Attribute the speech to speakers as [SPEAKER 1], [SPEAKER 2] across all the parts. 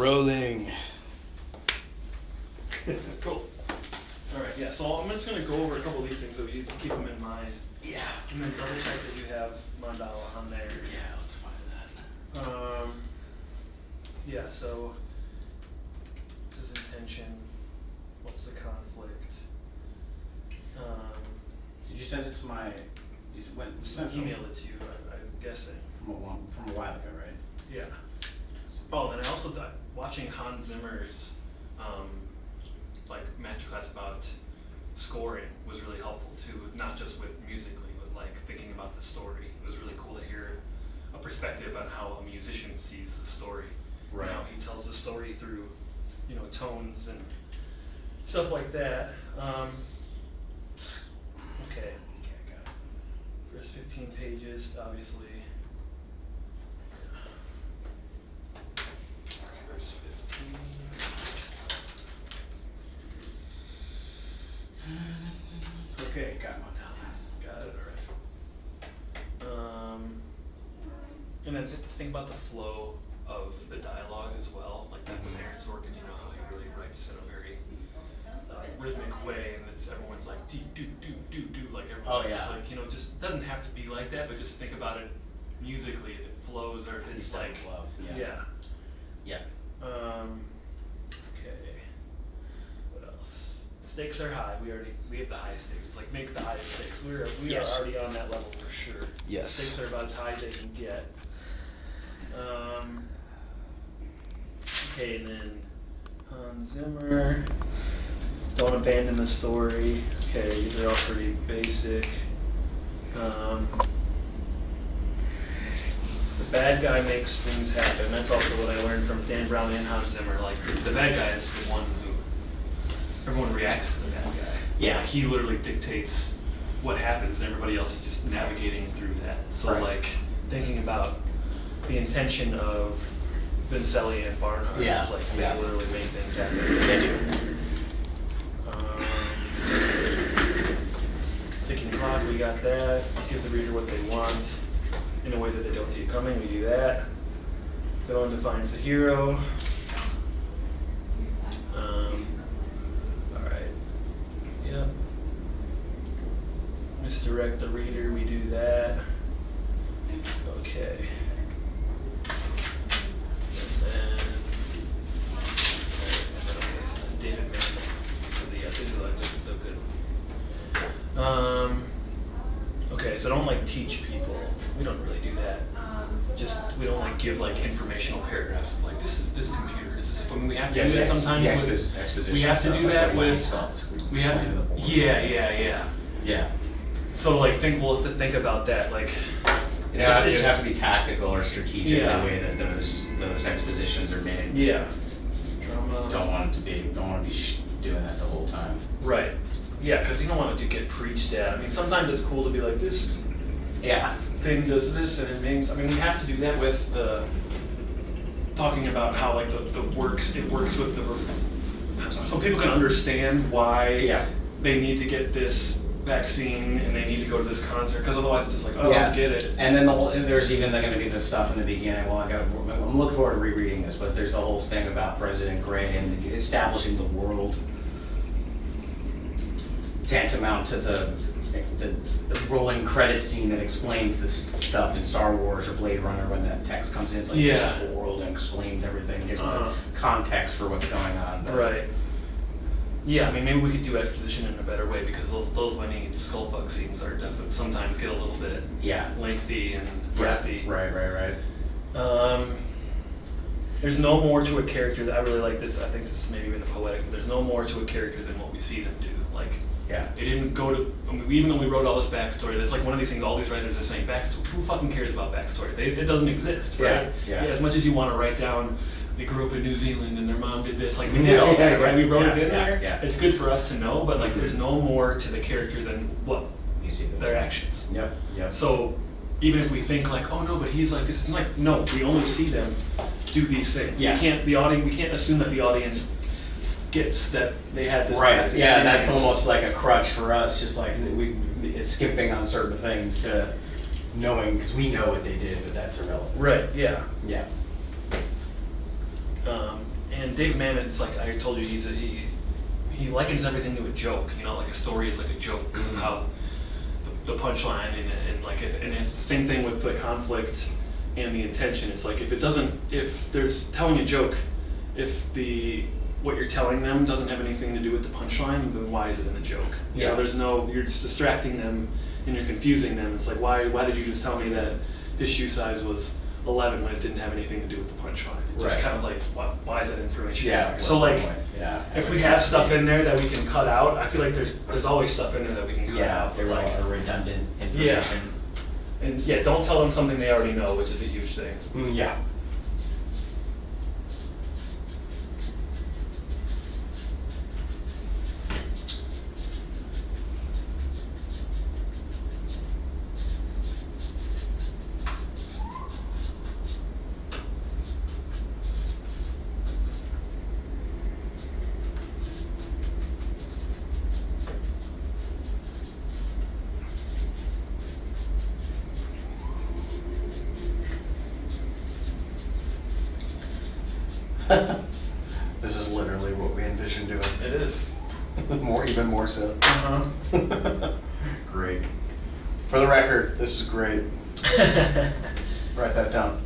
[SPEAKER 1] Rolling.
[SPEAKER 2] Cool. All right, yeah, so I'm just going to go over a couple of these things so you just keep them in mind.
[SPEAKER 1] Yeah.
[SPEAKER 2] And then double check that you have mandala on there.
[SPEAKER 1] Yeah, let's find that.
[SPEAKER 2] Yeah, so this is intention. What's the conflict?
[SPEAKER 3] Did you send it to my? You sent
[SPEAKER 2] Emailed it to you, I'm guessing.
[SPEAKER 3] from a while ago, right?
[SPEAKER 2] Yeah. Oh, and I also watching Hans Zimmer's like masterclass about scoring was really helpful too. Not just with musically, but like thinking about the story. It was really cool to hear a perspective on how a musician sees the story.
[SPEAKER 3] Right.
[SPEAKER 2] And how he tells the story through, tones and stuff like that. Okay.
[SPEAKER 3] Okay, got it.
[SPEAKER 2] First 15 pages, obviously. Verse 15.
[SPEAKER 3] Okay, got one down.
[SPEAKER 2] Got it, alright. And then just think about the flow of the dialogue as well. Like that when Aaron Sorkin, how he really writes in a very rhythmic way, and it's everyone's like do do do do do, like everyone's like just doesn't have to be like that, but just think about it musically if it flows or if it's like
[SPEAKER 3] flow. Yeah.
[SPEAKER 2] Okay. What else? Stakes are high. We have the highest stakes. It's like make the highest stakes. We are
[SPEAKER 1] Yes.
[SPEAKER 2] already on that level for sure.
[SPEAKER 1] Yes.
[SPEAKER 2] Stakes are about as high as they can get. Okay, and then Hans Zimmer. Don't abandon the story. Okay, these are all pretty basic. The bad guy makes things happen. That's also what I learned from Dan Brown and Hans Zimmer. Like the bad guy is the one who everyone reacts to the bad guy.
[SPEAKER 3] Yeah.
[SPEAKER 2] Like he literally dictates what happens, and everybody else is just navigating through that. So
[SPEAKER 3] Right.
[SPEAKER 2] like thinking about the intention of Vincelli and Barnhart
[SPEAKER 3] Yeah.
[SPEAKER 2] is like they
[SPEAKER 3] Yeah.
[SPEAKER 2] literally make things happen.
[SPEAKER 3] They do.
[SPEAKER 2] Ticking clock, we got that. Give the reader what they want in a way that they don't see it coming. We do that. Villain defines the hero. All right. Yep. Misdirect the reader. We do that. Okay. David Mann. These are the good. Okay, so don't like teach people. We don't really do that. We don't give informational paragraphs of this computer is this. I mean, we have to do that sometimes.
[SPEAKER 3] Exposition.
[SPEAKER 2] We have to do that with. We have to. Yeah. So we'll have to think about that.
[SPEAKER 3] You have to be tactical or strategic in the way that those expositions are made.
[SPEAKER 2] Yeah. Drama.
[SPEAKER 3] Don't want to be doing that the whole time.
[SPEAKER 2] Right. Yeah, because you don't want it to get preached at. I mean, sometimes it's cool to be like, this thing does this, and it means. I mean, we have to do that with the talking about how it works with the so people can understand why they need to get this vaccine and they need to go to this concert, because otherwise it's just like, I don't get it.
[SPEAKER 3] And then there's even going to be the stuff in the beginning. Well, I'm looking forward to rereading this, but there's the whole thing about President Gray and establishing the world tantamount to the rolling credit scene that explains this stuff in Star Wars or Blade Runner when that text comes in. It's like this is the world and explains everything, gives the context for what's going on.
[SPEAKER 2] Right. Yeah, I mean, maybe we could do exposition in a better way, because those Lenny skullfuck scenes are definitely sometimes get a little bit lengthy and breathy.
[SPEAKER 3] Right.
[SPEAKER 2] There's no more to a character that I really like this. I think this is maybe even poetic. But there's no more to a character than what we see them do. They didn't go to. I mean, even though we wrote all this backstory, that's like one of these things. All these writers are saying backstory. Who fucking cares about backstory? It doesn't exist, right?
[SPEAKER 3] Yeah.
[SPEAKER 2] As much as you want to write down, they grew up in New Zealand and their mom did this. Like we did all that, right? We wrote it in there.
[SPEAKER 3] Yeah.
[SPEAKER 2] It's good for us to know, but there's no more to the character than what
[SPEAKER 3] You see
[SPEAKER 2] their actions.
[SPEAKER 3] Yep.
[SPEAKER 2] So even if we think oh no, but he's like this, no, we only see them do these things.
[SPEAKER 3] Yeah.
[SPEAKER 2] We can't assume that the audience gets that they had this past
[SPEAKER 3] Yeah, that's
[SPEAKER 2] experience.
[SPEAKER 3] almost like a crutch for us. Just it's skipping on certain things to knowing, because we know what they did, but that's irrelevant.
[SPEAKER 2] Right. Yeah.
[SPEAKER 3] Yeah.
[SPEAKER 2] David Mamet's like I told you, he likens everything to a joke. You know, like a story is like a joke because of how the punchline and like and it's the same thing with the conflict and the intention. It's like if there's telling a joke, if what you're telling them doesn't have anything to do with the punchline, then why is it in a joke? You know, you're just distracting them and you're confusing them. It's like, why did you just tell me that his shoe size was 11 when it didn't have anything to do with the punchline? It's just kind of like, why is that information in there? So like, if we have stuff in there that we can cut out, I feel like there's always stuff in there that we can cut out.
[SPEAKER 3] They're like a redundant information.
[SPEAKER 2] And don't tell them something they already know, which is a huge thing.
[SPEAKER 3] Yeah. This is literally what we envision doing.
[SPEAKER 2] It is.
[SPEAKER 3] Even more so.
[SPEAKER 2] Uh-huh.
[SPEAKER 3] Great. For the record, this is great. Write that down.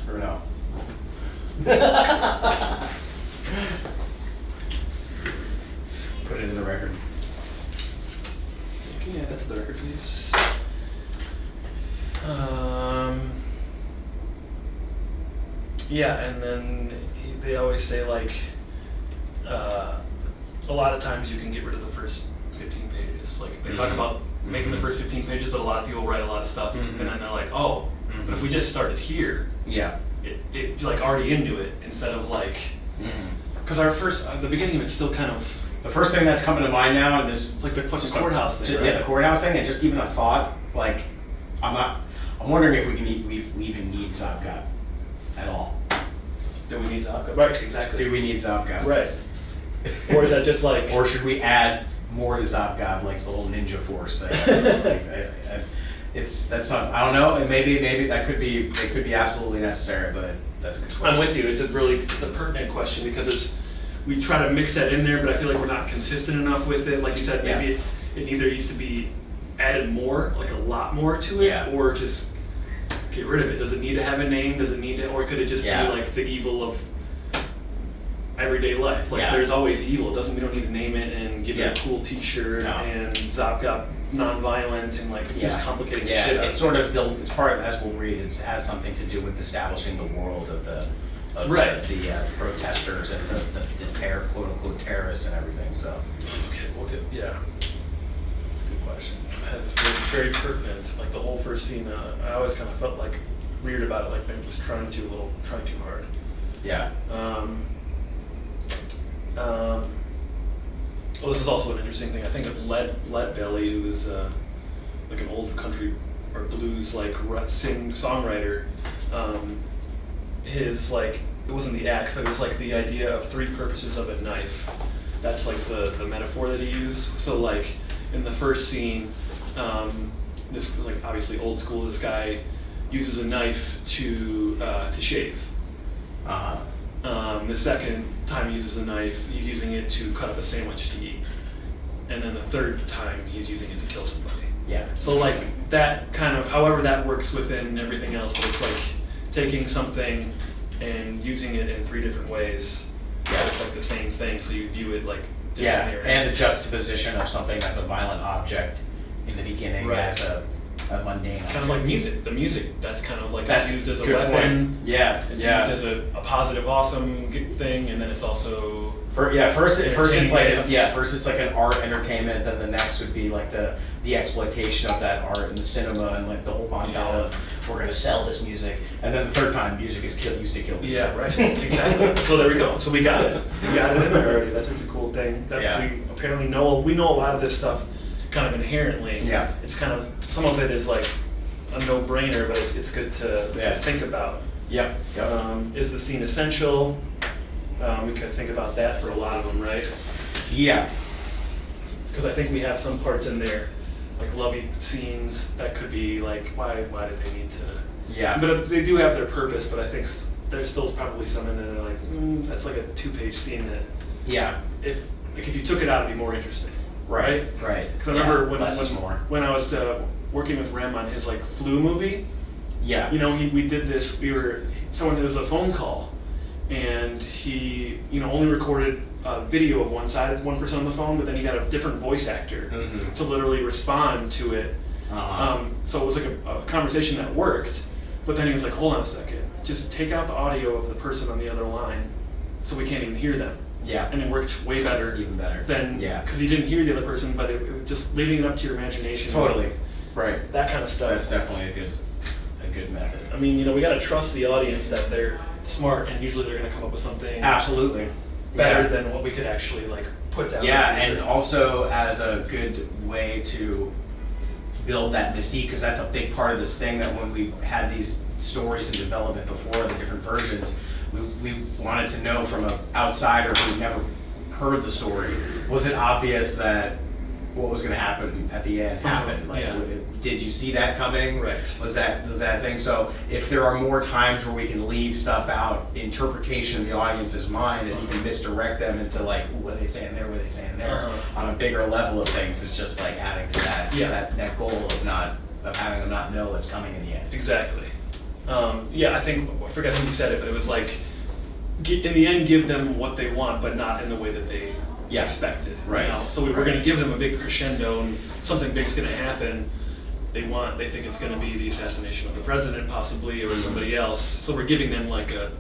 [SPEAKER 3] Or no. Put it in the record.
[SPEAKER 2] Can you add that to the record, please? Yeah, and then they always say like, a lot of times you can get rid of the first 15 pages. Like they talk about making the first 15 pages, but a lot of people write a lot of stuff, and then they're like, oh, but if we just started here, it's like already into it instead of like, because the beginning of it's still kind of.
[SPEAKER 3] The first thing that's coming to mind now, and this
[SPEAKER 2] like the fucking courthouse thing.
[SPEAKER 3] Yeah,
[SPEAKER 2] right?
[SPEAKER 3] the courthouse thing, and just even a thought, like, I'm wondering if we even need Zopgod at all.
[SPEAKER 2] Do we need Zopgod? Right, exactly.
[SPEAKER 3] Do we need Zopgod?
[SPEAKER 2] Right. Or is that just like?
[SPEAKER 3] Or should we add more to Zopgod, like the whole ninja force thing? That's not. I don't know. And maybe that could be absolutely necessary, but that's a good question.
[SPEAKER 2] I'm with you. It's a pertinent question because we try to mix that in there, but I feel like we're not consistent enough with it. Like you said, maybe it either needs to be added more, like a lot more to it, or just get rid of it. Does it need to have a name? Does it need to, or could it just be like the evil of everyday life? Like there's always evil. We don't need to name it and give it a cool T-shirt and Zopgod non-violent and like it's just complicating the shit.
[SPEAKER 3] It's sort of built. It's part of, as we'll read. It has something to do with establishing the world of the protesters and the quote unquote terrorists and everything. So
[SPEAKER 2] okay, we'll get That's a good question. That's very pertinent. Like the whole first scene, I always kind of felt like weird about it. Like maybe it was trying too hard.
[SPEAKER 3] Yeah.
[SPEAKER 2] Well, this is also an interesting thing. I think that Lead Belly, who is like an old country or blues like songwriter, his like it wasn't the axe, but it was like the idea of three purposes of a knife. That's like the metaphor that he used. So like in the first scene, this like obviously old school. This guy uses a knife to shave. The second time he uses a knife, he's using it to cut up a sandwich to eat. And then the third time, he's using it to kill somebody.
[SPEAKER 3] Yeah.
[SPEAKER 2] So like that kind of, however that works within everything else, but it's like taking something and using it in three different ways. Yeah. It's like the same thing, so you view it like differently.
[SPEAKER 3] And the juxtaposition of something that's a violent object in the beginning as a mundane object.
[SPEAKER 2] Kind of like music. The music, that's kind of like
[SPEAKER 3] that's
[SPEAKER 2] it's used as a weapon.
[SPEAKER 3] Point. Yeah.
[SPEAKER 2] It's used as a positive, awesome thing, and then it's also
[SPEAKER 3] first it's like an art entertainment. Then the next would be like the exploitation of that art in the cinema and like the whole mandala. We're gonna sell this music, and then the third time, music is used to kill people.
[SPEAKER 2] Yeah, right. Exactly. So there we go. So we got it. We got it in there already. That's just a cool thing that we apparently know. We know a lot of this stuff kind of inherently. Yeah. It's kind of, some of it is like a no-brainer, but it's good to think about.
[SPEAKER 3] Yep.
[SPEAKER 2] Is the scene essential? We could think about that for a lot of them, right?
[SPEAKER 3] Yeah.
[SPEAKER 2] Because I think we have some parts in there, like lovey scenes, that could be like, why did they need to?
[SPEAKER 3] Yeah.
[SPEAKER 2] But they do have their purpose, but I think there's still probably some in there that are like, that's like a 2-page scene that
[SPEAKER 3] Yeah.
[SPEAKER 2] if you took it out, it'd be more interesting.
[SPEAKER 3] Right.
[SPEAKER 2] Because I remember
[SPEAKER 3] less is more.
[SPEAKER 2] when I was working with Rem on his like flu movie.
[SPEAKER 3] Yeah.
[SPEAKER 2] You know, we did this. There was a phone call, and he only recorded a video of one person on the phone, but then he got a different voice actor to literally respond to it. So it was like a conversation that worked, but then he was like, hold on a second, just take out the audio of the person on the other line, so we can't even hear them.
[SPEAKER 3] Yeah.
[SPEAKER 2] And it worked way better.
[SPEAKER 3] Even better.
[SPEAKER 2] Because you didn't hear the other person, but it was just leaving it up to your imagination.
[SPEAKER 3] Totally. Right.
[SPEAKER 2] That kind of stuff.
[SPEAKER 3] That's definitely a good method.
[SPEAKER 2] I mean, we got to trust the audience that they're smart, and usually they're going to come up with something
[SPEAKER 3] Absolutely.
[SPEAKER 2] better than what we could actually like put down.
[SPEAKER 3] Yeah, and also as a good way to build that mystique, because that's a big part of this thing, that when we had these stories in development before, the different versions, we wanted to know from an outsider who never heard the story, was it obvious that what was going to happen at the end happened? Like, did you see that coming?
[SPEAKER 2] Right.
[SPEAKER 3] Was that thing? So if there are more times where we can leave stuff out, interpretation of the audience's mind, and you can misdirect them into like, what are they saying there, what are they saying there, on a bigger level of things, it's just like adding to that goal of having them not know what's coming in the end.
[SPEAKER 2] Exactly. I think, I forgot who said it, but it was like, in the end, give them what they want, but not in the way that they expected.
[SPEAKER 3] Right.
[SPEAKER 2] So we're going to give them a big crescendo, and something big's going to happen. They think it's going to be the assassination of the president, possibly, or somebody else. So we're giving them like a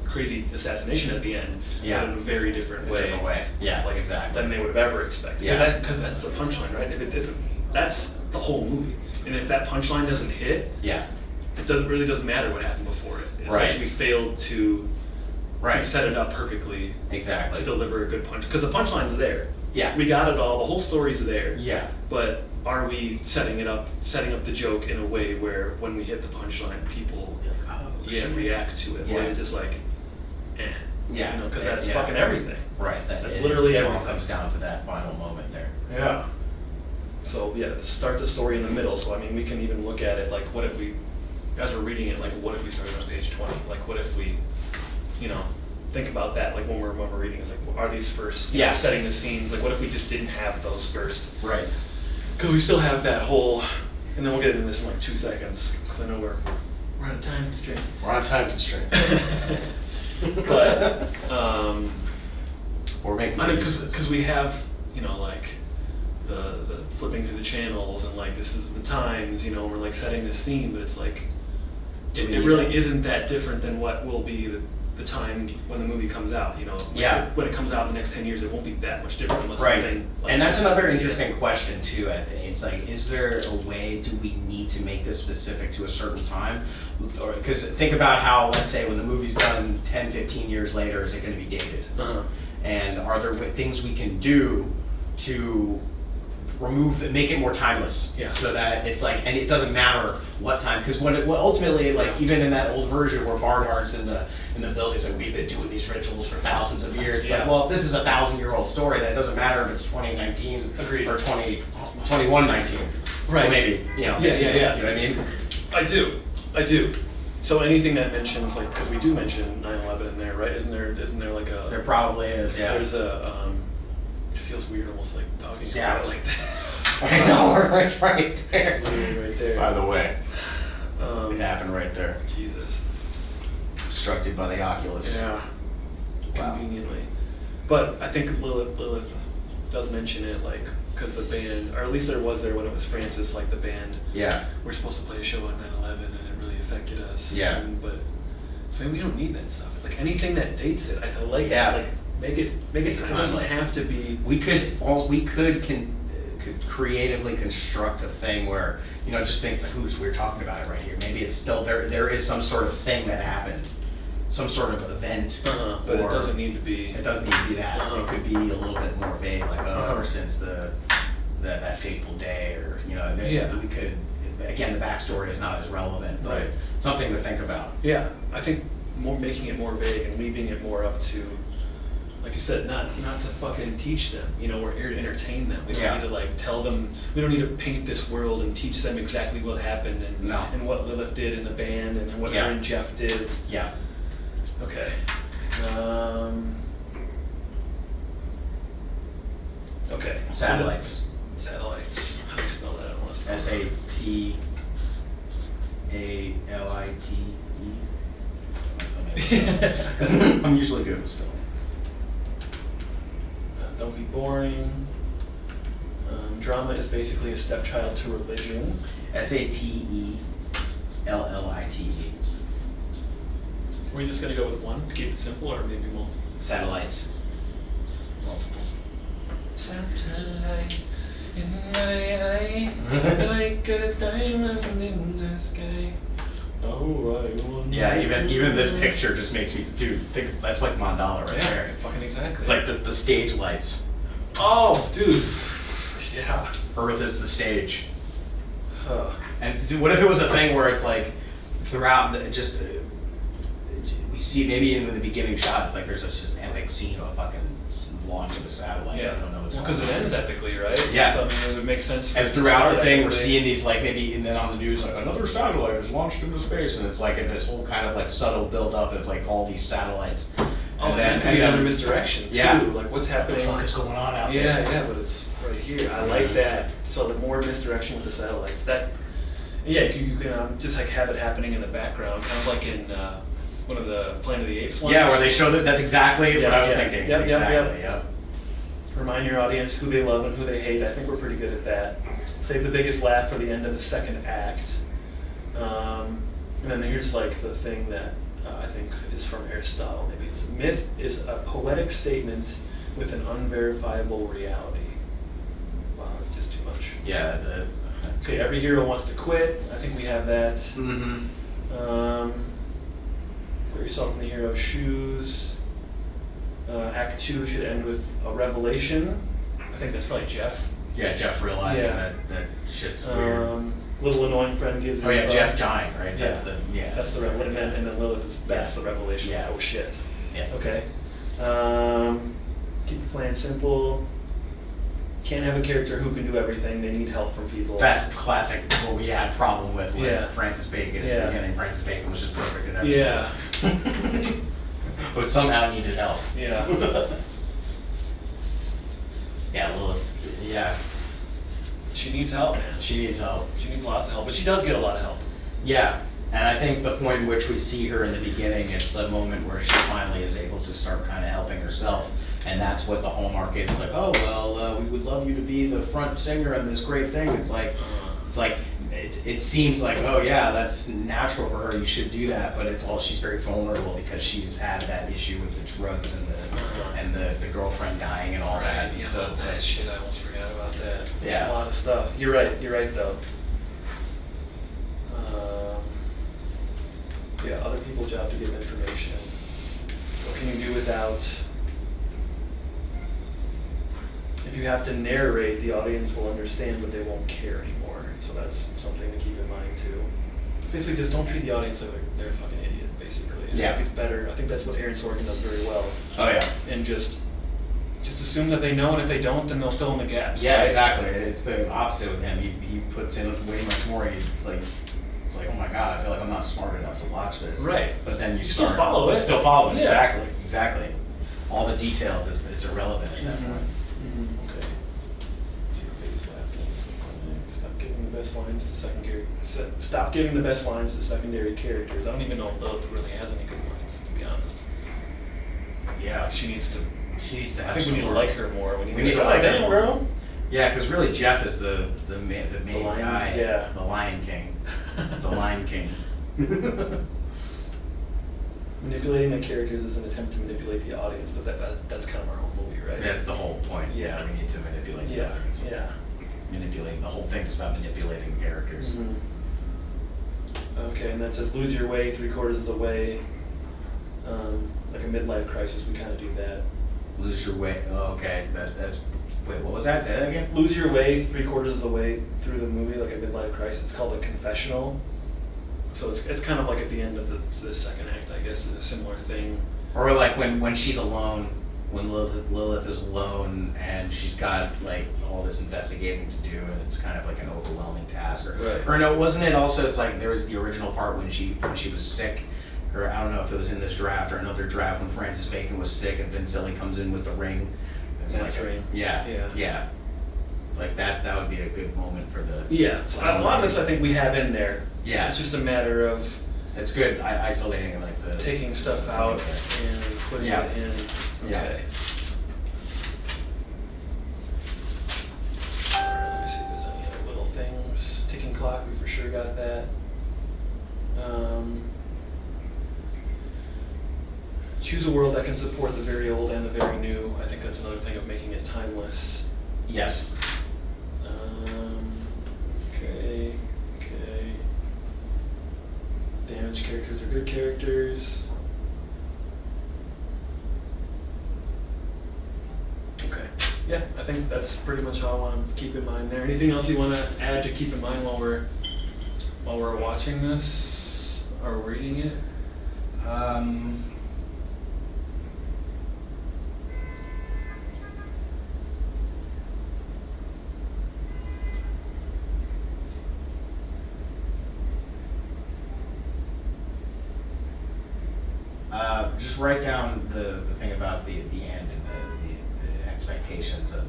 [SPEAKER 2] crazy assassination at the end, but in a very different way.
[SPEAKER 3] Yeah,
[SPEAKER 2] like
[SPEAKER 3] exactly.
[SPEAKER 2] Than they would have ever expected. Because that's the punchline, right? If that's the whole movie, and if that punchline doesn't hit, it really doesn't matter what happened before it. It's like we failed to set it up perfectly.
[SPEAKER 3] Exactly.
[SPEAKER 2] To deliver a good punch, because the punchline's there.
[SPEAKER 3] Yeah.
[SPEAKER 2] We got it all. The whole story's there.
[SPEAKER 3] Yeah.
[SPEAKER 2] But are we setting up the joke in a way where when we hit the punchline, people react to it, or is it just like,
[SPEAKER 3] Yeah.
[SPEAKER 2] Because that's fucking everything.
[SPEAKER 3] Right.
[SPEAKER 2] That's literally everything.
[SPEAKER 3] It all comes down to that final moment there.
[SPEAKER 2] Yeah. So start the story in the middle. So I mean, we can even look at it like, what if we, as we're reading it, like, what if we started on page 20? Like, what if we, think about that, like when we're reading, it's like, are these first, setting the scenes, like what if we just didn't have those first?
[SPEAKER 3] Right.
[SPEAKER 2] Because we still have that whole, and then we'll get into this in like 2 seconds, because I know we're on a time constraint.
[SPEAKER 1] We're on a time constraint.
[SPEAKER 2] But,
[SPEAKER 3] or maybe
[SPEAKER 2] because we have, like the flipping through the channels, and like this is the times, we're like setting the scene, but it's like, it really isn't that different than what will be the time when the movie comes out, when it comes out in the next 10 years, it won't be that much different unless something like
[SPEAKER 3] and that's another interesting question too, I think. It's like, is there a way, do we need to make this specific to a certain time? Or, because think about how, let's say when the movie's done 10, 15 years later, is it going to be dated? And are there things we can do to make it more timeless, so that it's like, and it doesn't matter what time, because when ultimately, like even in that old version where Barnhart's in the building, like, we've been doing these rituals for thousands of years. It's like, well, this is a 1,000-year-old story. That doesn't matter if it's 2019 or 2119.
[SPEAKER 2] Right.
[SPEAKER 3] Or maybe, You know what I mean?
[SPEAKER 2] I do. So anything that mentions, like, because we do mention 9/11 in there, right? Isn't there like a?
[SPEAKER 3] There probably is. Yeah.
[SPEAKER 2] There's a. It feels weird, almost like talking about it like that.
[SPEAKER 3] I know, right there.
[SPEAKER 2] Literally right there.
[SPEAKER 1] By the way,
[SPEAKER 3] It happened right there.
[SPEAKER 2] Jesus.
[SPEAKER 3] Obstructed by the Oculus.
[SPEAKER 2] Yeah.
[SPEAKER 3] Wow.
[SPEAKER 2] Conveniently. But I think Lilith does mention it, like, because the band, or at least there was when it was Francis, like the band.
[SPEAKER 3] Yeah.
[SPEAKER 2] We're supposed to play a show on 9/11, and it really affected us.
[SPEAKER 3] Yeah.
[SPEAKER 2] So we don't need that stuff. Like anything that dates it, I like that. Like make it. It doesn't have to be.
[SPEAKER 3] We could creatively construct a thing where, just think it's like, we're talking about it right here. Maybe it's still there is some sort of thing that happened, some sort of event.
[SPEAKER 2] But it doesn't need to be.
[SPEAKER 3] It doesn't need to be that. It could be a little bit more vague, like ever since that fateful day, or we could. Again, the backstory is not as relevant, but something to think about.
[SPEAKER 2] Yeah, I think making it more vague and leaving it more up to, like you said, not to fucking teach them. We're here to entertain them. We don't need to like tell them. We don't need to paint this world and teach them exactly what happened and what Lilith did in the band and what her and Jeff did.
[SPEAKER 3] Yeah.
[SPEAKER 2] Okay. Okay.
[SPEAKER 3] Satellites.
[SPEAKER 2] Satellites. How do you spell that? I want to spell
[SPEAKER 3] SATALITE. I'm usually good with spelling.
[SPEAKER 2] Don't be boring. Drama is basically a stepchild to religion.
[SPEAKER 3] SATELLITE.
[SPEAKER 2] Are we just gonna go with one? Keep it simple, or maybe more?
[SPEAKER 3] Satellites. Multiple.
[SPEAKER 2] Satellite in my eye, like a diamond in the sky. Oh, I wonder.
[SPEAKER 3] Yeah, even this picture just makes me, dude, think that's like mandala right
[SPEAKER 2] Yeah,
[SPEAKER 3] there.
[SPEAKER 2] fucking exactly.
[SPEAKER 3] It's like the stage lights.
[SPEAKER 2] Oh, dude. Yeah.
[SPEAKER 3] Earth is the stage.
[SPEAKER 2] Huh.
[SPEAKER 3] And dude, what if it was a thing where it's like throughout we see maybe in the beginning shot, it's like there's such this epic scene of a fucking launch of a satellite.
[SPEAKER 2] Yeah.
[SPEAKER 3] I don't know what's
[SPEAKER 2] Because
[SPEAKER 3] going
[SPEAKER 2] it
[SPEAKER 3] on.
[SPEAKER 2] ends epically, right?
[SPEAKER 3] Yeah.
[SPEAKER 2] So I mean, it would make sense for it
[SPEAKER 3] And
[SPEAKER 2] to
[SPEAKER 3] throughout
[SPEAKER 2] start
[SPEAKER 3] the thing, we're
[SPEAKER 2] epically.
[SPEAKER 3] seeing these like maybe, and then on the news, like another satellite is launched into space, and it's like in this whole kind of like subtle build up of like all these satellites.
[SPEAKER 2] Oh, and that could be another misdirection too.
[SPEAKER 3] Yeah.
[SPEAKER 2] Like what's happening?
[SPEAKER 3] What the fuck is going on out there?
[SPEAKER 2] Yeah, but it's right here. I like that. So the more misdirection with the satellites, that you can just like have it happening in the background, kind of like in one of the Planet of the Apes ones.
[SPEAKER 3] Yeah, where they show that. That's exactly what I was
[SPEAKER 2] Yeah.
[SPEAKER 3] thinking.
[SPEAKER 2] Yep,
[SPEAKER 3] exactly.
[SPEAKER 2] yep. Remind your audience who they love and who they hate. I think we're pretty good at that. Save the biggest laugh for the end of the second act. And then here's like the thing that I think is from Aristotle. Maybe it's myth is a poetic statement with an unverifiable reality. Wow, that's just too much.
[SPEAKER 3] Yeah.
[SPEAKER 2] Okay, every hero wants to quit. I think we have that.
[SPEAKER 3] Mm-hmm.
[SPEAKER 2] Put yourself in the hero's shoes. Act 2 should end with a revelation. I think that's probably Jeff.
[SPEAKER 3] Yeah, Jeff realizing
[SPEAKER 2] Yeah.
[SPEAKER 3] that shit's weird.
[SPEAKER 2] Little annoying friend gives.
[SPEAKER 3] Oh yeah,
[SPEAKER 2] info.
[SPEAKER 3] Jeff dying, right?
[SPEAKER 2] Yeah.
[SPEAKER 3] That's
[SPEAKER 2] the revelation, and then Lilith is that's
[SPEAKER 3] Yeah.
[SPEAKER 2] the revelation.
[SPEAKER 3] Yeah.
[SPEAKER 2] Oh shit.
[SPEAKER 3] Yeah.
[SPEAKER 2] Okay. Keep your plan simple. Can't have a character who can do everything. They need help from people.
[SPEAKER 3] That's classic. What we had problem with
[SPEAKER 2] Yeah.
[SPEAKER 3] Francis Bacon in
[SPEAKER 2] Yeah.
[SPEAKER 3] the beginning. Francis Bacon was just perfect at everything.
[SPEAKER 2] Yeah.
[SPEAKER 3] But somehow needed help.
[SPEAKER 2] Yeah.
[SPEAKER 3] Yeah, Lilith. Yeah,
[SPEAKER 2] She needs help, man.
[SPEAKER 3] she needs help.
[SPEAKER 2] She needs lots of help, but she does get a lot of help.
[SPEAKER 3] Yeah, and I think the point in which we see her in the beginning, it's the moment where she finally is able to start kind of helping herself. And that's what the hallmark is. It's like, oh, well, we would love you to be the front singer in this great thing. It's like, it seems like, oh yeah, that's natural for her, you should do that, but it's all, she's very vulnerable because she's had that issue with the drugs and the girlfriend dying and all that.
[SPEAKER 2] Yeah,
[SPEAKER 3] So,
[SPEAKER 2] that shit, I almost forgot about that.
[SPEAKER 3] Yeah.
[SPEAKER 2] A lot of stuff. You're right though. Yeah, other people's job to give information. What can you do without? If you have to narrate, the audience will understand, but they won't care anymore. So that's something to keep in mind too. Basically, just don't treat the audience like they're a fucking idiot, basically.
[SPEAKER 3] Yeah.
[SPEAKER 2] I think it's better. I think that's what Aaron Sorkin does very well.
[SPEAKER 3] oh yeah.
[SPEAKER 2] And just assume that they know, and if they don't, then they'll fill in the gaps.
[SPEAKER 3] Yeah,
[SPEAKER 2] right?
[SPEAKER 3] exactly. It's the opposite with him. He puts in way much more. It's like, oh my god, I feel like I'm not smart enough to watch this.
[SPEAKER 2] Right.
[SPEAKER 3] But then you
[SPEAKER 2] Still
[SPEAKER 3] start
[SPEAKER 2] follow it.
[SPEAKER 3] Still follow it.
[SPEAKER 2] Yeah.
[SPEAKER 3] Exactly. All the details it's irrelevant at that point.
[SPEAKER 2] Okay. So your biggest laugh is stop giving the best lines to secondary. Stop giving the best lines to secondary characters. I don't even know if Lilith really has any good lines, to be honest.
[SPEAKER 3] Yeah.
[SPEAKER 2] She needs to.
[SPEAKER 3] Have
[SPEAKER 2] I think we need to
[SPEAKER 3] some
[SPEAKER 2] like her more. We need
[SPEAKER 3] We need
[SPEAKER 2] to
[SPEAKER 3] to like her
[SPEAKER 2] damn,
[SPEAKER 3] more.
[SPEAKER 2] bro.
[SPEAKER 3] Yeah, because really Jeff is the main
[SPEAKER 2] lion,
[SPEAKER 3] guy.
[SPEAKER 2] yeah.
[SPEAKER 3] The Lion King. The Lion King.
[SPEAKER 2] Manipulating the characters is an attempt to manipulate the audience, but that's kind of our whole movie, right?
[SPEAKER 3] That's the whole point.
[SPEAKER 2] Yeah.
[SPEAKER 3] We need to manipulate the
[SPEAKER 2] Yeah.
[SPEAKER 3] audience.
[SPEAKER 2] Yeah.
[SPEAKER 3] Manipulate. The whole thing is about manipulating the characters.
[SPEAKER 2] Mhm. Okay, and that says lose your way 3/4 of the way. Like a midlife crisis, we kind of do that.
[SPEAKER 3] Lose your way. Oh, okay. That's. Wait, what was that? Say that again.
[SPEAKER 2] Lose your way 3/4 of the way through the movie, like a midlife crisis. It's called a confessional. So it's kind of like at the end of the second act, I guess, is a similar thing.
[SPEAKER 3] Or like when she's alone, when Lilith is alone and she's got like all this investigating to do, and it's kind of like an overwhelming task.
[SPEAKER 2] Right.
[SPEAKER 3] Or no, wasn't it also? It's like there was the original part when she was sick. or I don't know if it was in this draft or another draft when Francis Bacon was sick and Vincelli comes in with the ring.
[SPEAKER 2] That's right.
[SPEAKER 3] Yeah. Like that would be a good moment for the.
[SPEAKER 2] Yeah, so a lot of this I think we have in there.
[SPEAKER 3] Yeah.
[SPEAKER 2] It's just a matter of.
[SPEAKER 3] It's good isolating like the.
[SPEAKER 2] Taking stuff out and putting it in.
[SPEAKER 3] Yeah.
[SPEAKER 2] Okay. Alright, let me see if there's any other little things. Ticking clock, we for sure got that. Choose a world that can support the very old and the very new. I think that's another thing of making it timeless.
[SPEAKER 3] Yes.
[SPEAKER 2] Okay. Damaged characters are good characters. Okay. Yeah, I think that's pretty much all I want to keep in mind there. Anything else you want to add to keep in mind while we're watching this or reading it?
[SPEAKER 3] Just write down the thing about the end and the expectations of,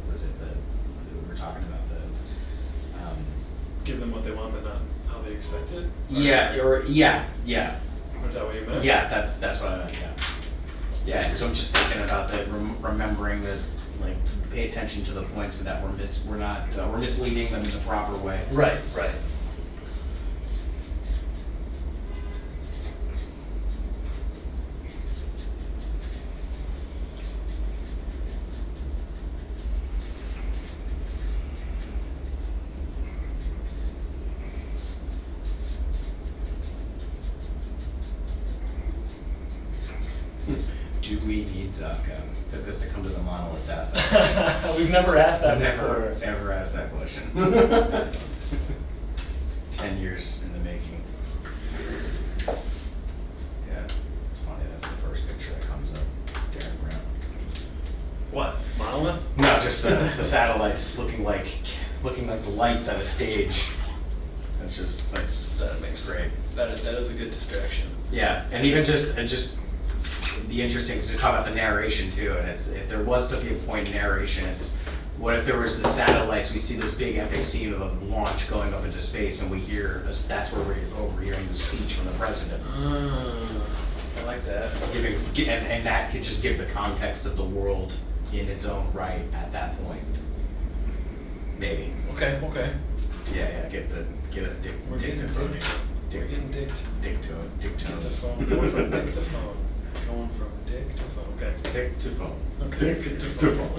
[SPEAKER 3] was it we were talking about the.
[SPEAKER 2] Give them what they want, but not how they expect it?
[SPEAKER 3] Yeah.
[SPEAKER 2] Or is that what you meant?
[SPEAKER 3] Yeah, that's what I meant. Yeah, because I'm just thinking about that, remembering that, like, pay attention to the points and that we're misleading them in the proper way.
[SPEAKER 2] Right.
[SPEAKER 3] Do we need Zavka? Took us to come to the Monolith to ask that question.
[SPEAKER 2] We've never asked that before.
[SPEAKER 3] Never asked that question. 10 years in the making. Yeah, it's funny, that's the first picture that comes up. Darren Brown.
[SPEAKER 2] What? Monolith?
[SPEAKER 3] No, just the satellites looking like the lights at a stage. That makes great.
[SPEAKER 2] That is a good distraction.
[SPEAKER 3] Yeah, and even it'd be interesting because we talk about the narration too, and if there was to be a point in narration, it's what if there was the satellites, we see this big epic scene of a launch going up into space, and that's where we're overhearing the speech from the president.
[SPEAKER 2] I like that.
[SPEAKER 3] And that could just give the context of the world in its own right at that point. Maybe.
[SPEAKER 2] Okay.
[SPEAKER 3] Yeah, get us
[SPEAKER 2] We're getting
[SPEAKER 3] dictaphone.
[SPEAKER 2] dictaphone.
[SPEAKER 3] Dictaphone.
[SPEAKER 2] Going from dictaphone. Okay.
[SPEAKER 3] Dictaphone.
[SPEAKER 2] Okay.
[SPEAKER 3] Dictaphone.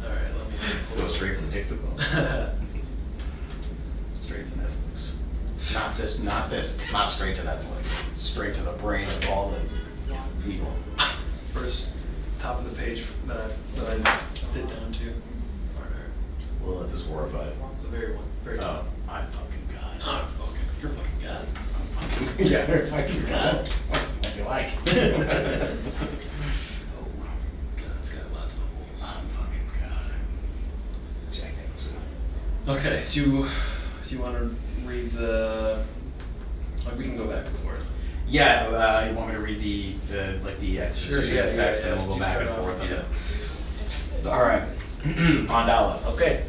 [SPEAKER 2] Alright, let me
[SPEAKER 3] Go straight from dictaphone. Straight to Netflix. Not this. Not straight to Netflix. Straight to the brain of all the people.
[SPEAKER 2] First top of the page that I sit down to.
[SPEAKER 3] Lilith is horrified.
[SPEAKER 2] The very one. Very top.
[SPEAKER 3] I'm fucking God.
[SPEAKER 2] Okay. You're fucking God.
[SPEAKER 3] Yeah, you're fucking God. What's he like?
[SPEAKER 2] God, it's got lots of holes.
[SPEAKER 3] I'm fucking God. Jack Nicholson.
[SPEAKER 2] Okay, do you want to read the? Like, we can go back and forth.
[SPEAKER 3] Yeah, you want me to read the exposition of the text, and we'll go back and forth on it. All right. Mandala.
[SPEAKER 2] Okay.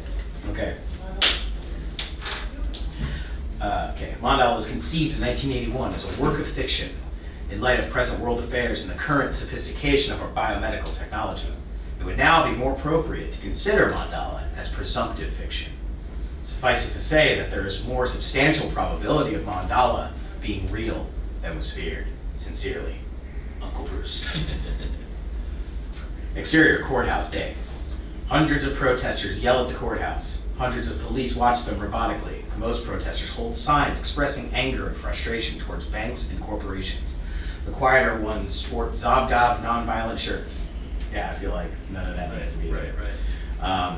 [SPEAKER 3] Mandala was conceived in 1981 as a work of fiction in light of present world affairs and the current sophistication of our biomedical technology. It would now be more appropriate to consider Mandala as presumptive fiction. Suffice it to say that there is more substantial probability of Mandala being real than was feared. Sincerely, Uncle Bruce. Exterior Courthouse Day. Hundreds of protesters yell at the courthouse. Hundreds of police watch them robotically. Most protesters hold signs expressing anger and frustration towards banks and corporations. The quieter ones sport Zobgob nonviolent shirts. Yeah, I feel like none of that needs to be there.
[SPEAKER 2] Right.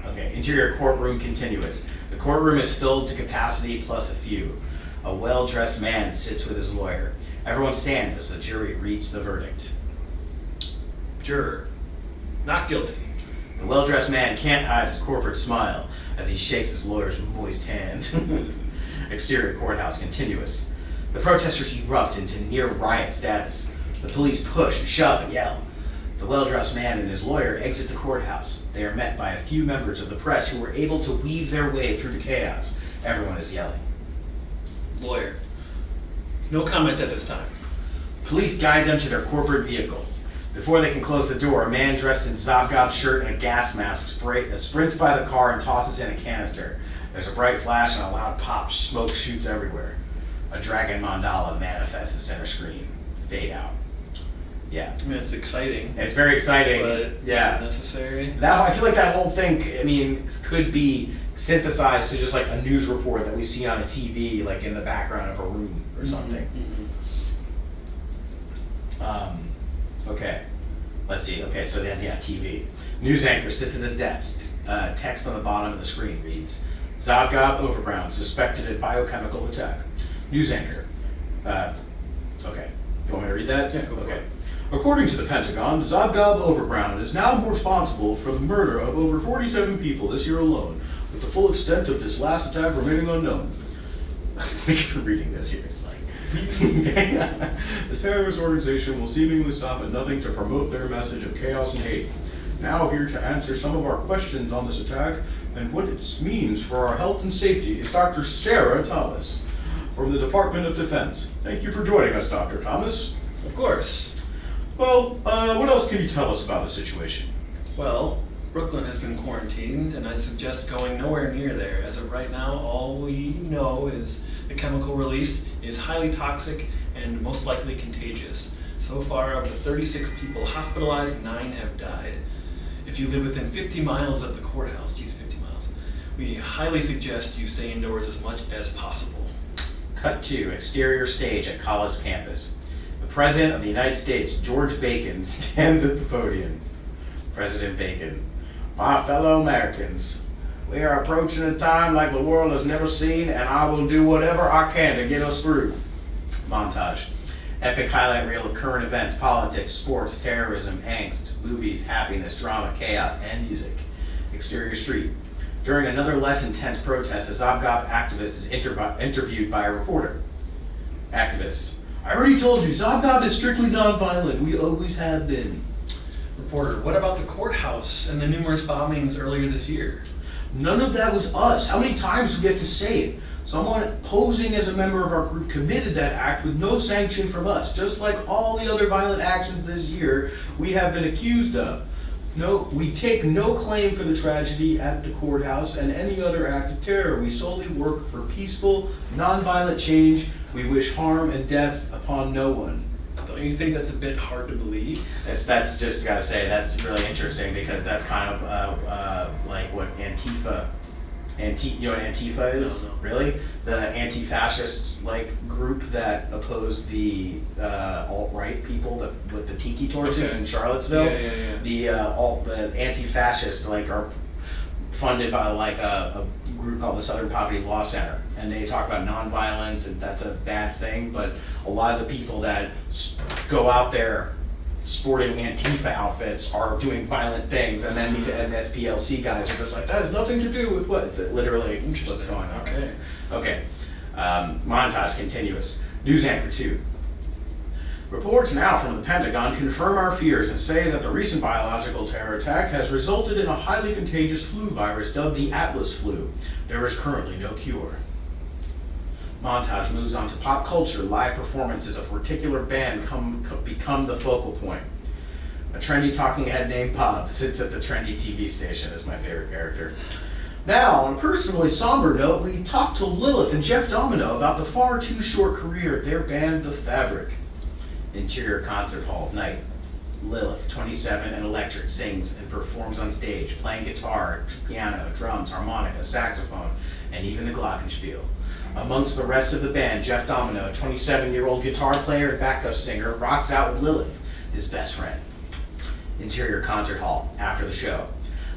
[SPEAKER 3] Okay, interior courtroom continuous. The courtroom is filled to capacity plus a few. A well-dressed man sits with his lawyer. Everyone stands as the jury reads the verdict.
[SPEAKER 2] Juror. Not guilty.
[SPEAKER 3] The well-dressed man can't hide his corporate smile as he shakes his lawyer's moist hand. Exterior courthouse continuous. The protesters erupt into near riot status. The police push and shove and yell. The well-dressed man and his lawyer exit the courthouse. They are met by a few members of the press who were able to weave their way through the chaos. Everyone is yelling.
[SPEAKER 2] Lawyer. No comment at this time.
[SPEAKER 3] Police guide them to their corporate vehicle. Before they can close the door, a man dressed in Zobgob's shirt and a gas mask sprints by the car and tosses in a canister. There's a bright flash and a loud pop. Smoke shoots everywhere. A dragon mandala manifests the center screen. Fade out. Yeah.
[SPEAKER 2] I mean, it's exciting.
[SPEAKER 3] It's very exciting.
[SPEAKER 2] But
[SPEAKER 3] yeah.
[SPEAKER 2] Necessary.
[SPEAKER 3] I feel like that whole thing, I mean, could be synthesized to just like a news report that we see on a TV, like in the background of a room or something. Okay. Let's see. Okay, so then, yeah, TV. News anchor sits at his desk. Text on the bottom of the screen reads, Zobgob Overground suspected of biochemical attack. News anchor. Okay. You want me to read that?
[SPEAKER 2] Yeah, go for
[SPEAKER 3] Okay.
[SPEAKER 2] it.
[SPEAKER 3] According to the Pentagon, the Zobgob Overground is now responsible for the murder of over 47 people this year alone, with the full extent of this last attack remaining unknown. Thanks for reading this here. It's like, the terrorist organization will seemingly stop at nothing to promote their message of chaos and hate. Now here to answer some of our questions on this attack and what it means for our health and safety is Dr. Sarah Thomas from the Department of Defense. Thank you for joining us, Dr. Thomas.
[SPEAKER 2] Of course.
[SPEAKER 3] Well, what else can you tell us about the situation?
[SPEAKER 2] Well, Brooklyn has been quarantined, and I suggest going nowhere near there. As of right now, all we know is the chemical released is highly toxic and most likely contagious. So far, of the 36 people hospitalized, 9 have died. If you live within 50 miles of the courthouse, 50 miles, we highly suggest you stay indoors as much as possible.
[SPEAKER 3] Cut to exterior stage at college campus. The President of the United States, George Bacon, stands at the podium. President Bacon, my fellow Americans, we are approaching a time like the world has never seen, and I will do whatever I can to get us through. Montage. Epic highlight reel of current events, politics, sports, terrorism, angst, movies, happiness, drama, chaos, and music. Exterior street. During another less intense protest, a Zobgob activist is interviewed by a reporter. Activist. I already told you, Zobgob is strictly nonviolent. We always have been.
[SPEAKER 2] Reporter, what about the courthouse and the numerous bombings earlier this year?
[SPEAKER 3] None of that was us. How many times do we have to say it? Someone posing as a member of our group committed that act with no sanction from us, just like all the other violent actions this year we have been accused of. No, we take no claim for the tragedy at the courthouse and any other act of terror. We solely work for peaceful, nonviolent change. We wish harm and death upon no one.
[SPEAKER 2] Don't you think that's a bit hard to believe?
[SPEAKER 3] That's just gotta say, that's really interesting because that's kind of like what Antifa. You know what Antifa is?
[SPEAKER 2] No.
[SPEAKER 3] Really? The anti-fascist like group that oppose the alt-right people with the tiki torches in Charlottesville. The anti-fascists like are funded by like a group called the Southern Poverty Law Center, and they talk about nonviolence and that's a bad thing. But a lot of the people that go out there sporting Antifa outfits are doing violent things, and then these SPLC guys are just like, that has nothing to do with what? It's literally what's going on. Okay. Montage continuous. News anchor 2. Reports now from the Pentagon confirm our fears and say that the recent biological terror attack has resulted in a highly contagious flu virus dubbed the Atlas flu. There is currently no cure. Montage moves on to pop culture. Live performances of a particular band become the focal point. A trendy talking head named Bob sits at the trendy TV station as my favorite character. Now, on a personally somber note, we talk to Lilith and Jeff Domino about the far too short career of their band, The Fabric. Interior concert hall night. Lilith, 27 and electric, sings and performs on stage, playing guitar, piano, drums, harmonica, saxophone, and even the glockenspiel. Amongst the rest of the band, Jeff Domino, a 27-year-old guitar player and backup singer, rocks out with Lilith, his best friend. Interior concert hall, after the show.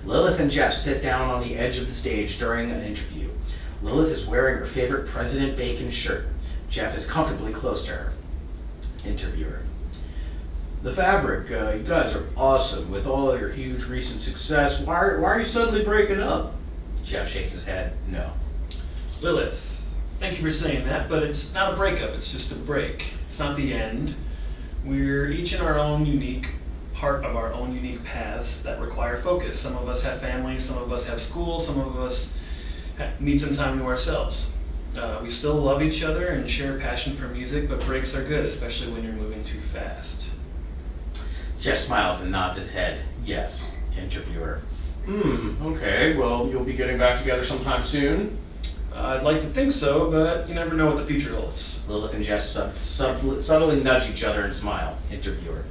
[SPEAKER 3] Lilith and Jeff sit down on the edge of the stage during an interview. Lilith is wearing her favorite President Bacon shirt. Jeff is comfortably close to her. Interviewer. The Fabric, you guys are awesome with all your huge recent success. Why are you suddenly breaking up? Jeff shakes his head, no.
[SPEAKER 2] Lilith, thank you for saying that, but it's not a breakup, it's just a break. It's not the end. We're each in our own unique part of our own unique paths that require focus. Some of us have families, some of us have school, some of us need some time to ourselves. We still love each other and share a passion for music, but breaks are good, especially when you're moving too fast.
[SPEAKER 3] Jeff smiles and nods his head. Yes. Interviewer. Okay, well, you'll be getting back together sometime soon?
[SPEAKER 2] I'd like to think so, but you never know what the future holds.
[SPEAKER 3] Lilith and Jeff subtly nudge each other and smile. Interviewer.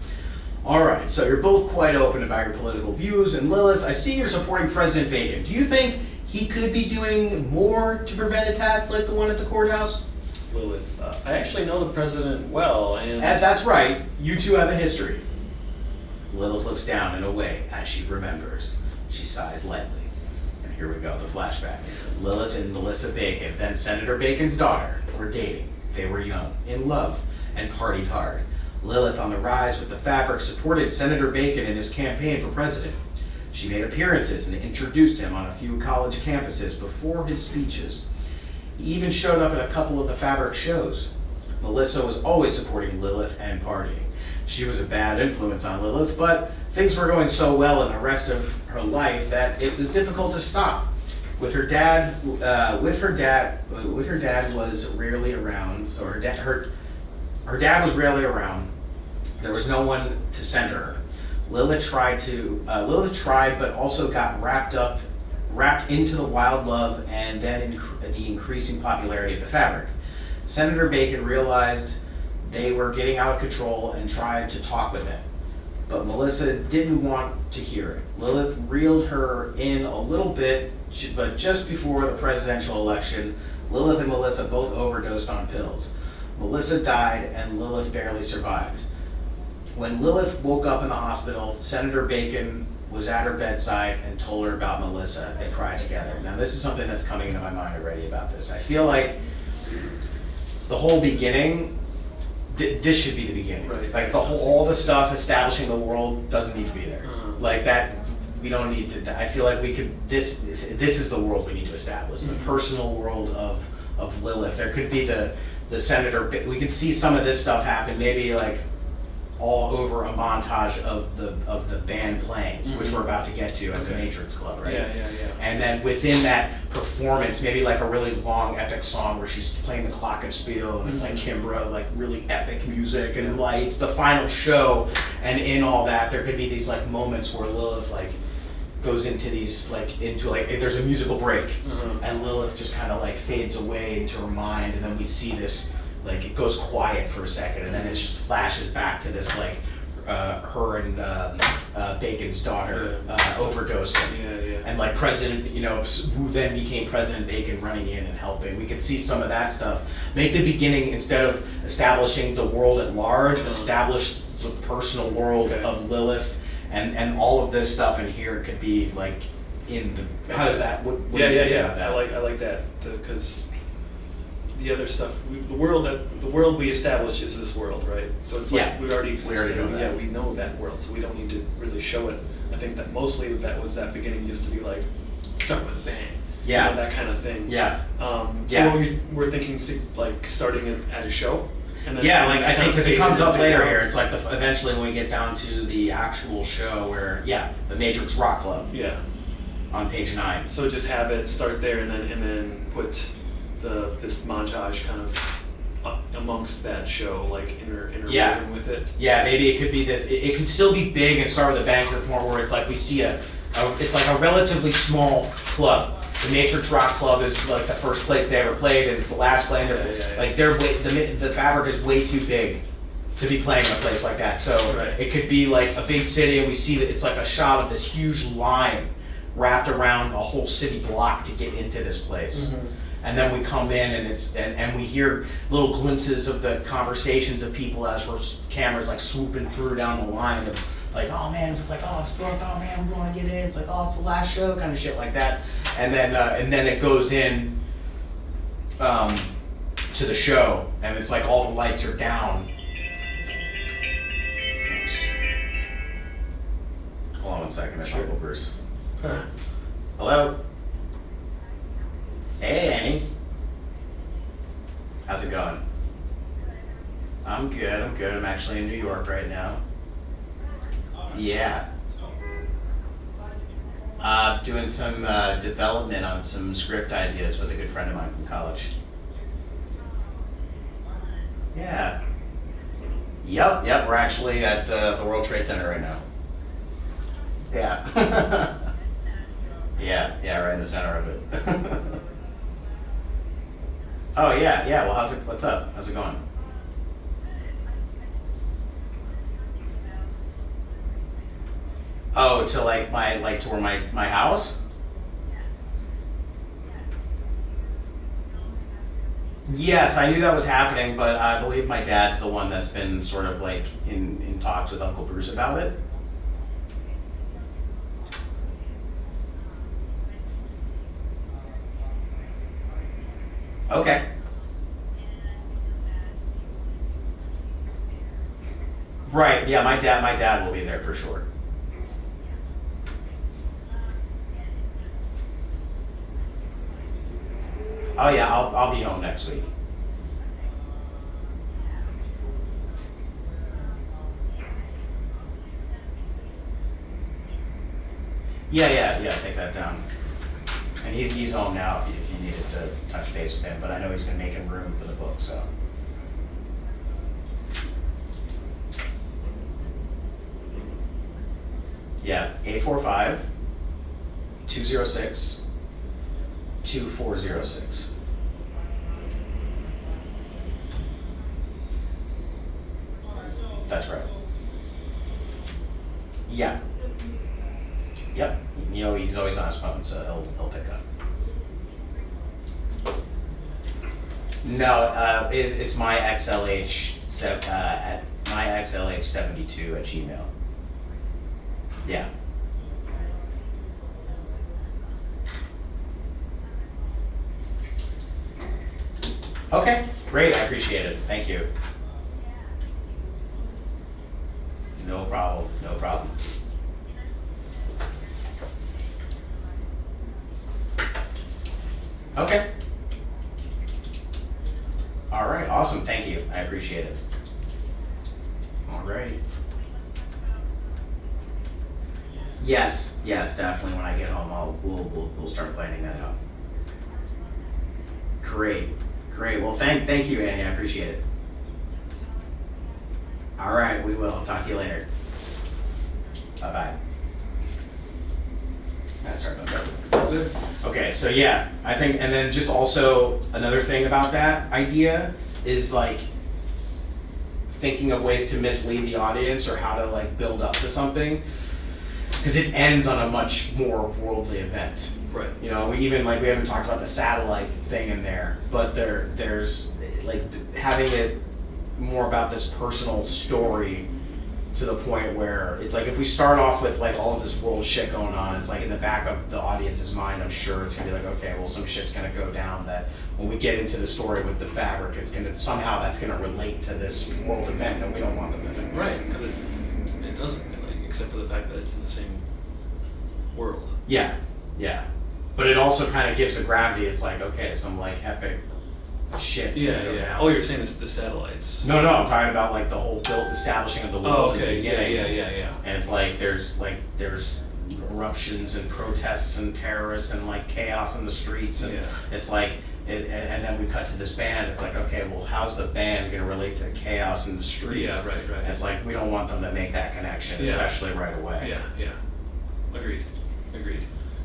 [SPEAKER 3] All right, so you're both quite open about your political views, and Lilith, I see you're supporting President Bacon. Do you think he could be doing more to prevent attacks like the one at the courthouse?
[SPEAKER 2] Lilith, I actually know the president well, and
[SPEAKER 3] That's right, you two have a history. Lilith looks down and away as she remembers. She sighs lightly. And here we go, the flashback. Lilith and Melissa Bacon, then Senator Bacon's daughter, were dating. They were young, in love, and partied hard. Lilith, on the rise with the fabric, supported Senator Bacon in his campaign for president. She made appearances and introduced him on a few college campuses before his speeches. He even showed up at a couple of the fabric shows. Melissa was always supporting Lilith and partying. She was a bad influence on Lilith, but things were going so well in the rest of her life that it was difficult to stop. Her dad was rarely around, so her dad was rarely around. There was no one to send her. Lilith tried, but also got wrapped into the wild love and then the increasing popularity of the fabric. Senator Bacon realized they were getting out of control and tried to talk with them. But Melissa didn't want to hear it. Lilith reeled her in a little bit, but just before the presidential election, Lilith and Melissa both overdosed on pills. Melissa died and Lilith barely survived. When Lilith woke up in the hospital, Senator Bacon was at her bedside and told her about Melissa. They cried together. Now this is something that's coming into my mind already about this. I feel like the whole beginning, this should be the beginning.
[SPEAKER 2] Right.
[SPEAKER 3] Like all the stuff establishing the world doesn't need to be there. Like that, we don't need to. I feel like we could. This is the world we need to establish. The personal world of Lilith. There could be the senator. We could see some of this stuff happen. Maybe like all over a montage of the band playing, which we're about to get to at the Matrix Club, right?
[SPEAKER 2] Yeah.
[SPEAKER 3] And then within that performance, maybe like a really long epic song where she's playing the Glockenspiel and it's like Kimbra, like really epic music and lights, the final show, and in all that there could be these like moments where Lilith like goes into these into there's a musical break and Lilith just kind of like fades away into her mind, and then we see this like it goes quiet for a second, and then it just flashes back to this like her and Bacon's daughter overdosing, and like President, who then became President Bacon running in and helping. We could see some of that stuff. Make the beginning, instead of establishing the world at large, establish the personal world of Lilith, and all of this stuff in here could be like in the. How does that? What do you think about that?
[SPEAKER 2] I like that because the other stuff, the world we establish is this world, right? So it's like we already
[SPEAKER 3] know that.
[SPEAKER 2] Yeah, we know that world, so we don't need to really show it. I think that mostly that was that beginning just to be like, start with a bang.
[SPEAKER 3] Yeah.
[SPEAKER 2] That kind of thing.
[SPEAKER 3] Yeah.
[SPEAKER 2] So we're thinking like starting it at a show. And then
[SPEAKER 3] I think because it comes up later here. It's like eventually when we get down to the actual show where the Matrix Rock Club.
[SPEAKER 2] Yeah.
[SPEAKER 3] On page 9.
[SPEAKER 2] So just have it start there and then put this montage kind of amongst that show, like interwoven with it. Yeah, maybe it could be this. It could still be big and start with a bang to the point where it's like we see it's like a relatively small club. The Matrix Rock Club is like the first place they ever played, and it's the last play. Like the fabric is way too big to be playing in a place like that. So it could be like a big city, and we see that it's like a shot of this huge line wrapped around a whole city block to get into this place. And then we come in and we hear little glimpses of the conversations of people as we're cameras like swooping through down the line of like, oh man, it's like, oh, it's booked, oh man, we want to get in. It's like, oh, it's the last show, kind of shit like that. And then it goes in to the show, and it's like all the lights are down. Hold on one second, that's Uncle Bruce. Hello? Hey, Annie.
[SPEAKER 3] actually in New York right now. Yeah. Doing some development on some script ideas with a good friend of mine from college. Yeah. Yep, we're actually at the World Trade Center right now. Yeah. yeah, right in the center of it. Oh yeah, well what's up? How's it going? Oh, to to where my house? Yes, I knew that was happening, but I believe my dad's the one that's been sort of like in talks with Uncle Bruce about it. Okay. Right, yeah, my dad will be there for sure. Oh yeah, I'll be home next week. Yeah, take that down. And he's home now if you needed to touch base with him, but I know he's been making room for the book, so. Yeah, 845-206-2406. That's right. Yeah. Yep. You know, he's always on his phone, so he'll pick up. No, it's my XLH at my XLH72 at Gmail. Yeah. Okay, great. I appreciate it. Thank you. No problem. No problem. Okay. All right. Awesome. Thank you. I appreciate it. All righty. Yes, definitely. When I get home, we'll start planning that out. Great. Well, thank you, Annie. I appreciate it. All right, we will. Talk to you later. Bye-bye. Sorry about that.
[SPEAKER 2] Good.
[SPEAKER 3] Okay, so yeah, I think, and then just also another thing about that idea is like thinking of ways to mislead the audience or how to like build up to something, because it ends on a much more worldly event.
[SPEAKER 2] Right.
[SPEAKER 3] You know, we haven't talked about the satellite thing in there, but there's like having it more about this personal story to the point where it's like if we start off with like all of this world shit going on, it's like in the back of the audience's mind, I'm sure it's gonna be like, okay, well some shit's gonna go down that when we get into the story with the fabric, it's gonna somehow that's gonna relate to this world event, and we don't want them to think.
[SPEAKER 2] Right, because it doesn't really, except for the fact that it's in the same world.
[SPEAKER 3] Yeah. But it also kind of gives a gravity. It's like, okay, some like epic shit's gonna go down.
[SPEAKER 2] Oh, you're saying it's the satellites.
[SPEAKER 3] No, I'm talking about like the whole establishing of the world in the beginning.
[SPEAKER 2] Yeah.
[SPEAKER 3] And it's like there's eruptions and protests and terrorists and like chaos in the streets, and it's like and then we cut to this band. It's like, okay, well, how's the band gonna relate to the chaos in the streets?
[SPEAKER 2] Yeah, right.
[SPEAKER 3] And it's like we don't want them to make that connection, especially right away.
[SPEAKER 2] Yeah. Agreed.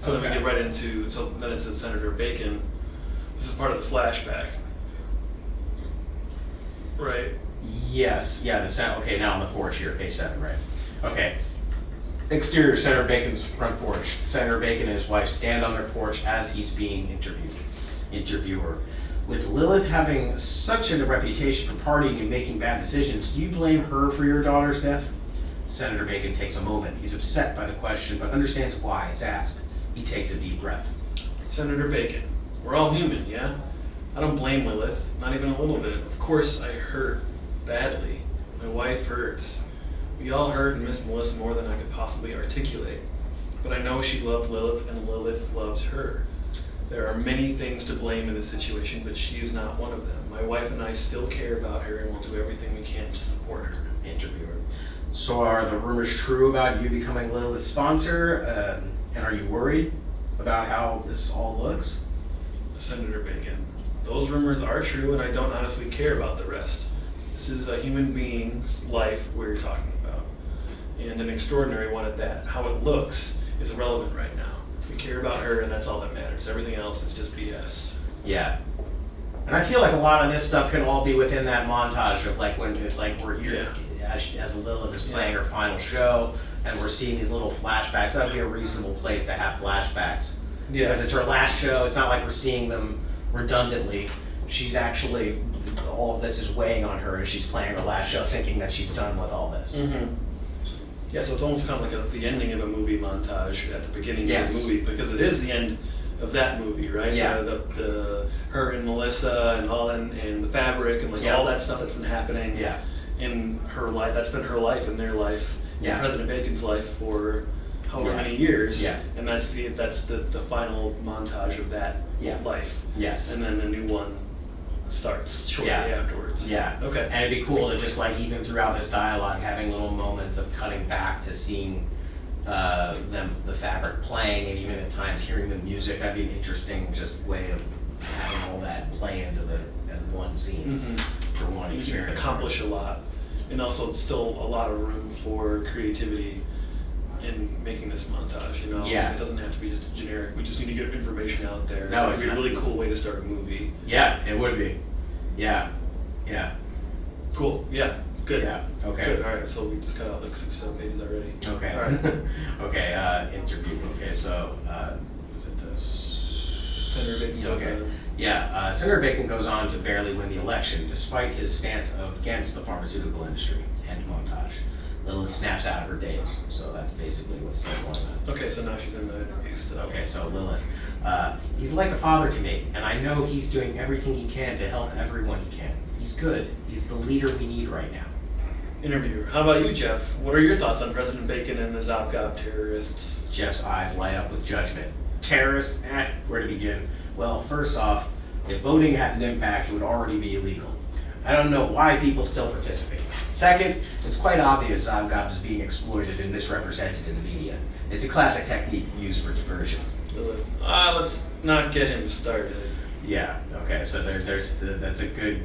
[SPEAKER 2] So then we get right into, so then it says Senator Bacon. This is part of the flashback. Right?
[SPEAKER 3] Yes, yeah, okay, now on the porch here, page 7, right? Okay. Exterior, Senator Bacon's front porch. Senator Bacon and his wife stand on their porch as he's being interviewed. Interviewer. With Lilith having such a reputation for partying and making bad decisions, do you blame her for your daughter's death? Senator Bacon takes a moment. He's upset by the question, but understands why it's asked. He takes a deep breath.
[SPEAKER 2] Senator Bacon, we're all human, yeah? I don't blame Lilith, not even a little bit. Of course I hurt badly. My wife hurts. We all hurt and miss Melissa more than I could possibly articulate. But I know she loved Lilith and Lilith loved her. There are many things to blame in this situation, but she is not one of them. My wife and I still care about her and will do everything we can to support her.
[SPEAKER 3] Interviewer. So are the rumors true about you becoming Lilith's sponsor? And are you worried about how this all looks?
[SPEAKER 2] Senator Bacon, those rumors are true and I don't honestly care about the rest. This is a human being's life we're talking about, and an extraordinary one at that. How it looks is irrelevant right now. We care about her and that's all that matters. Everything else is just BS.
[SPEAKER 3] Yeah. And I feel like a lot of this stuff could all be within that montage of like when it's like we're here as Lilith is playing her final show and we're seeing these little flashbacks. That would be a reasonable place to have flashbacks.
[SPEAKER 2] Yeah.
[SPEAKER 3] Because it's her last show. It's not like we're seeing them redundantly. She's actually, all of this is weighing on her as she's playing her last show, thinking that she's done with all this.
[SPEAKER 2] Mm-hmm. Yeah, so it's almost kind of like the ending of a movie montage at the beginning
[SPEAKER 3] Yes.
[SPEAKER 2] of the movie, because it is the end of that movie, right?
[SPEAKER 3] Yeah.
[SPEAKER 2] The her and Melissa and all and the fabric and like all that stuff that's been happening in her life. That's been her life and their life, and President Bacon's life for however many years. Yeah. And that's the final montage of that life.
[SPEAKER 3] Yes.
[SPEAKER 2] And then a new one starts shortly afterwards.
[SPEAKER 3] Yeah.
[SPEAKER 2] Okay.
[SPEAKER 3] And it'd be cool to just like even throughout this dialogue having little moments of cutting back to seeing the fabric playing and even at times hearing the music. That'd be an interesting just way of having all that play into the one scene for one experience.
[SPEAKER 2] You can accomplish a lot, and also it's still a lot of room for creativity in making this montage, you know?
[SPEAKER 3] Yeah.
[SPEAKER 2] It doesn't have to be just generic, we just need to get information out there.
[SPEAKER 3] No,
[SPEAKER 2] It'd be a really cool way to start a movie.
[SPEAKER 3] Yeah, it would be. Yeah.
[SPEAKER 2] Cool, yeah, good.
[SPEAKER 3] Yeah, okay.
[SPEAKER 2] Good, all right, so we just cut out like 6 or 7 pages already.
[SPEAKER 3] Okay.
[SPEAKER 2] All right.
[SPEAKER 3] Okay, interview. Okay, so, is it
[SPEAKER 2] Senator Bacon goes
[SPEAKER 3] Okay.
[SPEAKER 2] on.
[SPEAKER 3] Yeah, Senator Bacon goes on to barely win the election despite his stance against the pharmaceutical industry. End montage. Lilith snaps out of her daze, so that's basically what's still going on.
[SPEAKER 2] Okay, so now she's in the interview still.
[SPEAKER 3] Okay, so Lilith. He's like a father to me, and I know he's doing everything he can to help everyone he can. He's good. He's the leader we need right now.
[SPEAKER 2] Interviewer, how about you, Jeff? What are your thoughts on President Bacon and the Zopgop terrorists?
[SPEAKER 3] Jeff's eyes light up with judgment. Terrorists? Where to begin? Well, first off, if voting had an impact, it would already be illegal. I don't know why people still participate. Second, it's quite obvious Zopgop is being exploited and misrepresented in the media. It's a classic technique used for diversion.
[SPEAKER 2] Let's not get him started.
[SPEAKER 3] Yeah, okay, so that's a good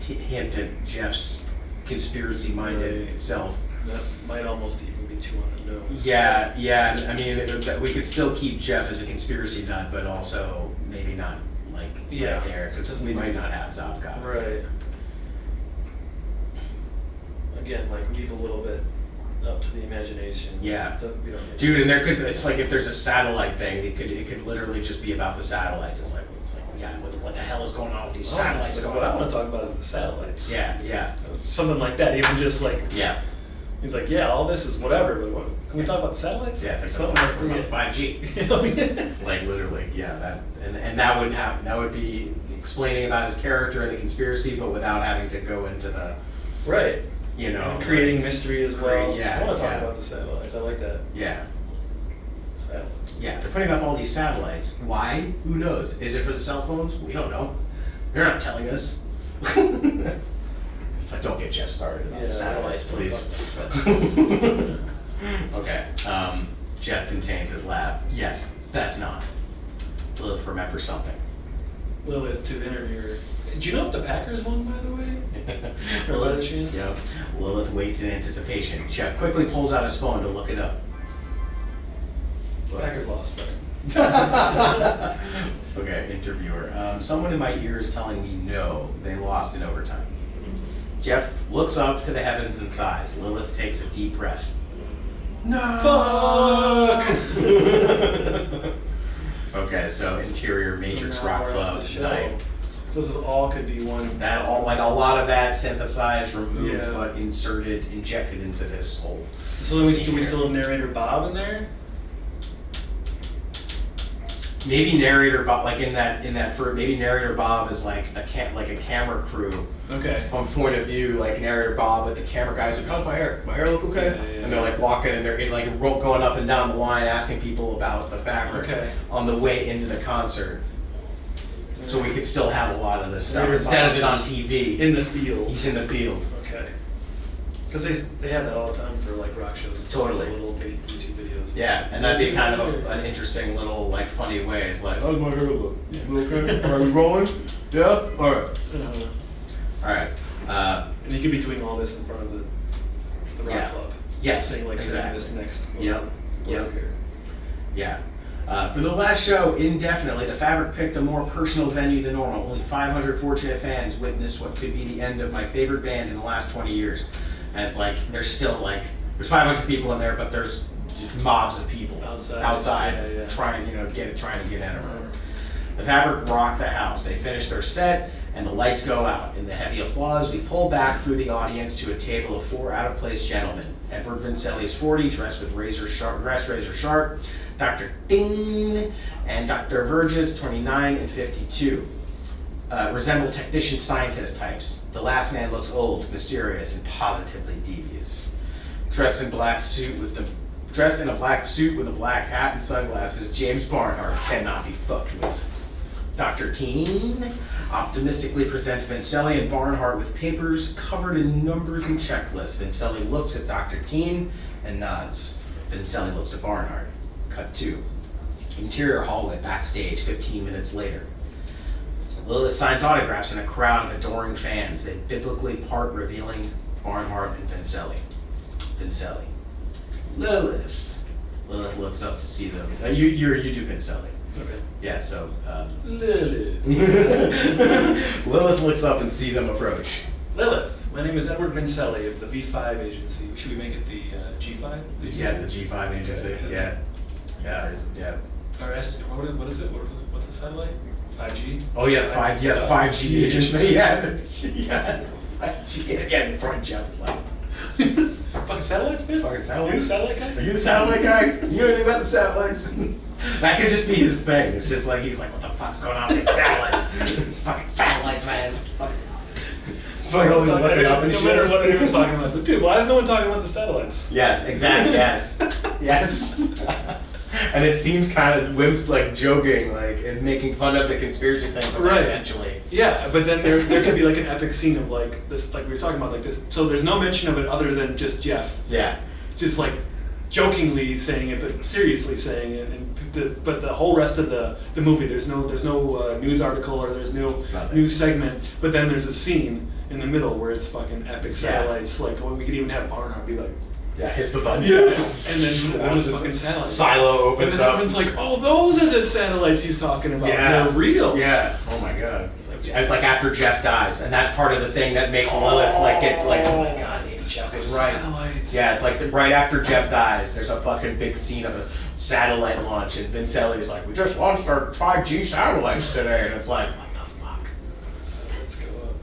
[SPEAKER 3] hint at Jeff's conspiracy-minded self.
[SPEAKER 2] That might almost even be too on the nose.
[SPEAKER 3] Yeah, I mean, we could still keep Jeff as a conspiracy nut, but also maybe not like right there, because we might not have Zopgop.
[SPEAKER 2] Right. Again, like leave a little bit up to the imagination.
[SPEAKER 3] Yeah.
[SPEAKER 2] We don't
[SPEAKER 3] Dude, and it's like if there's a satellite thing, it could literally just be about the satellites. It's like what the hell is going on with these satellites going
[SPEAKER 2] What I
[SPEAKER 3] on?
[SPEAKER 2] want to talk about is the satellites.
[SPEAKER 3] Yeah.
[SPEAKER 2] Something like that, even just like he's like, all this is whatever, but can we talk about the satellites?
[SPEAKER 3] Yeah, it's like
[SPEAKER 2] something like
[SPEAKER 3] 5G. Like literally, that and that would be explaining about his character and the conspiracy, but without having to go into the
[SPEAKER 2] right.
[SPEAKER 3] You know,
[SPEAKER 2] and creating mystery as well.
[SPEAKER 3] Yeah,
[SPEAKER 2] I want to talk about the satellites. I like that.
[SPEAKER 3] Yeah.
[SPEAKER 2] Satellites.
[SPEAKER 3] Yeah, they're putting up all these satellites. Why? Who knows? Is it for the cell phones? We don't know. They're not telling us. It's like, don't get Jeff started about the satellites, please. Okay. Jeff contains his laugh. Yes, that's not. Lilith remembers something.
[SPEAKER 2] Lilith to the interviewer. Do you know if the Packers won, by the way? Or by chance?
[SPEAKER 3] Yep. Lilith waits in anticipation. Jeff quickly pulls out his phone to look it up.
[SPEAKER 2] Packers lost.
[SPEAKER 3] Okay, interviewer. Someone in my ear is telling me no, they lost in overtime. Jeff looks up to the heavens and sighs. Lilith takes a deep breath.
[SPEAKER 2] No!
[SPEAKER 3] Fuck! Okay, so interior Matrix Rock Club night.
[SPEAKER 2] This all could be one.
[SPEAKER 3] That all like a lot of that synthesized, removed, but injected into this whole.
[SPEAKER 2] So do we still have narrator Bob in there?
[SPEAKER 3] maybe narrator Bob, like in that for maybe narrator Bob is like a camera crew.
[SPEAKER 2] Okay.
[SPEAKER 3] From point of view, like narrator Bob with the camera guys like, how's my hair? My hair look okay?
[SPEAKER 2] Yeah.
[SPEAKER 3] And they're like walking and they're like going up and down the line asking people about the fabric on the way into the concert. So we could still have a lot of this stuff
[SPEAKER 2] Narrator
[SPEAKER 3] instead
[SPEAKER 2] Bob
[SPEAKER 3] of it on TV.
[SPEAKER 2] In the field.
[SPEAKER 3] He's in the field.
[SPEAKER 2] Okay. Because they have that all the time for like rock shows. And
[SPEAKER 3] Totally.
[SPEAKER 2] Little YouTube videos.
[SPEAKER 3] Yeah, and that'd be kind of an interesting little like funny way. It's like, how's my hair look? You okay? Are we rolling? Yeah. All right. All right.
[SPEAKER 2] And he could be doing all this in front of the rock club.
[SPEAKER 3] Yes.
[SPEAKER 2] Saying like
[SPEAKER 3] exactly.
[SPEAKER 2] This next.
[SPEAKER 3] Yep.
[SPEAKER 2] Here.
[SPEAKER 3] Yeah. For the last show, indefinitely, the Fabric picked a more personal venue than normal. Only 500 fortunate fans witnessed what could be the end of my favorite band in the last 20 years. And it's like, there's still like, there's 500 people in there, but there's just mobs of people outside trying to get in around. The Fabric rocked the house. They finished their set, and the lights go out. In the heavy applause, we pull back through the audience to a table of 4 out-of-place gentlemen. Edward Vincelli is 40, dressed razor sharp. Dr. Ding and Dr. Verges, 29 and 52. Resemble technician scientist types. The last man looks old, mysterious, and positively devious. Dressed in a black suit with a black hat and sunglasses, James Barnhart cannot be fucked with. Dr. Teen optimistically presents Vincelli and Barnhart with papers covered in numbers and checklists. Vincelli looks at Dr. Teen and nods. Vincelli looks to Barnhart. Cut 2. Interior hallway backstage 15 minutes later. Lilith signs autographs in a crowd of adoring fans. They biblically part, revealing Barnhart and Vincelli. Vincelli. Lilith. Lilith looks up to see them. You do Vincelli.
[SPEAKER 2] Okay.
[SPEAKER 3] Yeah, so
[SPEAKER 2] Lilith.
[SPEAKER 3] Lilith looks up and see them approach.
[SPEAKER 2] Lilith, my name is Edward Vincelli of the V5 agency. Should we make it the G5?
[SPEAKER 3] Yeah, the G5 agency. Yeah.
[SPEAKER 2] Or what is it? What's the satellite? 5G?
[SPEAKER 3] Oh yeah, the 5G agency. Yeah. 5G. Yeah, the front Jeff is like.
[SPEAKER 2] Fucking satellites, man?
[SPEAKER 3] Fucking satellites?
[SPEAKER 2] You the satellite guy?
[SPEAKER 3] Are you the satellite guy? You know anything about the satellites? That could just be his thing. It's just like he's like, what the fuck's going on with these satellites? Fucking satellites, man. It's like always looking up and shit.
[SPEAKER 2] No matter what he was talking about. It's like, dude, why is no one talking about the satellites?
[SPEAKER 3] Yes, exactly. Yes. And it seems kind of Wim's like joking, like and making fun of the conspiracy thing, but then eventually.
[SPEAKER 2] Yeah, but then there could be like an epic scene of like this, like we were talking about, like this. So there's no mention of it other than just Jeff.
[SPEAKER 3] Yeah.
[SPEAKER 2] Just like jokingly saying it, but seriously saying it, but the whole rest of the movie, there's no news article or there's no news segment, but then there's a scene in the middle where it's fucking epic satellites. Like we could even have Barnhart be like.
[SPEAKER 3] Yeah, hits the button.
[SPEAKER 2] Yeah, and then one of the fucking satellites.
[SPEAKER 3] Silo opens
[SPEAKER 2] and then
[SPEAKER 3] up.
[SPEAKER 2] Everyone's like, "Oh, those are the satellites he's talking about.
[SPEAKER 3] Yeah.
[SPEAKER 2] They're real."
[SPEAKER 3] Yeah. Oh my god. It's like after Jeff dies, and that's part of the thing that makes Lilith like get like, oh my god, maybe Jeff is right.
[SPEAKER 2] Satellites.
[SPEAKER 3] Yeah, it's like right after Jeff dies, there's a fucking big scene of a satellite launch, and Vincelli is like, "We just launched our 5G satellites today," and it's like, what the fuck?
[SPEAKER 2] Let's go up.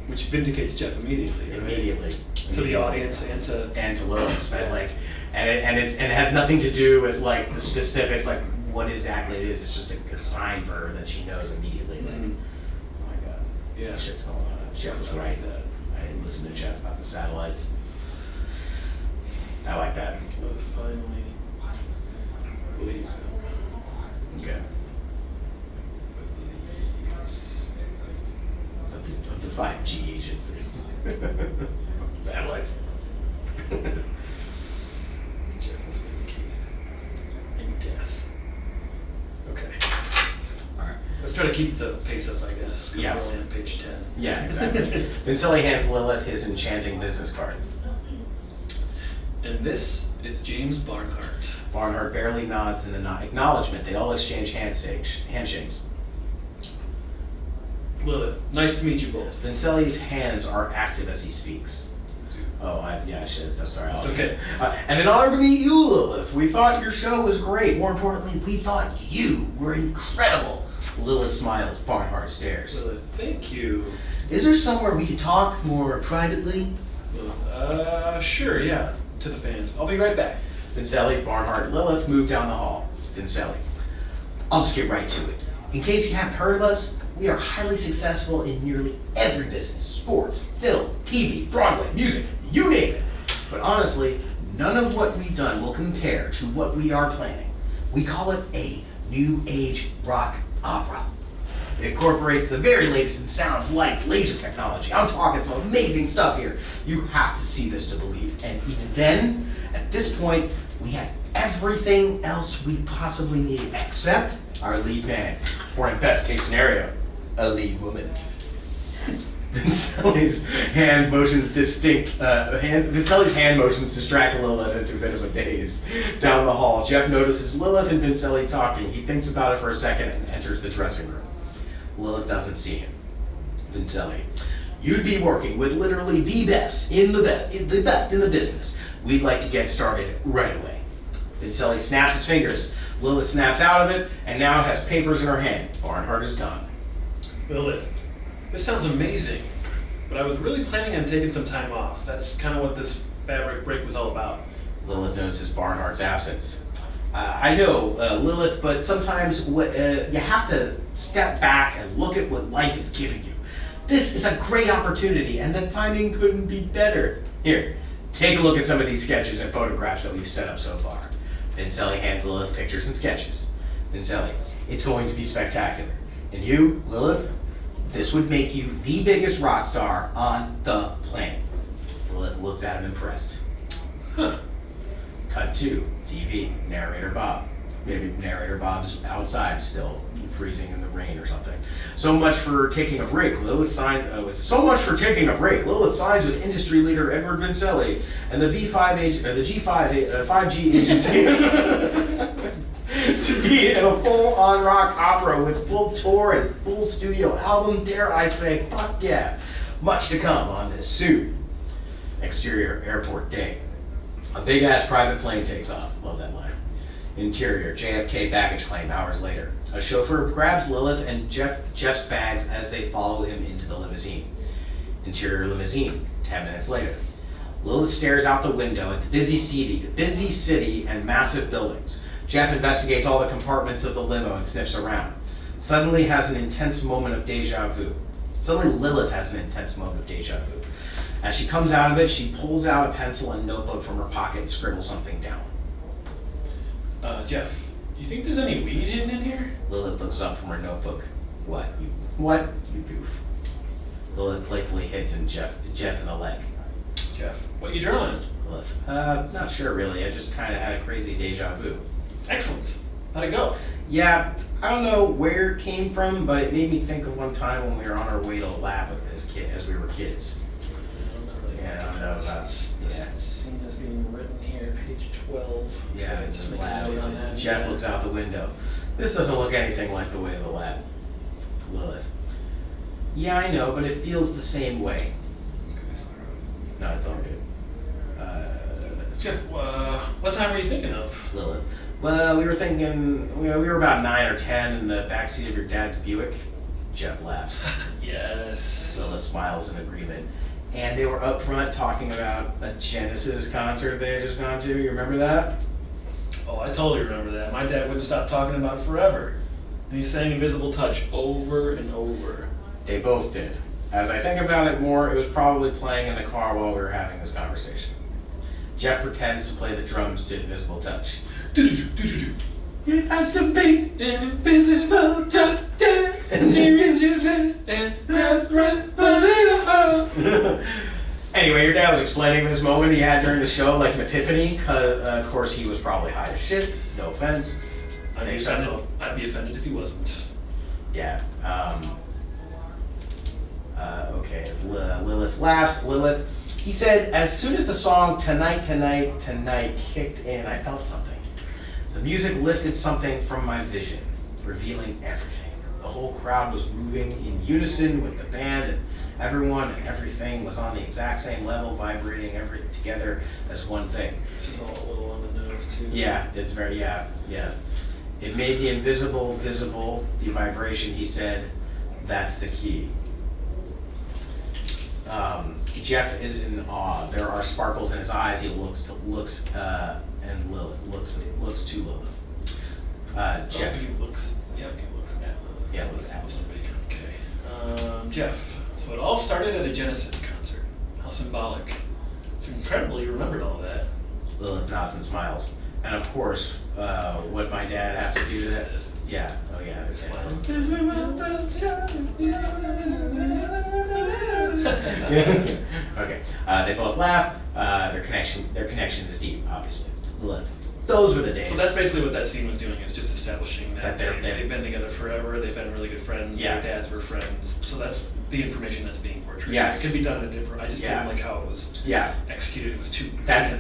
[SPEAKER 2] Which vindicates Jeff immediately.
[SPEAKER 3] Immediately.
[SPEAKER 2] To the audience and to
[SPEAKER 3] Lilith, right? Like, and it has nothing to do with like the specifics, like what exactly it is. It's just a sign for her that she knows immediately. Like, oh my god,
[SPEAKER 2] yeah,
[SPEAKER 3] shit's going on. Jeff was right. I didn't listen to Jeff about the satellites. I like that.
[SPEAKER 2] Lilith finally believes him.
[SPEAKER 3] Okay. Of the 5G agency. Satellites.
[SPEAKER 2] Jeff was vindicated. In death. Okay. Alright. Let's try to keep the pace up, I guess.
[SPEAKER 3] Yeah.
[SPEAKER 2] We're only on page 10.
[SPEAKER 3] Yeah, exactly. Vincelli hands Lilith his enchanting business card.
[SPEAKER 2] And this is James Barnhart.
[SPEAKER 3] Barnhart barely nods in acknowledgement. They all exchange handshakes.
[SPEAKER 2] Lilith, nice to meet you both.
[SPEAKER 3] Vincelli's hands are active as he speaks. Oh, I should. I'm sorry.
[SPEAKER 2] It's okay.
[SPEAKER 3] And in honor to meet you, Lilith, we thought your show was great. More importantly, we thought you were incredible. Lilith smiles. Barnhart stares.
[SPEAKER 2] Lilith, thank you.
[SPEAKER 3] Is there somewhere we could talk more privately?
[SPEAKER 2] Lilith, sure, yeah. To the fans. I'll be right back.
[SPEAKER 3] Vincelli, Barnhart, and Lilith move down the hall. Vincelli. I'll just get right to it. In case you haven't heard of us, we are highly successful in nearly every business: sports, film, TV, Broadway, music, you name it. But honestly, none of what we've done will compare to what we are planning. We call it a new age rock opera. It incorporates the very latest in sounds like laser technology. I'm talking some amazing stuff here. You have to see this to believe. And even then, at this point, we have everything else we possibly need except our lead man, or in best case scenario, a lead woman. Vincelli's hand motions distract Lilith into a bit of a daze. Down the hall, Jeff notices Lilith and Vincelli talking. He thinks about it for a second and enters the dressing room. Lilith doesn't see him. Vincelli, you'd be working with literally the best in the business. We'd like to get started right away. Vincelli snaps his fingers. Lilith snaps out of it and now has papers in her hand. Barnhart is gone.
[SPEAKER 2] Lilith, this sounds amazing, but I was really planning on taking some time off. That's kind of what this fabric break was all about.
[SPEAKER 3] Lilith notices Barnhart's absence. I know, Lilith, but sometimes you have to step back and look at what life is giving you. This is a great opportunity, and the timing couldn't be better. Here, take a look at some of these sketches and photographs that we've set up so far. Vincelli hands Lilith pictures and sketches. Vincelli, it's going to be spectacular. And you, Lilith, this would make you the biggest rock star on the planet. Lilith looks at him impressed.
[SPEAKER 2] Huh.
[SPEAKER 3] Cut to TV, narrator Bob. Maybe narrator Bob's outside still, freezing in the rain or something. So much for taking a break. Lilith signs with industry leader Edward Vincelli and the G5G agency to be in a full-on rock opera with full tour and full studio album. Dare I say, fuck yeah! Much to come on this soon. Exterior, airport day. A big-ass private plane takes off. Love that line. Interior, JFK baggage claim hours later. A chauffeur grabs Lilith and Jeff's bags as they follow him into the limousine. Interior limousine, 10 minutes later. Lilith stares out the window at the busy city and massive buildings. Jeff investigates all the compartments of the limo and sniffs around. Suddenly has an intense moment of deja vu. Lilith has an intense moment of deja vu. As she comes out of it, she pulls out a pencil and notebook from her pocket and scribbles something down.
[SPEAKER 2] Jeff, you think there's any weed hidden in here?
[SPEAKER 3] Lilith looks up from her notebook. What, you goof. Lilith playfully hits Jeff in the leg.
[SPEAKER 2] Jeff, what you drawing?
[SPEAKER 3] Lilith, not sure really. I just kind of had a crazy deja vu.
[SPEAKER 2] Excellent. How'd it go?
[SPEAKER 3] Yeah, I don't know where it came from, but it made me think of one time when we were on our way to a lab as we were kids. Yeah, I don't know about
[SPEAKER 2] this scene is being written here, page 12.
[SPEAKER 3] Yeah,
[SPEAKER 2] Just
[SPEAKER 3] the
[SPEAKER 2] make a
[SPEAKER 3] lab.
[SPEAKER 2] note on that.
[SPEAKER 3] Jeff looks out the window. This doesn't look anything like the way of the lab. Lilith. Yeah, I know, but it feels the same way. No, it's all good.
[SPEAKER 2] Jeff, what time were you thinking of?
[SPEAKER 3] Lilith. Well, we were thinking, we were about 9 or 10 in the backseat of your dad's Buick. Jeff laughs.
[SPEAKER 2] Yes.
[SPEAKER 3] Lilith smiles in agreement. And they were up front talking about a Genesis concert they had just gone to. You remember that?
[SPEAKER 2] Oh, I totally remember that. My dad wouldn't stop talking about it forever. And he sang Invisible Touch over and over.
[SPEAKER 3] They both did. As I think about it more, it was probably playing in the car while we were having this conversation. Jeff pretends to play the drums to Invisible Touch. It has to be an invisible touch, and he reaches in and grabs right a little hole. Anyway, your dad was explaining this moment he had during the show like an epiphany. Of course, he was probably high as shit. No offense.
[SPEAKER 2] I'd be offended if he wasn't.
[SPEAKER 3] Yeah. Okay. As Lilith laughs. Lilith. He said, as soon as the song Tonight, Tonight, Tonight kicked in, I felt something. The music lifted something from my vision, revealing everything. The whole crowd was moving in unison with the band, and everyone and everything was on the exact same level, vibrating everything together as one thing.
[SPEAKER 2] This is all a little on the nose, too.
[SPEAKER 3] Yeah, it's very, yeah. It made the invisible visible, the vibration, he said, that's the key. Jeff is in awe. There are sparkles in his eyes. He looks to Lilith. Jeff.
[SPEAKER 2] He looks mad.
[SPEAKER 3] Yeah, looks
[SPEAKER 2] supposed to be. Okay. Jeff. So it all started at a Genesis concert. How symbolic. It's incredible you remembered all that.
[SPEAKER 3] Little nods and smiles. And of course, what my dad has to do to that. Yeah. Oh yeah. Okay. They both laugh. Their connection is deep, obviously. Those were the days.
[SPEAKER 2] So that's basically what that scene was doing, is just establishing that
[SPEAKER 3] they've
[SPEAKER 2] been together forever, they've been really good friends,
[SPEAKER 3] Yeah.
[SPEAKER 2] their dads were friends. So that's the information that's being portrayed.
[SPEAKER 3] Yes.
[SPEAKER 2] It can be done in a different, I just didn't like how it was executed. It was too...
[SPEAKER 3] That's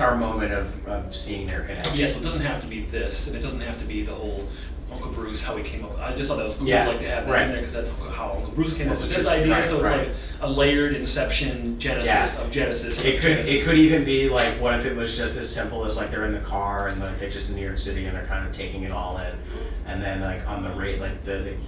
[SPEAKER 3] our moment of seeing their connection.
[SPEAKER 2] Yeah, so it doesn't have to be this, and it doesn't have to be the whole Uncle Bruce, how he came up. I just thought that was cool,
[SPEAKER 3] Yeah,
[SPEAKER 2] like to have that
[SPEAKER 3] right.
[SPEAKER 2] in there, because that's how Uncle Bruce came up
[SPEAKER 3] That's
[SPEAKER 2] with
[SPEAKER 3] true,
[SPEAKER 2] this idea.
[SPEAKER 3] right,
[SPEAKER 2] So it's
[SPEAKER 3] right.
[SPEAKER 2] like a layered inception Genesis of Genesis.
[SPEAKER 3] It could even be like, what if it was just as simple as like they're in the car and like they're just in New York City and they're kind of taking it all in, and then like on the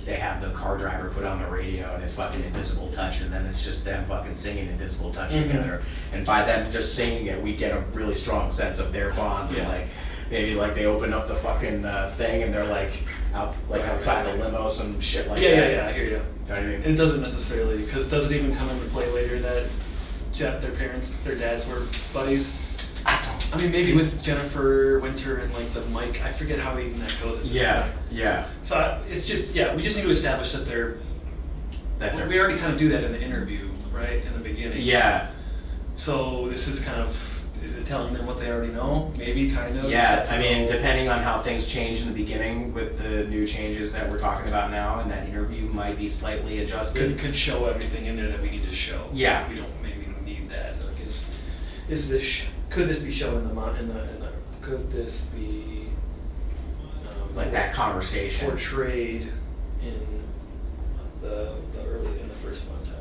[SPEAKER 3] they have the car driver put on the radio and it's fucking Invisible Touch, and then it's just them fucking singing Invisible Touch together, and by them just singing it, we get a really strong sense of their bond.
[SPEAKER 2] Yeah.
[SPEAKER 3] And like maybe like they open up the fucking thing and they're like out like outside the limo, some shit like that.
[SPEAKER 2] Yeah, I hear you.
[SPEAKER 3] You know what I mean?
[SPEAKER 2] And it doesn't necessarily, because does it even come into play later that Jeff, their dads were buddies? I mean, maybe with Jennifer Winter and like the Mike, I forget how even that goes at this point.
[SPEAKER 3] Yeah.
[SPEAKER 2] So it's just, we just need to establish that we already kind of do that in the interview, right, in the beginning.
[SPEAKER 3] Yeah.
[SPEAKER 2] So this is kind of, is it telling them what they already know? Maybe, kind of.
[SPEAKER 3] Yeah, I mean, depending on how things change in the beginning with the new changes that we're talking about now, and that interview might be slightly adjusted.
[SPEAKER 2] Could show everything in there that we need to show.
[SPEAKER 3] Yeah.
[SPEAKER 2] We don't maybe need that. Like, could this be shown in the could this be
[SPEAKER 3] Like that conversation.
[SPEAKER 2] portrayed in the first montage?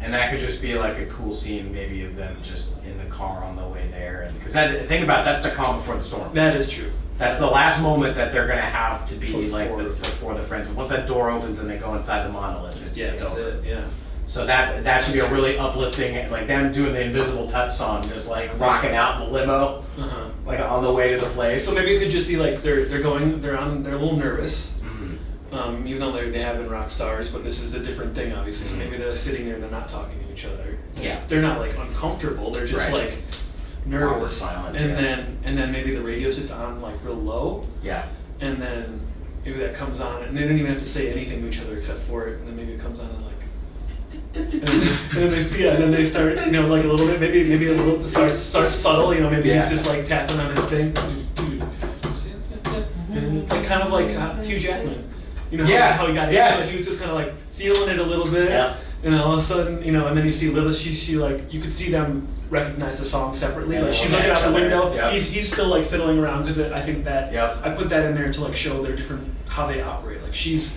[SPEAKER 3] And that could just be like a cool scene, maybe of them just in the car on the way there, and because think about it, that's the calm before the storm.
[SPEAKER 2] That is true.
[SPEAKER 3] That's the last moment that they're gonna have to be
[SPEAKER 2] Before.
[SPEAKER 3] before the friends. Once that door opens and they go inside the monolith, it's
[SPEAKER 2] That's
[SPEAKER 3] over.
[SPEAKER 2] it. Yeah.
[SPEAKER 3] So that should be a really uplifting, like them doing the Invisible Touch song, just like rocking out in the limo, like on the way to the place.
[SPEAKER 2] So maybe it could just be like they're a little nervous.
[SPEAKER 3] Mhm.
[SPEAKER 2] Even though they have been rock stars, but this is a different thing, obviously. So maybe they're sitting there and they're not talking to each other. They're not like uncomfortable. They're just
[SPEAKER 3] Right.
[SPEAKER 2] like nervous.
[SPEAKER 3] Awkward silence,
[SPEAKER 2] and then maybe the radio's just on like real low.
[SPEAKER 3] Yeah.
[SPEAKER 2] And then maybe that comes on, and they don't even have to say anything to each other except for it. And then maybe it comes on and like. And then they start, like a little bit. Maybe a little starts subtle. Maybe he's just like tapping on his thing. Like kind of like Hugh Jackman. How he got into it. He was just kind of like feeling it a little bit.
[SPEAKER 3] Yeah.
[SPEAKER 2] And all of a sudden, and then you see Lilith. She like, you could see them recognize the song separately.
[SPEAKER 3] Yeah,
[SPEAKER 2] like she's
[SPEAKER 3] okay,
[SPEAKER 2] looking out the window.
[SPEAKER 3] yeah.
[SPEAKER 2] He's still like fiddling around, because I think that I put that in there to like show their different, how they operate. Like she's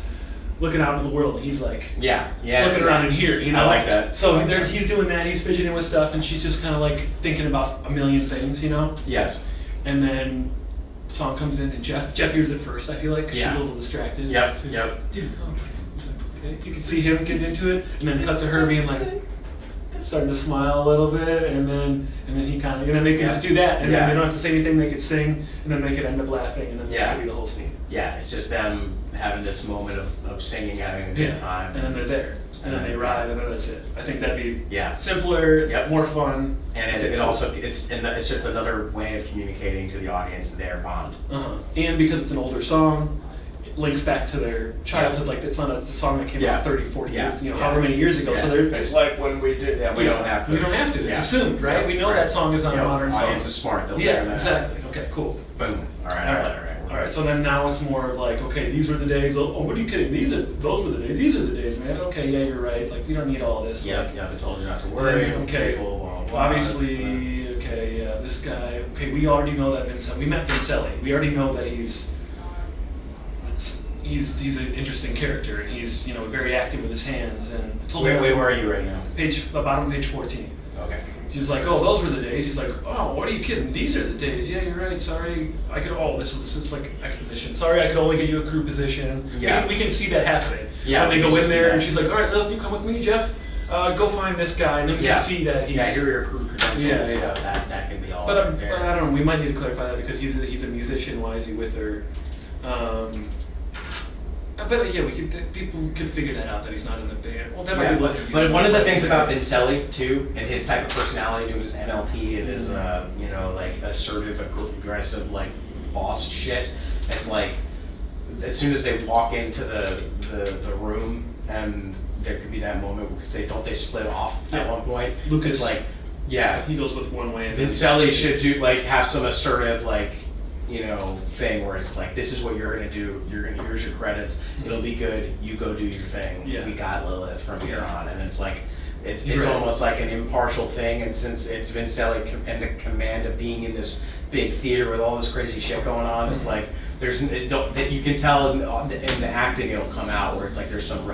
[SPEAKER 2] looking out into the world, and he's like looking around in here.
[SPEAKER 3] I like that.
[SPEAKER 2] So he's doing that. He's fidgeting with stuff, and she's just kind of like thinking about a million things.
[SPEAKER 3] Yes.
[SPEAKER 2] And then song comes in, and Jeff hears it first. I feel like 'cause she's a little distracted.
[SPEAKER 3] Yep.
[SPEAKER 2] She's
[SPEAKER 3] Yep.
[SPEAKER 2] like, dude, okay. You can see him getting into it, and then cut to her being like starting to smile a little bit, and then he kind of, they can just do that, and then they don't have to say anything. They could sing, and then they could end up laughing, and then that could be the whole scene.
[SPEAKER 3] Yeah, it's just them having this moment of singing, having a good time.
[SPEAKER 2] And then they're there, and then they ride, and then that's it. I think that'd be simpler, more fun.
[SPEAKER 3] And it also, it's just another way of communicating to the audience their bond.
[SPEAKER 2] And because it's an older song, it links back to their childhood. Like it's a song that came out 30, 40 years, however many years ago. So
[SPEAKER 3] it's like when we did that. We don't have to.
[SPEAKER 2] We don't have to. It's assumed, right? We know that song is not a modern song.
[SPEAKER 3] Audience is smart. They'll figure that out.
[SPEAKER 2] Exactly. Okay, cool.
[SPEAKER 3] Boom. All right.
[SPEAKER 2] All right, so then now it's more of like, okay, these were the days. Oh, what are you kidding? Those were the days. These are the days, man. Okay, yeah, you're right. Like, we don't need all this.
[SPEAKER 3] Yep, I told you not to worry.
[SPEAKER 2] Okay.
[SPEAKER 3] People, blah, blah,
[SPEAKER 2] Obviously, okay, yeah, this guy. Okay, we already know that we met Vincelli. We already know that he's an interesting character, and he's very active with his hands. And I told
[SPEAKER 3] where are you right now?
[SPEAKER 2] Bottom page 14.
[SPEAKER 3] Okay.
[SPEAKER 2] She's like, oh, those were the days. He's like, oh, what are you kidding? These are the days. Yeah, you're right. Sorry, this is like exposition. Sorry, I could only get you a crew position.
[SPEAKER 3] Yeah.
[SPEAKER 2] We can see that happening.
[SPEAKER 3] Yeah.
[SPEAKER 2] When they go in there, and she's like, all right, Lilith, you come with me, Jeff. Go find this guy, and then we can see that he's.
[SPEAKER 3] Yeah, here are your crew credentials.
[SPEAKER 2] Yeah.
[SPEAKER 3] That can be all.
[SPEAKER 2] But I don't know. We might need to clarify that, because he's a musician. Why is he with her? But yeah, people could figure that out that he's not in the band. Well, that might be
[SPEAKER 3] but one of the things about Vincelli too, and his type of personality, doing his NLP and his like assertive, aggressive, like boss shit. It's like as soon as they walk into the room, and there could be that moment because they split off at one point.
[SPEAKER 2] Lucas,
[SPEAKER 3] it's like, yeah,
[SPEAKER 2] he goes with one way.
[SPEAKER 3] Vincelli should do have some assertive thing where it's like, this is what you're gonna do. Here's your credits. It'll be good. You go do your thing.
[SPEAKER 2] Yeah.
[SPEAKER 3] We got Lilith from here on, and it's like it's
[SPEAKER 2] Right.
[SPEAKER 3] almost like an impartial thing. And since it's Vincelli and the command of being in this big theater with all this crazy shit going on, it's like that you can tell in the acting it'll come out where it's like there's some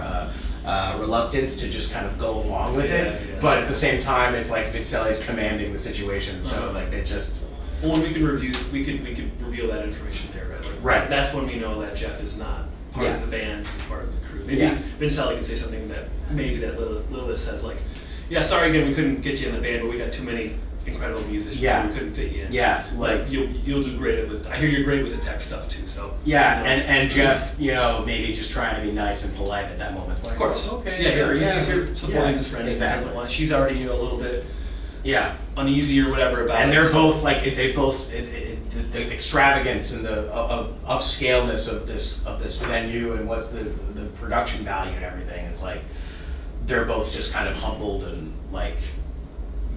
[SPEAKER 3] reluctance to just kind of go along with it,
[SPEAKER 2] yeah.
[SPEAKER 3] but at the same time it's like Vincelli's commanding the situation, so like it just.
[SPEAKER 2] Well, we could reveal that information there, right? Like,
[SPEAKER 3] Right.
[SPEAKER 2] That's when we know that Jeff is not part
[SPEAKER 3] Yeah.
[SPEAKER 2] of the band, he's part of the crew. Maybe
[SPEAKER 3] Yeah.
[SPEAKER 2] Vincelli can say something that Lilith says, like, yeah, sorry again, we couldn't get you in the band, but we got too many incredible musicians,
[SPEAKER 3] Yeah.
[SPEAKER 2] so we couldn't fit you in.
[SPEAKER 3] Yeah, like
[SPEAKER 2] you'll do great with. I hear you're great with the tech stuff too. So
[SPEAKER 3] yeah, and Jeff, maybe just trying to be nice and polite at that moment. It's like,
[SPEAKER 2] of course,
[SPEAKER 3] oh, okay,
[SPEAKER 2] yeah,
[SPEAKER 3] sure,
[SPEAKER 2] he's here supporting his friend.
[SPEAKER 3] Exactly.
[SPEAKER 2] He doesn't want. She's already a little bit
[SPEAKER 3] Yeah,
[SPEAKER 2] uneasy or whatever about
[SPEAKER 3] and
[SPEAKER 2] it.
[SPEAKER 3] they're
[SPEAKER 2] so-
[SPEAKER 3] both like the extravagance and the upscaleness of this venue and what's the production value and everything. It's like they're both just kind of humbled and like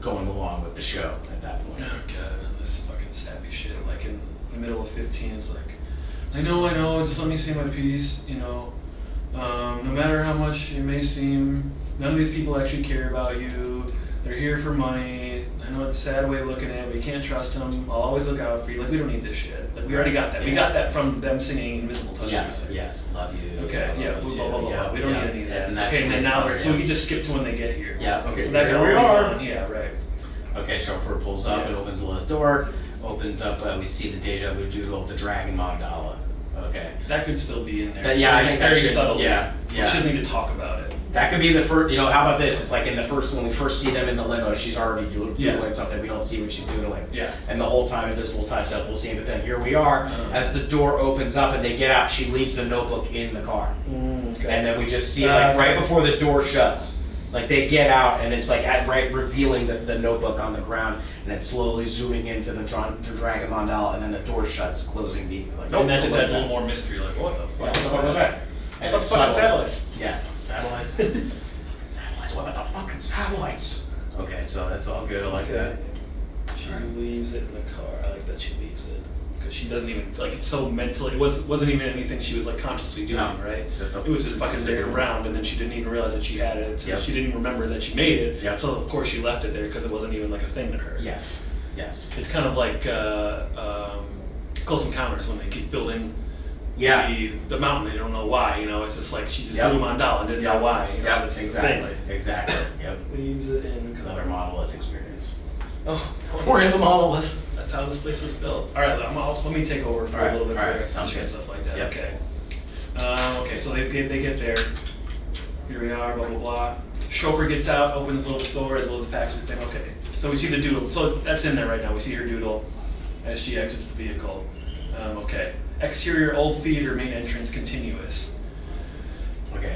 [SPEAKER 3] going along with the show at that point.
[SPEAKER 2] Oh god, this fucking sappy shit. Like in the middle of 15, it's like, I know, just let me say my piece, no matter how much it may seem, none of these people actually care about you. They're here for money. I know it's a sad way of looking at it, but you can't trust them. I'll always look out for you. Like, we don't need this shit. Like, we already got that. We got that from them singing Invisible Touch.
[SPEAKER 3] Yes, love you.
[SPEAKER 2] Okay, yeah,
[SPEAKER 3] love you
[SPEAKER 2] blah, blah,
[SPEAKER 3] too.
[SPEAKER 2] blah,
[SPEAKER 3] Yeah,
[SPEAKER 2] blah. We don't
[SPEAKER 3] yeah,
[SPEAKER 2] need any of that.
[SPEAKER 3] and that's
[SPEAKER 2] Okay, and then
[SPEAKER 3] where
[SPEAKER 2] now,
[SPEAKER 3] we are,
[SPEAKER 2] so we can just skip to when they get here.
[SPEAKER 3] Yeah, okay,
[SPEAKER 2] So that
[SPEAKER 3] here
[SPEAKER 2] can
[SPEAKER 3] we
[SPEAKER 2] all be
[SPEAKER 3] are.
[SPEAKER 2] done. Yeah, right.
[SPEAKER 3] Okay, chauffeur pulls up
[SPEAKER 2] Yeah.
[SPEAKER 3] and opens the lift door, opens up, we see the deja vu doodle of the dragon mandala. Okay.
[SPEAKER 2] That could still be in there.
[SPEAKER 3] I think that
[SPEAKER 2] very
[SPEAKER 3] should,
[SPEAKER 2] subtle.
[SPEAKER 3] yeah.
[SPEAKER 2] She doesn't need to talk about it.
[SPEAKER 3] That could be the first, how about this? It's like when we first see them in the limo, she's already doing
[SPEAKER 2] Yeah.
[SPEAKER 3] something. We don't see what she's doing.
[SPEAKER 2] Yeah.
[SPEAKER 3] And the whole time, Invisible Touch up, we'll see. But then here we are, as the door opens up and they get out, she leaves the notebook in the car.
[SPEAKER 2] Okay.
[SPEAKER 3] And then we just see, right before the door shuts, like they get out and it's like revealing the notebook on the ground, and it's slowly zooming into the Dragon Mandala, and then the door shuts, closing beneath it. Like,
[SPEAKER 2] and that just adds a little more mystery. Like, what the fuck?
[SPEAKER 3] Yeah, what was that?
[SPEAKER 2] What the fuck satellites?
[SPEAKER 3] Yeah, satellites. Satellites, what about the fucking satellites? Okay, so that's all good, I like that.
[SPEAKER 2] She leaves it in the car. I like that she leaves it. Because she doesn't even, like, it's so mentally, it wasn't even anything she was, like, consciously doing,
[SPEAKER 3] No,
[SPEAKER 2] right?
[SPEAKER 3] it
[SPEAKER 2] was just fucking there around, and then she didn't even realize that she had it, so
[SPEAKER 3] Yep.
[SPEAKER 2] she didn't remember that she made it,
[SPEAKER 3] Yep.
[SPEAKER 2] so of course she left it there because it wasn't even, like, a thing to her.
[SPEAKER 3] Yes.
[SPEAKER 2] It's kind of like Close Encounters when they keep building
[SPEAKER 3] Yeah.
[SPEAKER 2] the mountain, they don't know why, it's just like she just
[SPEAKER 3] Yep.
[SPEAKER 2] threw a mandala and didn't know why.
[SPEAKER 3] Yep,
[SPEAKER 2] It's the
[SPEAKER 3] exactly.
[SPEAKER 2] thing.
[SPEAKER 3] Exactly. Yep.
[SPEAKER 2] Leaves it in the car.
[SPEAKER 3] Another monolith experience.
[SPEAKER 2] Oh,
[SPEAKER 3] We're in the monolith.
[SPEAKER 2] that's how this place was built. All right, let me take over for
[SPEAKER 3] All right,
[SPEAKER 2] a little bit
[SPEAKER 3] all right,
[SPEAKER 2] for
[SPEAKER 3] sounds
[SPEAKER 2] and
[SPEAKER 3] good.
[SPEAKER 2] stuff like that.
[SPEAKER 3] Yep.
[SPEAKER 2] Okay. Okay, so they get there. Here we are, blah, blah, blah. Chauffeur gets out, opens the little door, as Liz packs her thing. Okay, so we see the doodle. So that's in there right now. We see her doodle as she exits the vehicle. Okay. Exterior old theater, main entrance continuous.
[SPEAKER 3] Okay,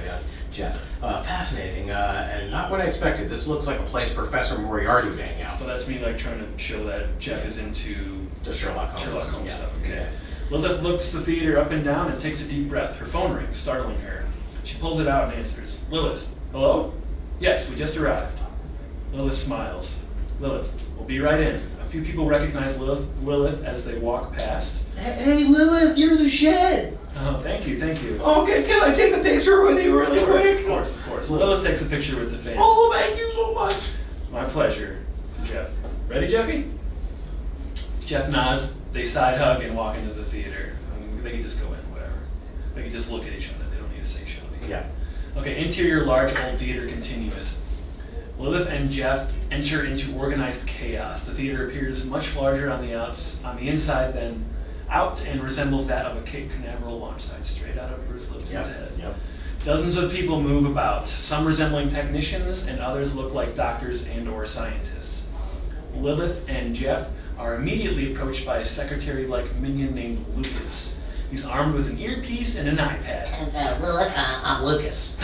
[SPEAKER 3] Jeff. Fascinating, and not what I expected. This looks like a place Professor Moriarty would hang out.
[SPEAKER 2] So that's me like trying to show that Jeff is into
[SPEAKER 3] The Sherlock Holmes.
[SPEAKER 2] stuff. Okay. Lilith looks the theater up and down and takes a deep breath. Her phone rings, startling her. She pulls it out and answers. Lilith, hello? Yes, we just arrived. Lilith smiles. Lilith, we'll be right in. A few people recognize Lilith as they walk past.
[SPEAKER 3] Hey, Lilith, you're the shed.
[SPEAKER 2] Oh, thank you.
[SPEAKER 3] Okay, can I take a picture with you really quick?
[SPEAKER 2] Of course. Lilith takes a picture with the fan.
[SPEAKER 3] Oh, thank you so much.
[SPEAKER 2] My pleasure. To Jeff. Ready, Jeffy? Jeff nods. They side hug and walk into the theater. I mean, they can just go in, whatever. They can just look at each other. They don't need to say shit.
[SPEAKER 3] Yeah.
[SPEAKER 2] Okay, interior large old theater continuous. Lilith and Jeff enter into organized chaos. The theater appears much larger on the inside than out and resembles that of a Cape Canaveral launch site, straight out of Bruce Lipton's head.
[SPEAKER 3] Yep.
[SPEAKER 2] Dozens of people move about, some resembling technicians and others look like doctors and or scientists. Lilith and Jeff are immediately approached by a secretary-like minion named Lucas. He's armed with an earpiece and an iPad.
[SPEAKER 4] And Lilith, I'm Lucas.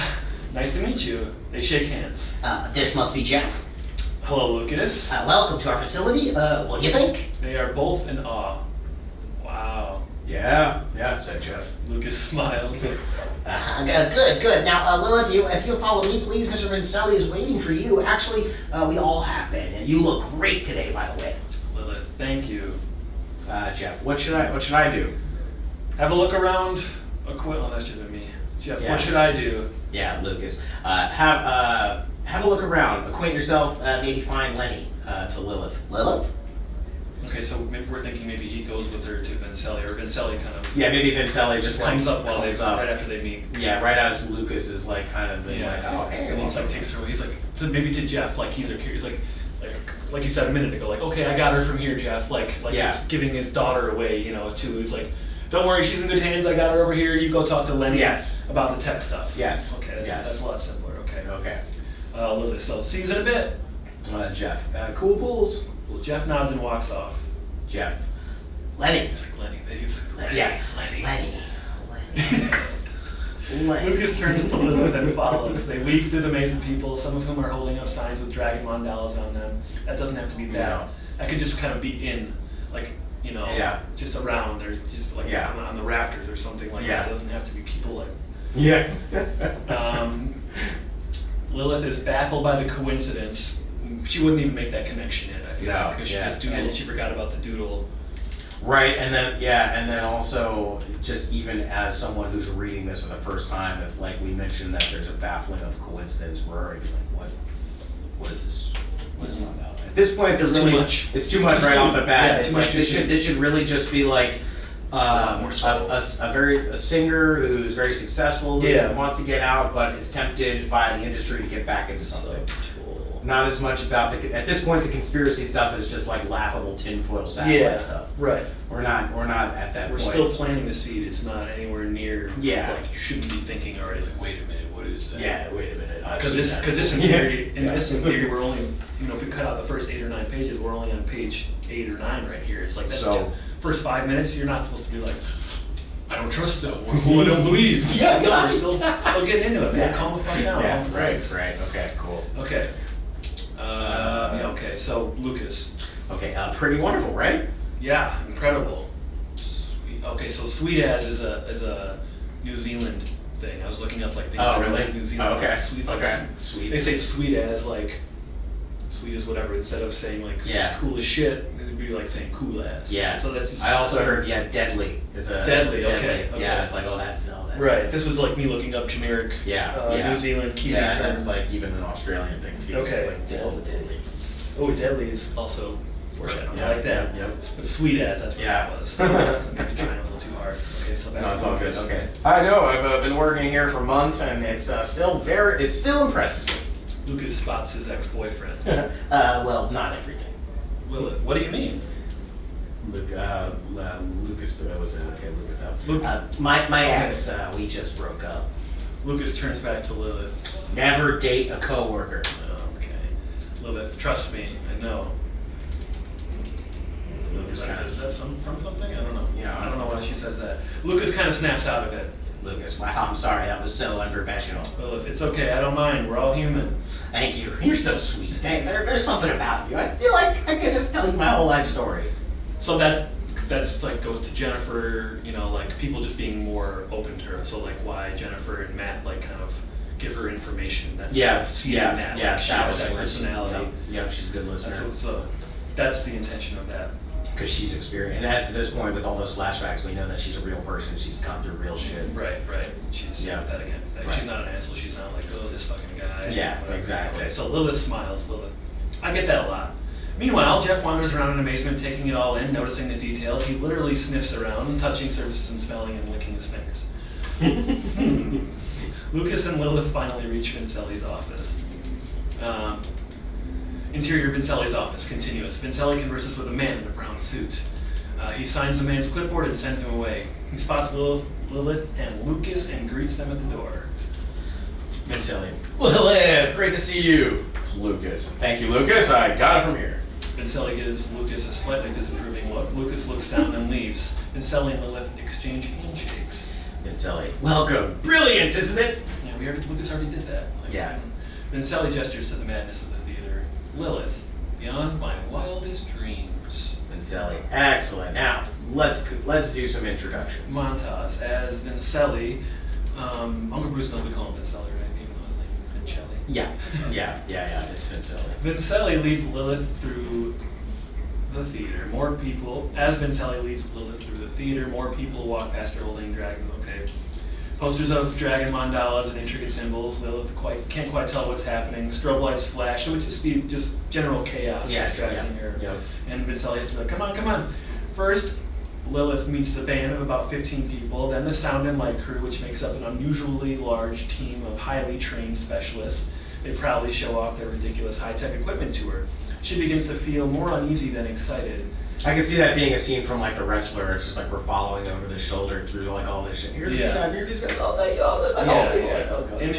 [SPEAKER 2] Nice to meet you. They shake hands.
[SPEAKER 4] This must be Jeff.
[SPEAKER 2] Hello, Lucas.
[SPEAKER 4] Welcome to our facility. What do you think?
[SPEAKER 2] They are both in awe. Wow.
[SPEAKER 3] Yeah, said Jeff.
[SPEAKER 2] Lucas smiled.
[SPEAKER 4] Good. Now, Lilith, if you'll follow me, please. Mr. Vincelli is waiting for you. Actually, we all have been, and you look great today, by the way.
[SPEAKER 2] Lilith, thank you.
[SPEAKER 3] Jeff, what should I do?
[SPEAKER 2] Have a look around. Oh, that should have been me. Jeff,
[SPEAKER 3] Yeah.
[SPEAKER 2] what should I do?
[SPEAKER 3] Yeah, Lucas. Have a look around. Acquaint yourself. Maybe find Lenny to Lilith.
[SPEAKER 4] Lilith?
[SPEAKER 2] Okay, so maybe we're thinking maybe he goes with her to Vincelli, or Vincelli kind of
[SPEAKER 3] Yeah, maybe Vincelli just
[SPEAKER 2] comes up while
[SPEAKER 3] comes
[SPEAKER 2] right after they meet.
[SPEAKER 3] Yeah, right as Lucas is like kind of being like, oh hey,
[SPEAKER 2] and he like takes her away. He's like, so maybe to Jeff, like he's like you said a minute ago, like, okay, I got her from here, Jeff. Like
[SPEAKER 3] Yeah.
[SPEAKER 2] he's giving his daughter away, to he's like, don't worry, she's in good hands. I got her over here. You go talk to Lenny
[SPEAKER 3] Yes.
[SPEAKER 2] about the tech stuff.
[SPEAKER 3] Yes.
[SPEAKER 2] Okay,
[SPEAKER 3] Yes.
[SPEAKER 2] that's a lot simpler. Okay.
[SPEAKER 3] Okay.
[SPEAKER 2] Lilith, so see you in a bit.
[SPEAKER 3] Jeff. Cool pools.
[SPEAKER 2] Well, Jeff nods and walks off.
[SPEAKER 3] Jeff. Lenny.
[SPEAKER 2] He's like, Lenny. He's like, Lenny.
[SPEAKER 3] Yeah.
[SPEAKER 4] Lenny.
[SPEAKER 2] Lucas turns to Lilith and follows. They weave through the maze of people, some of whom are holding up signs with dragon mandalas on them. That doesn't have to be that.
[SPEAKER 3] No.
[SPEAKER 2] That could just kind of be in, like,
[SPEAKER 3] Yeah.
[SPEAKER 2] just around or just like
[SPEAKER 3] Yeah.
[SPEAKER 2] on the rafters or something like
[SPEAKER 3] Yeah.
[SPEAKER 2] that. It doesn't have to be people like.
[SPEAKER 3] Yeah.
[SPEAKER 2] Lilith is baffled by the coincidence. She wouldn't even make that connection yet, I feel
[SPEAKER 3] No,
[SPEAKER 2] like, because she
[SPEAKER 3] yeah.
[SPEAKER 2] just doodled. She forgot about the doodle.
[SPEAKER 3] Right, and then also, just even as someone who's reading this for the first time, if like we mentioned that there's a baffling of coincidence, we're already like, what is this? What is it about? At this point,
[SPEAKER 2] It's too much.
[SPEAKER 3] It's too much right off the bat.
[SPEAKER 2] Yeah,
[SPEAKER 3] It's
[SPEAKER 2] too much
[SPEAKER 3] like,
[SPEAKER 2] too
[SPEAKER 3] this should really just be like
[SPEAKER 2] more subtle.
[SPEAKER 3] a singer who's very successful, who
[SPEAKER 2] Yeah.
[SPEAKER 3] wants to get out, but is tempted by the industry to get back into something. Not as much about at this point the conspiracy stuff is just like laughable tinfoil satellite stuff.
[SPEAKER 2] Right.
[SPEAKER 3] We're not at that
[SPEAKER 2] We're
[SPEAKER 3] point.
[SPEAKER 2] still planting the seed. It's not anywhere near.
[SPEAKER 3] Yeah.
[SPEAKER 2] Like you shouldn't be thinking already. Like, wait a minute, what is that?
[SPEAKER 3] Yeah, wait a minute.
[SPEAKER 2] Because this in theory, we're only, if we cut out the first 8 or 9 pages, we're only on page 8 or 9 right here. It's like that's
[SPEAKER 3] So-
[SPEAKER 2] first 5 minutes. You're not supposed to be like, I don't trust that one. I don't believe.
[SPEAKER 3] Yeah,
[SPEAKER 2] no, we're still getting into it. Man.
[SPEAKER 3] Yeah.
[SPEAKER 2] Calm the fuck down.
[SPEAKER 3] Yeah,
[SPEAKER 2] Calm the
[SPEAKER 3] right,
[SPEAKER 2] brakes.
[SPEAKER 3] right. Okay, cool.
[SPEAKER 2] Okay. Okay. So Lucas.
[SPEAKER 3] Okay, pretty wonderful, right?
[SPEAKER 2] Yeah, incredible. Sweet. Okay, so Sweet As is a New Zealand thing. I was looking up like things
[SPEAKER 3] Oh,
[SPEAKER 2] that are
[SPEAKER 3] really?
[SPEAKER 2] like New Zealand.
[SPEAKER 3] Oh, okay.
[SPEAKER 2] Sweet, like,
[SPEAKER 3] Okay. Sweet.
[SPEAKER 2] They say Sweet As like sweet as whatever instead of saying like
[SPEAKER 3] Yeah.
[SPEAKER 2] cool as shit. It'd be like saying cool as.
[SPEAKER 3] Yeah.
[SPEAKER 2] So that's. Just,
[SPEAKER 3] I also heard deadly is a
[SPEAKER 2] Deadly, okay,
[SPEAKER 3] Yeah,
[SPEAKER 2] okay.
[SPEAKER 3] it's like that's
[SPEAKER 2] Right. This was like me looking up generic.
[SPEAKER 3] Yeah.
[SPEAKER 2] New Zealand Kiwi
[SPEAKER 3] Yeah,
[SPEAKER 2] terms.
[SPEAKER 3] that's like even an Australian thing too.
[SPEAKER 2] Okay.
[SPEAKER 3] It's like, deadly.
[SPEAKER 2] Oh, deadly is also foreshadowing.
[SPEAKER 3] Yeah,
[SPEAKER 2] I like that.
[SPEAKER 3] yeah.
[SPEAKER 2] But Sweet As, that's what
[SPEAKER 3] Yeah.
[SPEAKER 2] it was. Maybe trying a little too hard. Okay, so back
[SPEAKER 3] No,
[SPEAKER 2] to
[SPEAKER 3] it's all good.
[SPEAKER 2] Lucas.
[SPEAKER 3] Okay. I know. I've been working here for months, and it's still impresses me.
[SPEAKER 2] Lucas spots his ex-boyfriend.
[SPEAKER 4] Well, not everything.
[SPEAKER 2] Lilith, what do you mean?
[SPEAKER 3] Lucas was it? Okay, Lucas out.
[SPEAKER 2] Luke,
[SPEAKER 4] My ex, we just broke up.
[SPEAKER 2] Lucas turns back to Lilith.
[SPEAKER 3] Never date a coworker.
[SPEAKER 2] Okay. Lilith, trust me, I know.
[SPEAKER 3] Lucas
[SPEAKER 2] Is that from something? I don't know.
[SPEAKER 3] Yeah,
[SPEAKER 2] I don't know why she says that. Lucas kind of snaps out of it.
[SPEAKER 3] Lucas, wow, I'm sorry, that was so unprofessional.
[SPEAKER 2] Lilith, it's okay, I don't mind. We're all human.
[SPEAKER 3] Thank you. You're so sweet. There's something about you. I feel like I could just tell you my whole life story.
[SPEAKER 2] So that's like goes to Jennifer, like people just being more open to her. So like why Jennifer and Matt like kind of give her information. That's kind of seeing that. Like, she has that personality.
[SPEAKER 3] Yep, she's a good listener.
[SPEAKER 2] So that's the intention of that.
[SPEAKER 3] Because she's experienced, and as to this point, with all those flashbacks, we know that she's a real person. She's gone through real shit.
[SPEAKER 2] Right. She's sympathetic.
[SPEAKER 3] Right.
[SPEAKER 2] She's not an asshole. She's not like, oh, this fucking guy.
[SPEAKER 3] Yeah,
[SPEAKER 2] whatever.
[SPEAKER 3] exactly.
[SPEAKER 2] Okay, so Lilith smiles. Lilith. I get that a lot. Meanwhile, Jeff wanders around in amazement, taking it all in, noticing the details. He literally sniffs around, touching surfaces and smelling and licking his fingers. Lucas and Lilith finally reach Vincelli's office. Interior Vincelli's office, continuous. Vincelli converses with a man in a brown suit. He signs the man's clipboard and sends him away. He spots Lilith and Lucas and greets them at the door.
[SPEAKER 3] Vincelli. Lilith, great to see you. Lucas. Thank you, Lucas. I got it from here.
[SPEAKER 2] Vincelli gives Lucas a slightly disapproving look. Lucas looks down and leaves. Vincelli and Lilith exchange handshakes.
[SPEAKER 3] Vincelli, welcome. Brilliant, isn't it?
[SPEAKER 2] Yeah, Lucas already did that.
[SPEAKER 3] Yeah.
[SPEAKER 2] Vincelli gestures to the madness of the theater. Lilith, beyond my wildest dreams.
[SPEAKER 3] Vincelli, excellent. Now, let's do some introductions.
[SPEAKER 2] Montage as Vincelli. Uncle Bruce knows we call him Vincelli, right? Even though his name is Vincelli.
[SPEAKER 3] Yeah, it's Vincelli.
[SPEAKER 2] Vincelli leads Lilith through the theater. More people, as Vincelli leads Lilith through the theater, more people walk past her holding dragon. Okay. Posters of dragon mandalas and intricate symbols. Lilith can't quite tell what's happening. Strobe lights flash. It would just be just general chaos distracting her.
[SPEAKER 3] Yep.
[SPEAKER 2] And Vincelli has to be like, come on. First, Lilith meets the band of about 15 people, then the sound and light crew, which makes up an unusually large team of highly trained specialists. They proudly show off their ridiculous high-tech equipment to her. She begins to feel more uneasy than excited.
[SPEAKER 3] I could see that being a scene from like The Wrestler. It's just like we're following over the shoulder through like all this shit. Here these guys, oh thank y'all.
[SPEAKER 2] And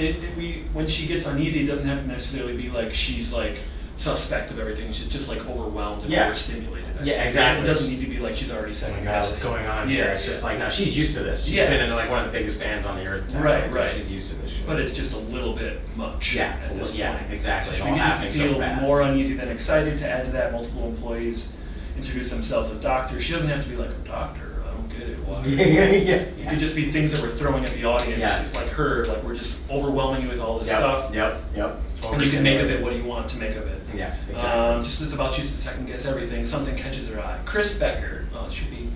[SPEAKER 2] when she gets uneasy, it doesn't have to necessarily be like she's like suspect of everything. She's just like overwhelmed and overstimulated.
[SPEAKER 3] Yeah, exactly.
[SPEAKER 2] It doesn't need to be like she's already second
[SPEAKER 3] Oh my God, what's going on here? It's just like, no, she's used to this. She's been in like one of the biggest bands on the earth.
[SPEAKER 2] Right.
[SPEAKER 3] She's used to this shit.
[SPEAKER 2] But it's just a little bit much. At this point.
[SPEAKER 3] Exactly.
[SPEAKER 2] She
[SPEAKER 3] It all happening
[SPEAKER 2] begins to
[SPEAKER 3] so
[SPEAKER 2] feel
[SPEAKER 3] fast.
[SPEAKER 2] more uneasy than excited. To add to that, multiple employees introduce themselves as doctors. She doesn't have to be like a doctor. I don't get it. Why? It could just be things that we're throwing at the audience.
[SPEAKER 3] Yes.
[SPEAKER 2] Like her, like we're just overwhelming you with all this stuff.
[SPEAKER 3] Yep.
[SPEAKER 2] And you can make of it what you want to make of it.
[SPEAKER 3] Yeah, exactly.
[SPEAKER 2] Just it's about you to second guess everything. Something catches her eye. Chris Becker. It should be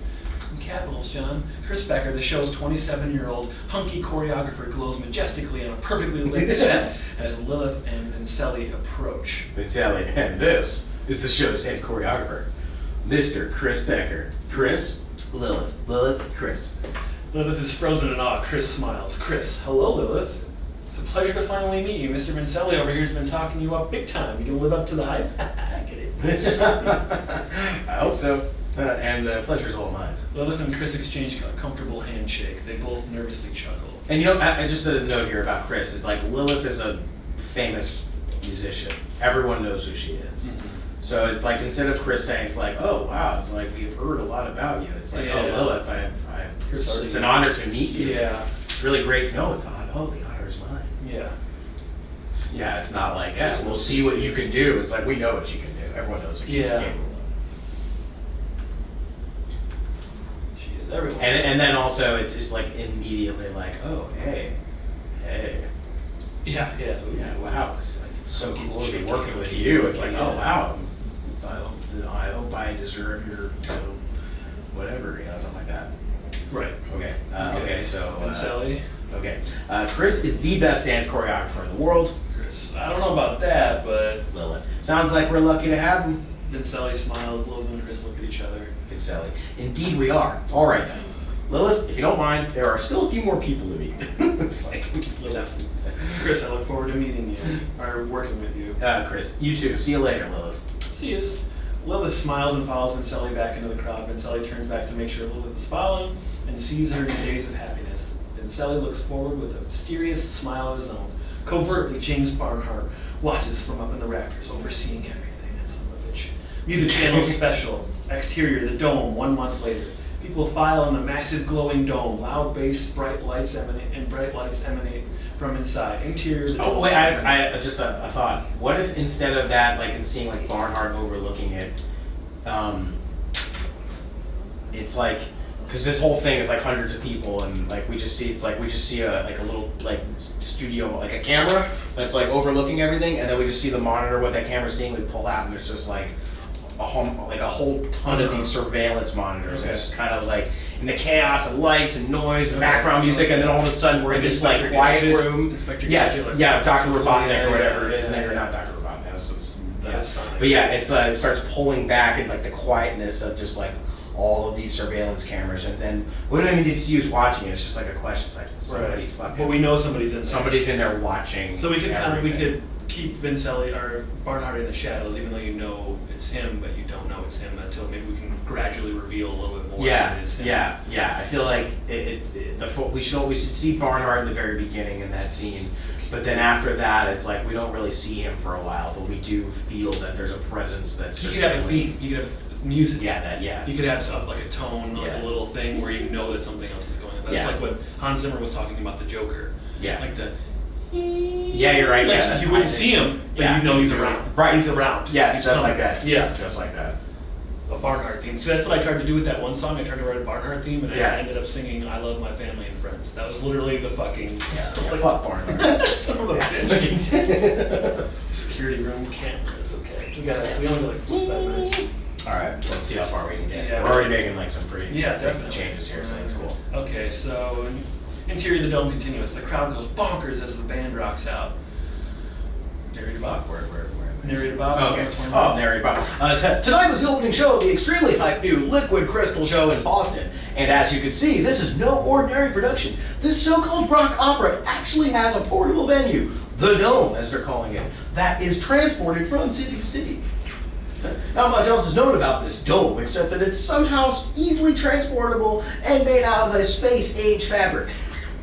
[SPEAKER 2] in capitals, John. Chris Becker, the show's 27-year-old hunky choreographer, glows majestically on a perfectly lit set as Lilith and Vincelli approach.
[SPEAKER 3] Vincelli, and this is the show's head choreographer, Mr. Chris Becker. Chris, Lilith, Chris.
[SPEAKER 2] Lilith is frozen in awe. Chris smiles. Chris, hello, Lilith. It's a pleasure to finally meet you. Mr. Vincelli over here has been talking you up big time. You gonna live up to the hype? I get it.
[SPEAKER 3] I hope so. And the pleasure's all mine.
[SPEAKER 2] Lilith and Chris exchange a comfortable handshake. They both nervously chuckle.
[SPEAKER 3] And just a note here about Chris is like Lilith is a famous musician. Everyone knows who she is.
[SPEAKER 2] Mm-hmm.
[SPEAKER 3] So it's like instead of Chris saying it's like, oh wow, it's like we've heard a lot about you. It's like, oh Lilith, it's an honor to meet you.
[SPEAKER 2] Yeah.
[SPEAKER 3] It's really great to know. It's the honor is mine.
[SPEAKER 2] Yeah.
[SPEAKER 3] It's not like, we'll see what you can do. It's like we know what you can do. Everyone knows what she's capable of.
[SPEAKER 2] She is everyone.
[SPEAKER 3] And then also it's just like immediately like, oh hey.
[SPEAKER 2] Yeah.
[SPEAKER 3] Wow. It's so cool to be working with you. It's like, oh wow. I hope I deserve your, whatever, something like that.
[SPEAKER 2] Right.
[SPEAKER 3] Okay. So.
[SPEAKER 2] Vincelli.
[SPEAKER 3] Okay. Chris is the best dance choreographer in the world.
[SPEAKER 2] Chris. I don't know about that, but.
[SPEAKER 3] Lilith. Sounds like we're lucky to have him.
[SPEAKER 2] Vincelli smiles. Lilith and Chris look at each other.
[SPEAKER 3] Vincelli. Indeed we are. All right then. Lilith, if you don't mind, there are still a few more people to meet. It's like,
[SPEAKER 2] Chris, I look forward to meeting you, or working with you.
[SPEAKER 3] Chris, you too. See you later, Lilith.
[SPEAKER 2] See you. Lilith smiles and follows Vincelli back into the crowd. Vincelli turns back to make sure Lilith is following and sees her in a daze of happiness. Vincelli looks forward with a mysterious smile of his own. Covertly, James Barnhart watches from up in the rafters, overseeing everything. That's son of a bitch. Music Channel special. Exterior, the dome, 1 month later. People file in the massive glowing dome. Loud bass, bright lights emanate from inside. Interior, the dome.
[SPEAKER 3] Oh wait, I just a thought. What if instead of that, like in seeing like Barnhart overlooking it, it's like, because this whole thing is like hundreds of people, and like we just see a little like studio, like a camera that's like overlooking everything, and then we just see the monitor what that camera's seeing. We pull out, and there's just like a whole ton of these surveillance monitors. And it's just kind of like in the chaos of lights and noise and background music, and then all of a sudden we're in this like quiet room. Yes, Dr. Robotnik or whatever it is, and you're not Dr. Robotnik. But yeah, it starts pulling back in like the quietness of just like all of these surveillance cameras, and then we don't even need to see who's watching it. It's just like a question. It's like somebody's fucking.
[SPEAKER 2] But we know somebody's in there.
[SPEAKER 3] Somebody's in there watching.
[SPEAKER 2] So we could keep Vincelli or Barnhart in the shadows, even though you know it's him, but you don't know it's him until maybe we can gradually reveal a little bit more. That it's him.
[SPEAKER 3] Yeah. I feel like we should see Barnhart in the very beginning in that scene, But then after that, it's like we don't really see him for a while, but we do feel that there's a presence that's.
[SPEAKER 2] You could have a theme. You could have music.
[SPEAKER 3] Yeah.
[SPEAKER 2] You could have stuff like a tone, like
[SPEAKER 3] Yeah.
[SPEAKER 2] a little thing where you know that something else is going on. That's
[SPEAKER 3] Yeah.
[SPEAKER 2] like what Hans Zimmer was talking about the Joker.
[SPEAKER 3] Yeah.
[SPEAKER 2] Like the.
[SPEAKER 3] Yeah, you're right.
[SPEAKER 2] Like
[SPEAKER 3] Yeah,
[SPEAKER 2] you wouldn't see him, but
[SPEAKER 3] Yeah.
[SPEAKER 2] you know he's around.
[SPEAKER 3] Right.
[SPEAKER 2] He's around.
[SPEAKER 3] Yes,
[SPEAKER 2] He's
[SPEAKER 3] just
[SPEAKER 2] coming.
[SPEAKER 3] like that.
[SPEAKER 2] Yeah.
[SPEAKER 3] Just like that.
[SPEAKER 2] A Barnhart theme. So that's what I tried to do with that one song. I tried to write a Barnhart theme, and
[SPEAKER 3] Yeah.
[SPEAKER 2] I ended up singing "I Love My Family and Friends." That was literally the fucking.
[SPEAKER 3] Yeah,
[SPEAKER 2] I was like,
[SPEAKER 3] fuck Barnhart.
[SPEAKER 2] son of a bitch. Security room cameras. Okay, we only got like 45 minutes.
[SPEAKER 3] All right, let's see how far we can get.
[SPEAKER 2] Yeah.
[SPEAKER 3] We're already making like some pretty
[SPEAKER 2] Yeah,
[SPEAKER 3] big
[SPEAKER 2] definitely.
[SPEAKER 3] changes here, so that's cool.
[SPEAKER 2] Okay, so interior of the dome continuous. The crowd goes bonkers as the band rocks out. Narrator Bob.
[SPEAKER 3] Where?
[SPEAKER 2] Narrator Bob.
[SPEAKER 3] Okay. Oh, narrator Bob. Tonight was the opening show of the extremely hyped new Liquid Crystal show in Boston. And as you can see, this is no ordinary production. This so-called rock opera actually has a portable venue, the Dome, as they're calling it, that is transported from city to city. Not much else is known about this dome, except that it's somehow easily transportable and made out of a space-age fabric.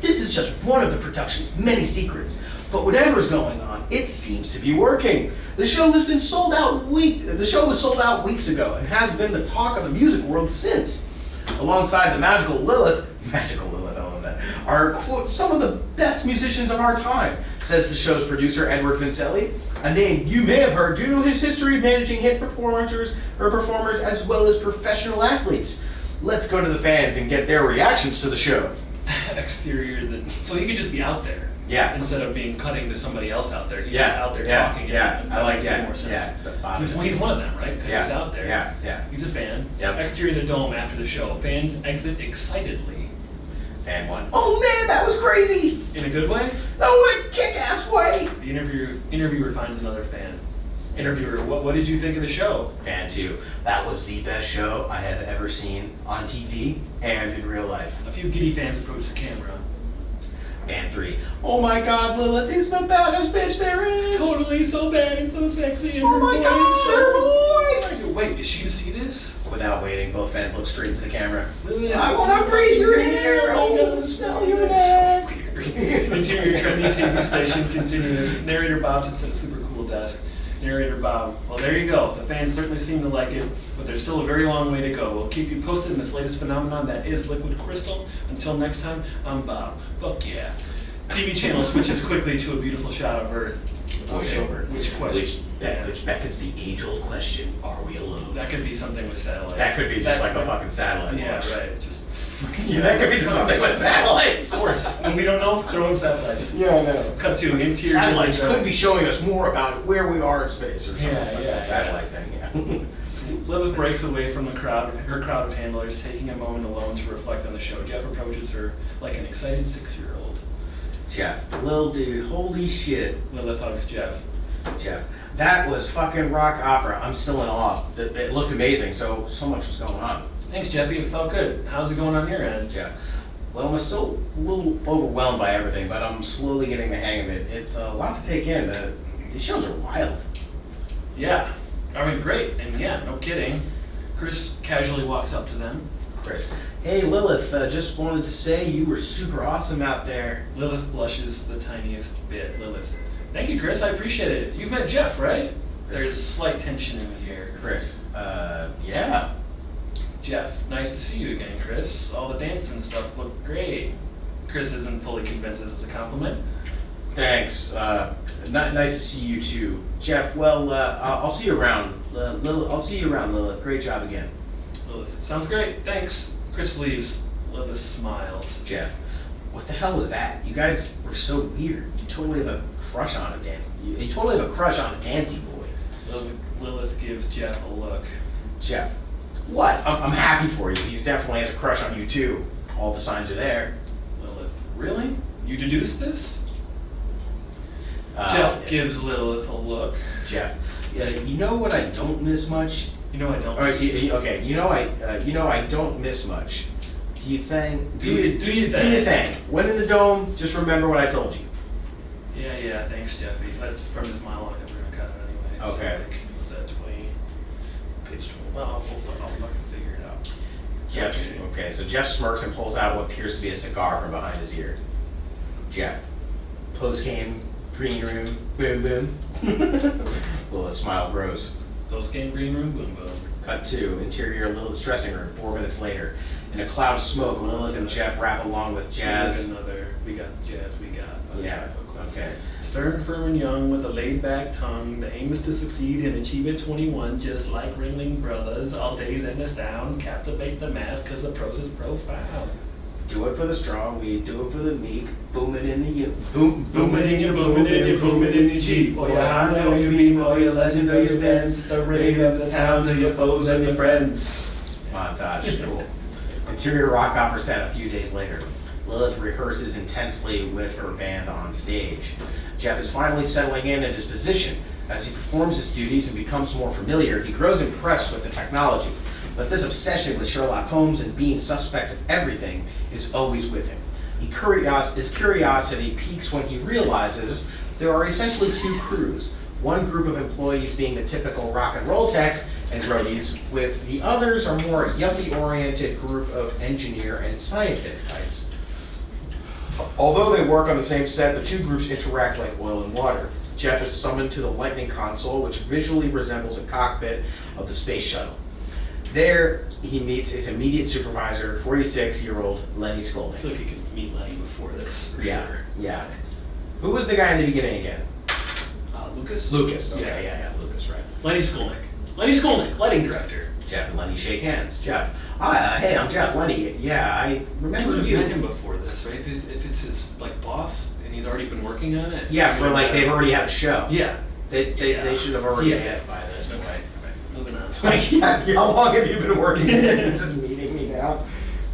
[SPEAKER 3] This is just one of the production's many secrets. But whatever's going on, it seems to be working. The show has been sold out The show was sold out weeks ago and has been the talk of the music world since. Alongside the magical Lilith, I love that, are quote some of the best musicians of our time, says the show's producer Edward Vincelli, a name you may have heard due to his history of managing hit performers as well as professional athletes. Let's go to the fans and get their reactions to the show.
[SPEAKER 2] Exterior. So he could just be out there.
[SPEAKER 3] Yeah.
[SPEAKER 2] Instead of being cutting to somebody else out there, he's
[SPEAKER 3] Yeah,
[SPEAKER 2] just out there
[SPEAKER 3] yeah,
[SPEAKER 2] talking.
[SPEAKER 3] yeah.
[SPEAKER 2] And
[SPEAKER 3] I like
[SPEAKER 2] that makes
[SPEAKER 3] that.
[SPEAKER 2] more sense.
[SPEAKER 3] Yeah, but Bob is-
[SPEAKER 2] He's one of them, right? Because
[SPEAKER 3] Yeah,
[SPEAKER 2] he's out there.
[SPEAKER 3] yeah.
[SPEAKER 2] He's a fan.
[SPEAKER 3] Yep.
[SPEAKER 2] Exterior of the dome after the show. Fans exit excitedly.
[SPEAKER 3] Fan one. Oh man, that was crazy!
[SPEAKER 2] In a good way?
[SPEAKER 3] No, in a kick-ass way!
[SPEAKER 2] The interviewer finds another fan. Interviewer, what did you think of the show?
[SPEAKER 3] Fan two. That was the best show I have ever seen on TV and in real life.
[SPEAKER 2] A few giddy fans approach the camera.
[SPEAKER 3] Fan three. Oh my god, Lilith is the baddest bitch there is!
[SPEAKER 2] Totally so bad and so sexy. And
[SPEAKER 3] Oh
[SPEAKER 2] her
[SPEAKER 3] my god, her voice!
[SPEAKER 2] Wait, is she to see this?
[SPEAKER 3] Without waiting, both fans look straight into the camera.
[SPEAKER 2] Really?
[SPEAKER 3] I want to breathe your hair!
[SPEAKER 2] Oh,
[SPEAKER 3] Oh,
[SPEAKER 2] God.
[SPEAKER 3] smell your neck!
[SPEAKER 2] So weird. Interior trendy TV station continues. Narrator Bob sits at a super cool desk. Narrator Bob, well there you go. The fans certainly seem to like it, but there's still a very long way to go. We'll keep you posted in this latest phenomenon that is Liquid Crystal. Until next time, I'm Bob. Fuck yeah. TV channel switches quickly to a beautiful shot of Earth.
[SPEAKER 3] Voiceover.
[SPEAKER 2] Which question?
[SPEAKER 3] Which beckons the age-old question, are we alone?
[SPEAKER 2] That could be something with satellites.
[SPEAKER 3] That could be just like a fucking satellite.
[SPEAKER 2] Yeah,
[SPEAKER 3] launch.
[SPEAKER 2] right. Just
[SPEAKER 3] Yeah, that could be just something with satellites.
[SPEAKER 2] Of course. And we don't know if they're on satellites.
[SPEAKER 3] Yeah, I know.
[SPEAKER 2] Cut to interior.
[SPEAKER 3] Satellites could be showing us more about where we are in space or something
[SPEAKER 2] Yeah,
[SPEAKER 3] like
[SPEAKER 2] yeah,
[SPEAKER 3] that satellite thing, yeah.
[SPEAKER 2] Lilith breaks away from her crowd of handlers, taking a moment alone to reflect on the show. Jeff approaches her like an excited 6-year-old.
[SPEAKER 3] Jeff, little dude, holy shit.
[SPEAKER 2] Lilith hugs Jeff.
[SPEAKER 3] Jeff, that was fucking rock opera. I'm still in awe. It looked amazing, so much was going on.
[SPEAKER 2] Thanks, Jeffy. It felt good. How's it going on your end?
[SPEAKER 3] Jeff, well, I'm still a little overwhelmed by everything, but I'm slowly getting the hang of it. It's a lot to take in. These shows are wild.
[SPEAKER 2] Yeah. I mean, great. And yeah, no kidding. Chris casually walks up to them.
[SPEAKER 3] Chris, hey Lilith, just wanted to say you were super awesome out there.
[SPEAKER 2] Lilith blushes the tiniest bit. Lilith, thank you, Chris. I appreciate it. You've met Jeff, right? There's slight tension in the air.
[SPEAKER 3] Chris, yeah.
[SPEAKER 2] Jeff, nice to see you again, Chris. All the dancing and stuff looked great. Chris isn't fully convinced this is a compliment.
[SPEAKER 3] Thanks. Nice to see you too, Jeff. Well, I'll see you around. I'll see you around, Lilith. Great job again.
[SPEAKER 2] Lilith, sounds great. Thanks. Chris leaves. Lilith smiles.
[SPEAKER 3] Jeff, what the hell was that? You guys were so weird. You totally have a crush on a dance. You totally have a crush on a dancey boy.
[SPEAKER 2] Lilith gives Jeff a look.
[SPEAKER 3] Jeff, what? I'm happy for you. He definitely has a crush on you too. All the signs are there.
[SPEAKER 2] Lilith, really? You deduced this? Jeff gives Lilith a look.
[SPEAKER 3] Jeff, you know what I don't miss much?
[SPEAKER 2] You know I don't.
[SPEAKER 3] Okay, you know I don't miss much. Do you think?
[SPEAKER 2] Do you
[SPEAKER 3] think? When in the dome, just remember what I told you.
[SPEAKER 2] Yeah, thanks, Jeffy. That's from his monologue that we're gonna cut it anyway.
[SPEAKER 3] Okay.
[SPEAKER 2] So, like, was that 20? Page 20. Well, I'll fucking figure it out.
[SPEAKER 3] Okay, so Jeff smirks and pulls out what appears to be a cigar from behind his ear. Jeff, post-game Green room, boom boom. Lilith's smile grows.
[SPEAKER 2] Post game green room, boom boom.
[SPEAKER 3] Cut 2, interior Lilith's dressing room, 4 minutes later. In a cloud of smoke, Lilith and Jeff rap along with Jazz.
[SPEAKER 2] We got Jazz, we got.
[SPEAKER 3] Yeah, okay.
[SPEAKER 2] Stern, firm, and young with a laid-back tongue. The aim is to succeed and achieve at 21, just like Ringling Brothers. All days and astound, captivate the mass because the prose is profound.
[SPEAKER 3] Do it for the strong, we do it for the meek. Boom it in the you.
[SPEAKER 2] Boom it in your boom it in your boom it in your Jeep. Oh, your Honda, oh, your Beam, oh, your Legend, oh, your Benz. The ring of the town to your foes and your friends.
[SPEAKER 3] Montage, cool. Interior rock opera set a few days later. Lilith rehearses intensely with her band on stage. Jeff is finally settling in at his position. As he performs his duties and becomes more familiar, he grows impressed with the technology. But this obsession with Sherlock Holmes and being suspect of everything is always with him. His curiosity peaks when he realizes there are essentially 2 crews. One group of employees being the typical rock and roll techs and roadies, with the others are more yuppie-oriented group of engineer and scientist types. Although they work on the same set, the 2 groups interact like oil and water. Jeff is summoned to the lightning console, which visually resembles a cockpit of the space shuttle. There, he meets his immediate supervisor, 46-year-old Lenny
[SPEAKER 2] I
[SPEAKER 3] Skolnick.
[SPEAKER 2] feel like you could meet Lenny before this, for
[SPEAKER 3] Yeah,
[SPEAKER 2] sure.
[SPEAKER 3] yeah. Who was the guy in the beginning again?
[SPEAKER 2] Lucas?
[SPEAKER 3] Lucas. Okay,
[SPEAKER 2] Yeah.
[SPEAKER 3] yeah, Lucas, right.
[SPEAKER 2] Lenny Skolnick. Lenny Skolnick, lighting director.
[SPEAKER 3] Jeff and Lenny shake hands. Jeff, hey, I'm Jeff. Lenny, yeah, I remember
[SPEAKER 2] You would
[SPEAKER 3] you.
[SPEAKER 2] have met him before this, right? If it's his like boss and he's already been working on it.
[SPEAKER 3] Yeah, for like they've already had a show.
[SPEAKER 2] Yeah.
[SPEAKER 3] They should have already
[SPEAKER 2] Yeah.
[SPEAKER 3] met by this point.
[SPEAKER 2] Right. Moving on.
[SPEAKER 3] It's like, yeah, how long have you been working here? Just meeting me now?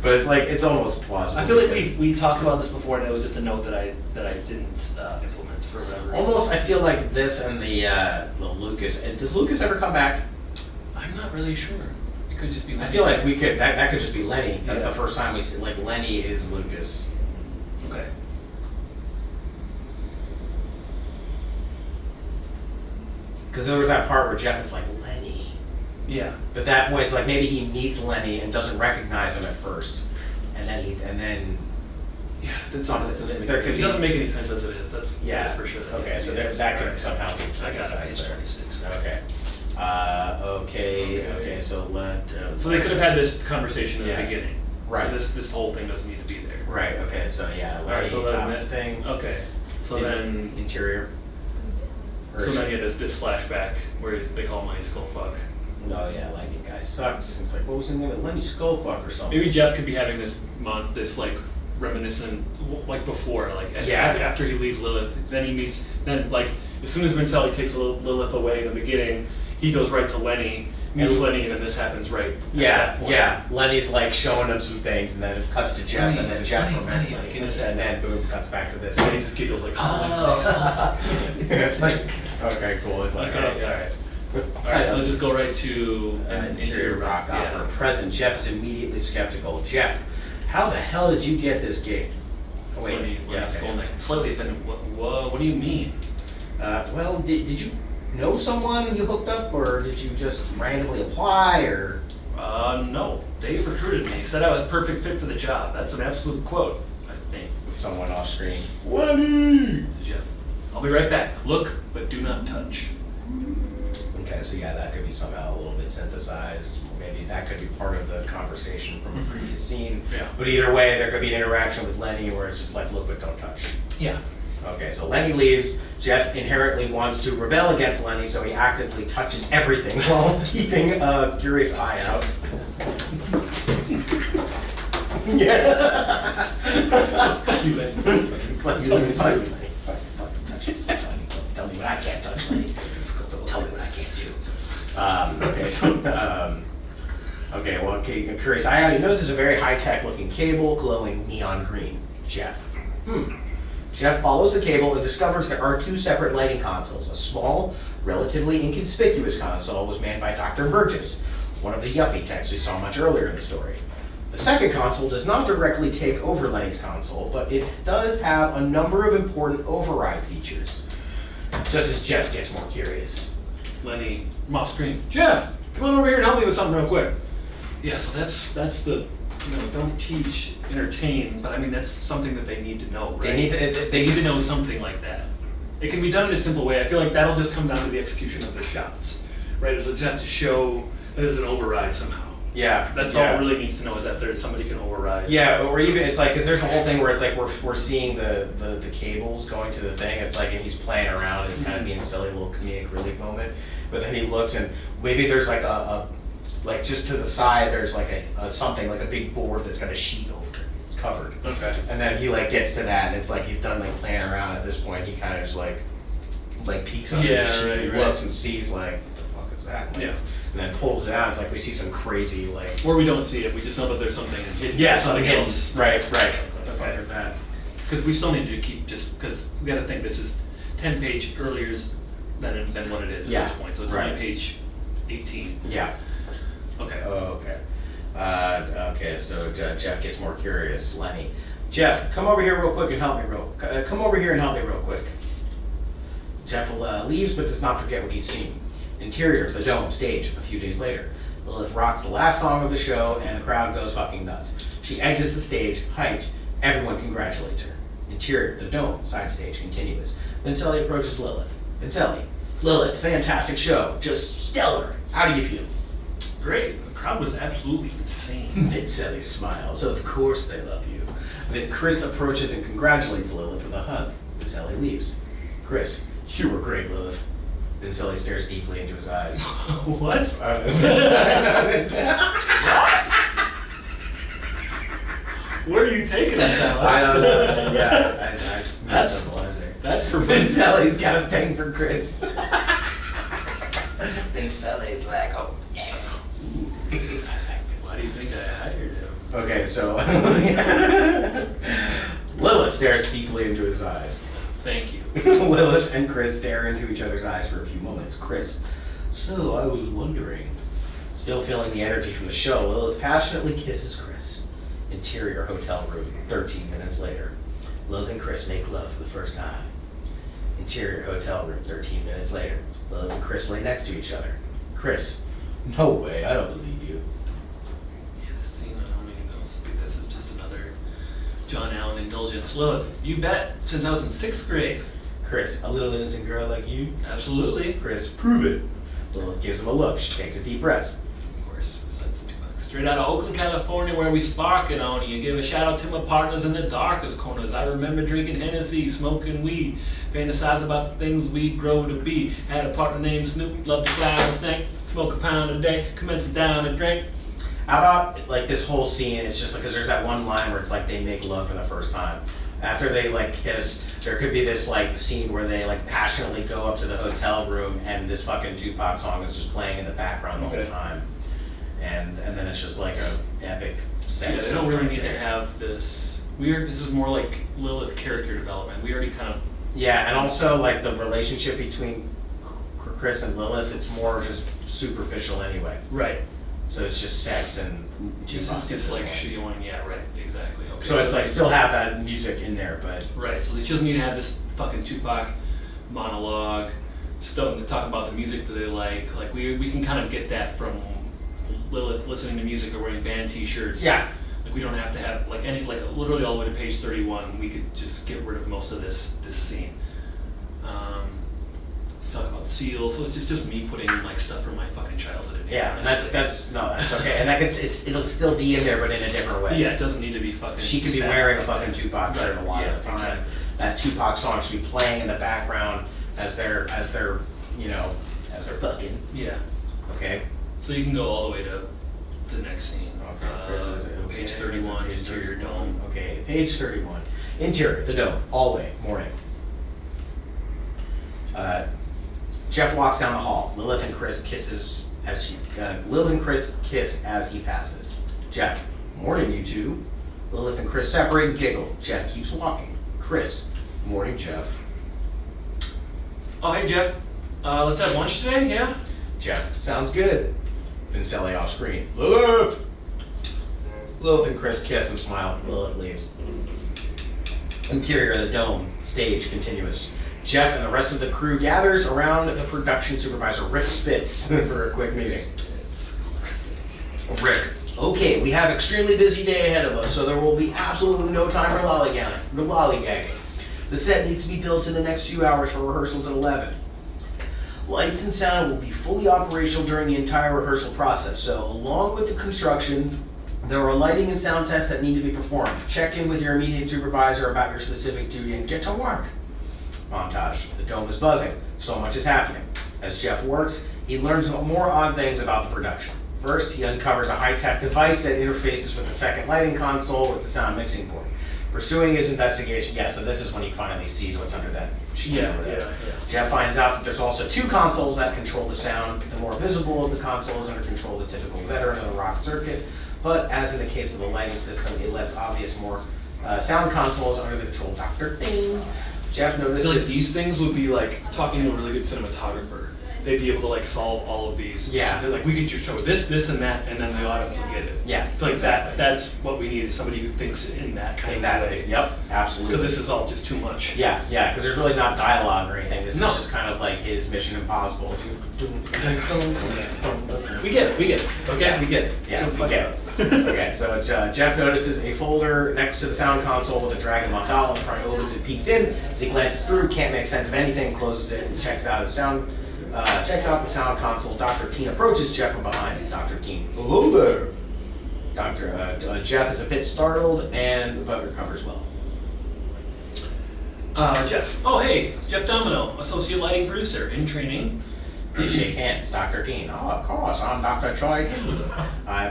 [SPEAKER 3] But it's like, it's almost plausible.
[SPEAKER 5] I feel like we talked about this before, and it was just a note that I didn't implement for whatever reason.
[SPEAKER 3] Almost, I feel like this and the Lucas. And does Lucas ever come back?
[SPEAKER 2] I'm not really sure. It could just be.
[SPEAKER 3] I feel like we could. That could just be Lenny. That's
[SPEAKER 5] Yeah.
[SPEAKER 3] the first time we see like Lenny is Lucas.
[SPEAKER 2] Okay.
[SPEAKER 3] Because there was that part where Jeff is like Lenny,
[SPEAKER 2] Yeah.
[SPEAKER 3] but at that point it's like maybe he meets Lenny and doesn't recognize him at first, and then
[SPEAKER 2] Yeah. That's
[SPEAKER 3] Something-
[SPEAKER 2] something. Doesn't make,
[SPEAKER 3] there could
[SPEAKER 2] it
[SPEAKER 3] be-
[SPEAKER 2] doesn't make any sense as it is. That's for sure.
[SPEAKER 3] Okay, so that could somehow be
[SPEAKER 2] I got it.
[SPEAKER 3] synthesized
[SPEAKER 2] Page
[SPEAKER 3] there.
[SPEAKER 2] 26.
[SPEAKER 3] Okay. Okay. So
[SPEAKER 2] So they could have had this conversation in
[SPEAKER 3] Yeah.
[SPEAKER 2] the beginning.
[SPEAKER 3] Right.
[SPEAKER 2] So this whole thing doesn't need to be there.
[SPEAKER 3] Right. Okay. So yeah,
[SPEAKER 2] All
[SPEAKER 3] Lenny
[SPEAKER 2] right. So
[SPEAKER 3] top
[SPEAKER 2] then,
[SPEAKER 3] thing.
[SPEAKER 2] okay. So then,
[SPEAKER 3] Interior.
[SPEAKER 2] so then you have this flashback where they call him Lenny Skullfuck.
[SPEAKER 3] No, yeah, lightning guy sucks. It's like, what was his name? Lenny Skullfuck or something.
[SPEAKER 2] Maybe Jeff could be having this like reminiscent like before, like
[SPEAKER 3] Yeah.
[SPEAKER 2] after he leaves Lilith, then he meets, then like as soon as Vincelli takes Lilith away in the beginning, he goes right to Lenny, meets
[SPEAKER 3] And-
[SPEAKER 2] Lenny, and then this happens right at
[SPEAKER 3] Yeah,
[SPEAKER 2] that point.
[SPEAKER 3] yeah. Lenny's like showing him some things, and then it cuts to Jeff, and
[SPEAKER 2] Lenny,
[SPEAKER 3] then Jeff
[SPEAKER 2] Lenny, like, in his head.
[SPEAKER 3] and then boom, cuts back to this.
[SPEAKER 2] And he just giggles like, oh,
[SPEAKER 3] It's like, okay, cool. It's like,
[SPEAKER 2] okay,
[SPEAKER 3] oh,
[SPEAKER 2] all right. All right, so let's just go right to
[SPEAKER 3] interior rock opera.
[SPEAKER 2] Yeah.
[SPEAKER 3] Present. Jeff is immediately skeptical. Jeff, how the hell did you get this gig? Oh, wait,
[SPEAKER 2] Lenny
[SPEAKER 3] yeah, okay.
[SPEAKER 2] Skolnick. Slightly offended. What do you mean?
[SPEAKER 3] Well, did you know someone you hooked up, or did you just randomly apply, or?
[SPEAKER 2] No. Dave recruited me. He said I was a perfect fit for the job. That's an absolute quote, I think.
[SPEAKER 3] Someone off screen. Lenny!
[SPEAKER 2] To Jeff. I'll be right back. Look, but do not touch.
[SPEAKER 3] Okay, so yeah, that could be somehow a little bit synthesized. Maybe that could be part of the conversation from a previous scene.
[SPEAKER 2] Yeah.
[SPEAKER 3] But either way, there could be an interaction with Lenny where it's just like, look but don't touch.
[SPEAKER 2] Yeah.
[SPEAKER 3] Okay, so Lenny leaves. Jeff inherently wants to rebel against Lenny, so he actively touches everything while keeping a curious eye out. Yeah.
[SPEAKER 2] Fuck you, Lenny.
[SPEAKER 3] Fuck you, Lenny. Fuck you, Lenny. Fucking touch it. Tell me what I can't touch, Lenny. Tell me what I can't do. Okay, so, okay, I'm curious eye out. He notices a very high-tech looking cable glowing neon green. Jeff. Jeff follows the cable and discovers there are 2 separate lighting consoles. A small, relatively inconspicuous console was manned by Dr. Burgess, one of the yuppie techs we saw much earlier in the story. The second console does not directly take over Lenny's console, but it does have a number of important override features. Just as Jeff gets more curious.
[SPEAKER 2] Lenny, I'm off screen. Jeff, come on over here and help me with something real quick. Yeah, so that's the, don't teach, entertain, but I mean, that's something that they need to know, right?
[SPEAKER 3] They need to
[SPEAKER 2] They need to know something like that. It can be done in a simple way. I feel like that'll just come down to the execution of the shots, right? It'll just have to show that there's an override somehow.
[SPEAKER 3] Yeah.
[SPEAKER 2] That's
[SPEAKER 3] yeah.
[SPEAKER 2] all it really needs to know is that there's somebody can override.
[SPEAKER 3] Yeah, or even it's like because there's a whole thing where it's like we're seeing the cables going to the thing. It's like and he's playing around. It's kind of being silly, a little comedic relief moment. But then he looks and maybe there's like a like just to the side there's like a something like a big board that's got a sheet over it. It's covered.
[SPEAKER 2] Okay.
[SPEAKER 3] And then he like gets to that and it's like he's done like playing around at this point. He kind of just like peeks under the sheet,
[SPEAKER 2] right,
[SPEAKER 3] looks and sees like what the fuck is that? Like,
[SPEAKER 2] Yeah.
[SPEAKER 3] And then pulls it out. It's like we see some crazy like.
[SPEAKER 2] Or we don't see it. We just know that there's something hidden.
[SPEAKER 3] Yeah,
[SPEAKER 2] something
[SPEAKER 3] something
[SPEAKER 2] else.
[SPEAKER 3] Right. What the fuck
[SPEAKER 2] Okay.
[SPEAKER 3] is that?
[SPEAKER 2] Because we still need to keep just because we got to think this is 10 page earlier than what it is
[SPEAKER 3] Yeah,
[SPEAKER 2] at this point. So it's
[SPEAKER 3] right.
[SPEAKER 2] only page 18.
[SPEAKER 3] Yeah.
[SPEAKER 2] Okay.
[SPEAKER 3] Oh, okay. Okay. So Jeff gets more curious. Lenny, Jeff, come over here real quick and help me come over here and help me real quick. Jeff leaves, but does not forget what he's seen. Interior, the dome, stage. A few days later, Lilith rocks the last song of the show, and the crowd goes fucking nuts. She exits the stage, hyped. Everyone congratulates her. Interior, the dome, side stage, continuous. Vincelli approaches Lilith. Vincelli, Lilith, fantastic show, just stellar. How do you feel?
[SPEAKER 2] Great. The crowd was absolutely insane.
[SPEAKER 3] Vincelli smiles. Of course they love you. Then Chris approaches and congratulates Lilith with a hug. Vincelli leaves. Chris, you were great, Lilith. Vincelli stares deeply into his eyes.
[SPEAKER 2] What? Where are you taking us, Alex?
[SPEAKER 3] I don't know. Yeah, I
[SPEAKER 2] That's- That's for
[SPEAKER 3] Vincelli's got a thing for Chris. Vincelli's like, oh yeah.
[SPEAKER 2] Why do you think I hired him?
[SPEAKER 3] Okay, so Lilith stares deeply into his eyes.
[SPEAKER 2] Thank you.
[SPEAKER 3] Lilith and Chris stare into each other's eyes for a few moments. Chris, so I was wondering. Still feeling the energy from the show, Lilith passionately kisses Chris. Interior hotel room, 13 minutes later. Lilith and Chris make love for the first time. Interior hotel room, 13 minutes later. Lilith and Chris lay next to each other. Chris, no way, I don't believe you.
[SPEAKER 2] Yeah, this scene, I don't mean this is just another John Allen indulgence. Lilith, you bet, since I was in 6th grade.
[SPEAKER 3] Chris, a little innocent girl like you?
[SPEAKER 2] Absolutely.
[SPEAKER 3] Chris, prove it. Lilith gives him a look. She takes a deep breath.
[SPEAKER 2] Of course, besides the $2. Straight out of Oakland, California, where we sparking on you. Give a shout out to my partners in the darkest corners. I remember drinking Hennessy, smoking weed, fantasize about the things we'd grow to be. Had a partner named Snoop, loved to fly on a snake, smoke a pound a day, commence to down a drink.
[SPEAKER 3] How about like this whole scene? It's just like because there's that one line where it's like they make love for the first time. After they like kiss, there could be this like scene where they like passionately go up to the hotel room and this fucking Tupac song is just playing in the background the whole time, and then it's just like a epic sex.
[SPEAKER 2] Yeah, they don't really
[SPEAKER 3] right
[SPEAKER 2] need
[SPEAKER 3] there.
[SPEAKER 2] to have this weird. This is more like Lilith character development. We already kind of.
[SPEAKER 3] Yeah, and also like the relationship between Chris and Lilith, it's more just superficial anyway.
[SPEAKER 2] Right.
[SPEAKER 3] So it's just sex and
[SPEAKER 2] This
[SPEAKER 3] Tupac
[SPEAKER 2] is just like
[SPEAKER 3] one.
[SPEAKER 2] showing, yeah, right, exactly. Okay,
[SPEAKER 3] So it's like still have that music in there, but
[SPEAKER 2] right, so they just need to have this fucking Tupac monologue, stuff to talk about the music that they like. Like we can kind of get that from Lilith listening to music or wearing band T-shirts.
[SPEAKER 3] yeah.
[SPEAKER 2] Like we don't have to have like any literally all the way to page 31. We could just get rid of most of this scene. Talk about seals. So it's just me putting in like stuff from my fucking childhood. In here,
[SPEAKER 3] Yeah, and
[SPEAKER 2] honestly.
[SPEAKER 3] that's okay, and that it'll still be in there, but in a different way.
[SPEAKER 2] Yeah, it doesn't need to be fucking.
[SPEAKER 3] She could be
[SPEAKER 2] spat.
[SPEAKER 3] wearing a fucking Tupac shirt a lot
[SPEAKER 2] Yeah,
[SPEAKER 3] of the time.
[SPEAKER 2] exactly.
[SPEAKER 3] That Tupac song should be playing in the background as they're you know as they're fucking.
[SPEAKER 2] Yeah.
[SPEAKER 3] Okay.
[SPEAKER 2] So you can go all the way to the next scene.
[SPEAKER 3] Chris, is it okay?
[SPEAKER 2] Page 31,
[SPEAKER 3] Page
[SPEAKER 2] interior
[SPEAKER 3] 31.
[SPEAKER 2] dome.
[SPEAKER 3] Okay, page 31. Interior, the dome, all way, morning. Jeff walks down the hall. Lilith and Chris kiss as he passes. Jeff, morning, you two. Lilith and Chris separate and giggle. Jeff keeps walking. Chris, morning, Jeff.
[SPEAKER 2] Oh, hey Jeff. Let's have lunch today, yeah?
[SPEAKER 3] Jeff, sounds good. Vincelli off screen. Lilith! Lilith and Chris kiss and smile. Lilith leaves. Interior of the dome, stage continuous. Jeff and the rest of the crew gathers around the production supervisor, Rick Spitz, for a quick meeting.
[SPEAKER 2] It's classic.
[SPEAKER 3] Rick, okay, we have an extremely busy day ahead of us, so there will be absolutely no time for lollygagging.
[SPEAKER 4] The set needs to be built in the next few hours for rehearsals at 11. Lights and sound will be fully operational during the entire rehearsal process. So along with the construction, there are lighting and sound tests that need to be performed. Check in with your immediate supervisor about your specific duty and get to work. Montage. The dome is buzzing. So much is happening. As Jeff works, he learns more odd things about the production. First, he uncovers a high-tech device that interfaces with the second lighting console with the sound mixing board. Pursuing his investigation, so this is when he finally sees what's under that sheet over there. Jeff finds out that there's also 2 consoles that control the sound. The more visible of the consoles under control of the typical veteran of the rock circuit, but as in the case of the lighting system, a less obvious, more sound consoles under the control of Dr. Ding. Jeff
[SPEAKER 2] I
[SPEAKER 4] notices...
[SPEAKER 2] feel like these things would be like talking to a really good cinematographer. They'd be able to like solve all of these.
[SPEAKER 4] Yeah.
[SPEAKER 2] They're like, we could just show this, and that, and then the audience will get it.
[SPEAKER 4] Yeah,
[SPEAKER 2] I feel like
[SPEAKER 4] exactly.
[SPEAKER 2] that's what we need, is somebody who thinks in that kind of way.
[SPEAKER 4] Yep, absolutely.
[SPEAKER 2] Because this is all just too much.
[SPEAKER 4] Yeah, because there's really not dialogue or anything. This
[SPEAKER 2] No.
[SPEAKER 4] is just kind of like his Mission Impossible.
[SPEAKER 2] We get it. Okay,
[SPEAKER 4] Yeah.
[SPEAKER 2] we get it.
[SPEAKER 4] Yeah,
[SPEAKER 2] So
[SPEAKER 4] we get it. Okay, so Jeff notices a folder next to the sound console with a Dragon Ball doll in front. Opens it, peeks in. As he glances through, can't make sense of anything. Closes it and checks out the sound console. Dr. Teen approaches Jeff from behind. Dr. Teen, hello there. Jeff is a bit startled but recovers well.
[SPEAKER 2] Jeff. Oh, hey, Jeff Domino, associate lighting producer in training.
[SPEAKER 4] They shake hands. Dr. Teen. Oh, of course, I'm Dr. Troy Teen.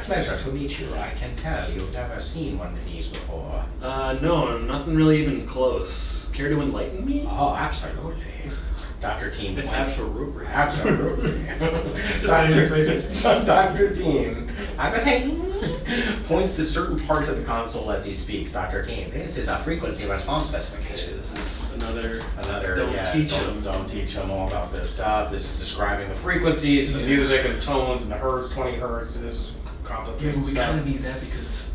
[SPEAKER 4] Pleasure to meet you. I can tell you've never seen one of these before.
[SPEAKER 2] No, nothing really even close. Care to enlighten me?
[SPEAKER 4] Oh, absolutely. Dr. Teen.
[SPEAKER 2] It's
[SPEAKER 4] points-
[SPEAKER 2] absolutely.
[SPEAKER 4] Absolutely.
[SPEAKER 2] Just
[SPEAKER 4] Dr. Teen. Points to certain parts of the console as he speaks. Dr. Teen. This is a frequency response specification.
[SPEAKER 2] This is another
[SPEAKER 4] Don't
[SPEAKER 2] teach him.
[SPEAKER 4] Don't teach him all about this stuff. This is describing the frequencies, the music, and the tones, and the hertz, 20 hertz. And this is complicated
[SPEAKER 2] We
[SPEAKER 4] stuff.
[SPEAKER 2] kind of need that because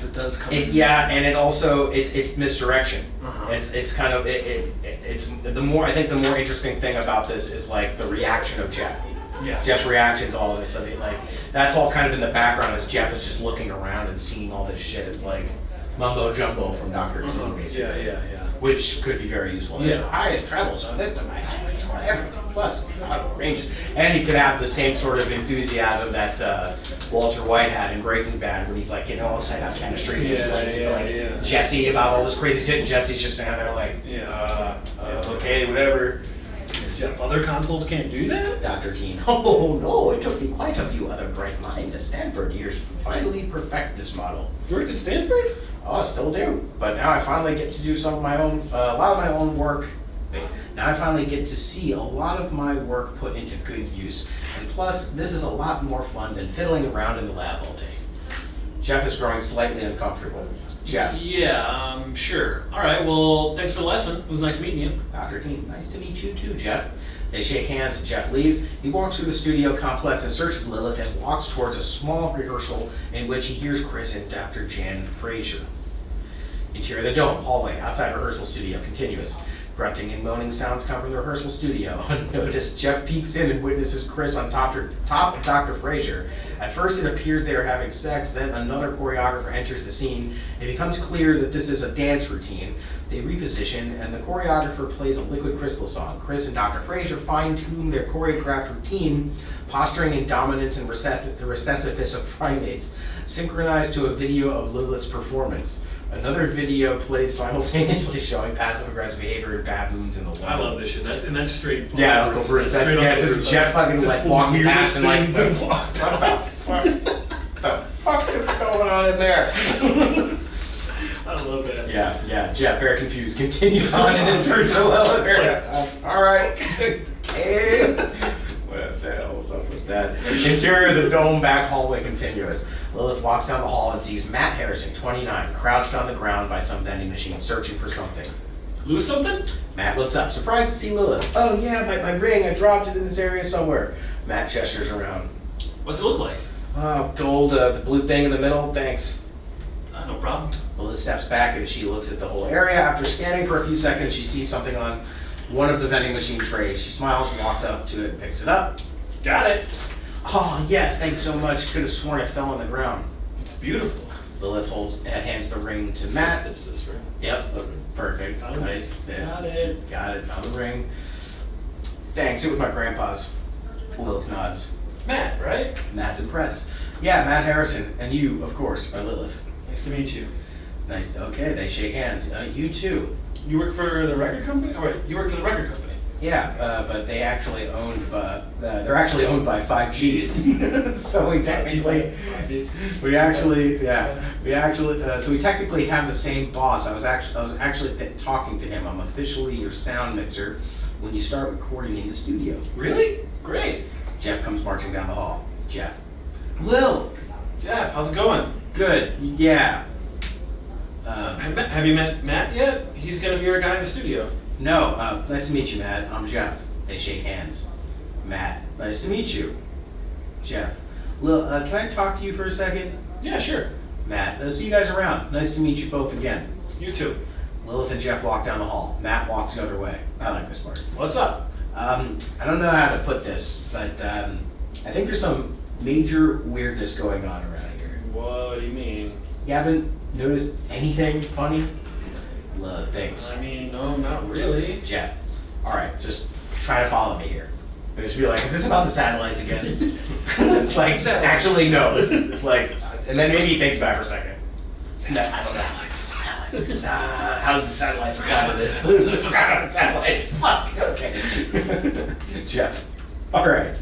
[SPEAKER 2] it does come.
[SPEAKER 4] And it also it's misdirection.
[SPEAKER 2] Uh-huh.
[SPEAKER 4] It's kind of it's the more I think the more interesting thing about this is like the reaction of Jeff.
[SPEAKER 2] Yeah.
[SPEAKER 4] Jeff's reaction to all of this. I mean, like that's all kind of in the background as Jeff is just looking around and seeing all this shit. It's like mumbo jumbo from Dr. Teen, basically.
[SPEAKER 2] Yeah.
[SPEAKER 4] Which could be very useful.
[SPEAKER 2] Yeah.
[SPEAKER 4] There's highest treble, so this device can control everything. Plus, auto ranges. And he could have the same sort of enthusiasm that Walter White had in Breaking Bad when he's like getting all excited about chemistry and explaining to Jesse about all this crazy shit, and Jesse's just standing there like, okay, whatever.
[SPEAKER 2] Jeff, other consoles can't do that?
[SPEAKER 4] Dr. Teen. Oh no, it took me quite a few other bright minds at Stanford years to finally perfect this model.
[SPEAKER 2] You worked at Stanford?
[SPEAKER 4] Oh, I still do. But now I finally get to do some of my own, a lot of my own work. Now I finally get to see a lot of my work put into good use. And plus, this is a lot more fun than fiddling around in the lab all day. Jeff is growing slightly uncomfortable. Jeff.
[SPEAKER 2] Yeah, sure. All right, well, thanks for the lesson. It was nice meeting you.
[SPEAKER 4] Dr. Teen, nice to meet you too, Jeff. They shake hands and Jeff leaves. He walks through the studio complex in search of Lilith and walks towards a small rehearsal in which he hears Chris and Dr. Jan Frazier. Interior of the dome, hallway, outside rehearsal studio, continuous. Grunting and moaning sounds come from the rehearsal studio. Unnoticed, Jeff peeks in and witnesses Chris on top of Dr. Frazier. At first it appears they are having sex, then another choreographer enters the scene. It becomes clear that this is a dance routine. They reposition, and the choreographer plays a Liquid Crystal song. Chris and Dr. Frazier fine-tune their choreographed routine, posturing in dominance and the recessiveness of primates, synchronized to a video of Lilith's performance. Another video plays simultaneously showing passive-aggressive behavior of baboons in the wild.
[SPEAKER 2] I love this shit. And that's straight.
[SPEAKER 4] Yeah, Uncle Bruce. That's just Jeff fucking like walking past and like, what the fuck? The fuck is going on in there?
[SPEAKER 2] I love that.
[SPEAKER 4] Yeah. Jeff, very confused, continues on in his search for Lilith. All right. Okay. What the hell was up with that? Interior of the dome, back hallway, continuous. Lilith walks down the hall and sees Matt Harrison, 29, crouched on the ground by some vending machine, searching for something.
[SPEAKER 2] Lose something?
[SPEAKER 4] Matt looks up, surprised to see Lilith. Oh yeah, my ring, I dropped it in this area somewhere. Matt gestures around.
[SPEAKER 2] What's it look like?
[SPEAKER 4] Oh, gold, the blue thing in the middle, thanks.
[SPEAKER 2] No problem.
[SPEAKER 4] Lilith steps back and she looks at the whole area. After scanning for a few seconds, she sees something on one of the vending machine trays. She smiles, walks up to it, and picks it up.
[SPEAKER 2] Got it.
[SPEAKER 4] Oh yes, thanks so much. Could have sworn it fell on the ground.
[SPEAKER 2] It's beautiful.
[SPEAKER 4] Lilith hands the ring to Matt.
[SPEAKER 2] It's this ring.
[SPEAKER 4] Yep, perfect.
[SPEAKER 2] Got it.
[SPEAKER 4] Nice.
[SPEAKER 2] Got it.
[SPEAKER 4] Got it. Found the ring. Thanks. It was my grandpa's. Lilith nods.
[SPEAKER 2] Matt, right?
[SPEAKER 4] Matt's impressed. Yeah, Matt Harrison. And you, of course, are Lilith.
[SPEAKER 2] Nice to meet you.
[SPEAKER 4] Nice. Okay, they shake hands. You too.
[SPEAKER 2] You work for the record company? Oh, wait, you work for the record company.
[SPEAKER 4] Yeah, but they actually they're actually owned by 5G. So we technically, so we technically have the same boss. I was actually talking to him. I'm officially your sound mixer when you start recording in the studio.
[SPEAKER 2] Really? Great.
[SPEAKER 4] Jeff comes marching down the hall. Jeff. Lil.
[SPEAKER 2] Jeff, how's it going?
[SPEAKER 4] Good. Yeah.
[SPEAKER 2] Have you met Matt yet? He's gonna be our guy in the studio.
[SPEAKER 4] No, nice to meet you, Matt. I'm Jeff. They shake hands. Matt, nice to meet you. Jeff. Lil, can I talk to you for a second?
[SPEAKER 2] Yeah, sure.
[SPEAKER 4] Matt, see you guys around. Nice to meet you both again.
[SPEAKER 2] You too.
[SPEAKER 4] Lilith and Jeff walk down the hall. Matt walks the other way. I like this part.
[SPEAKER 2] What's up?
[SPEAKER 4] I don't know how to put this, but I think there's some major weirdness going on around here.
[SPEAKER 2] What do you mean?
[SPEAKER 4] You haven't noticed anything funny? Thanks.
[SPEAKER 2] I mean, no, not really.
[SPEAKER 4] Jeff, all right, just try to follow me here. Just be like, is this about the satellites again? It's like, actually, no. It's like, and then maybe he thinks back for a second. No, I don't know. How's the satellites forgot about this? Forgot about the satellites. Fuck. Okay. Jeff, all right,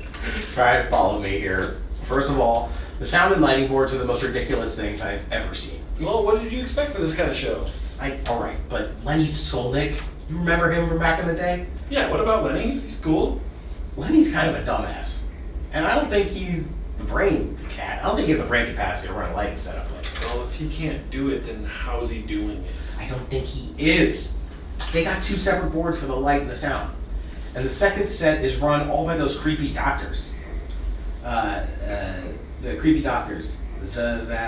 [SPEAKER 4] try to follow me here. First of all, the sound and lighting boards are the most ridiculous things I've ever seen.
[SPEAKER 2] Well, what did you expect for this kind of show?
[SPEAKER 4] All right, but Lenny Skolnick, you remember him from back in the day?
[SPEAKER 2] Yeah, what about Lenny? He's cool.
[SPEAKER 4] Lenny's kind of a dumbass, and I don't think he's the brain cat. I don't think he has the brain capacity to run a lighting setup like that.
[SPEAKER 2] Well, if he can't do it, then how's he doing it?
[SPEAKER 4] I don't think he is. They got two separate boards for the light and the sound, and the second set is run all by those creepy doctors. The creepy doctors. The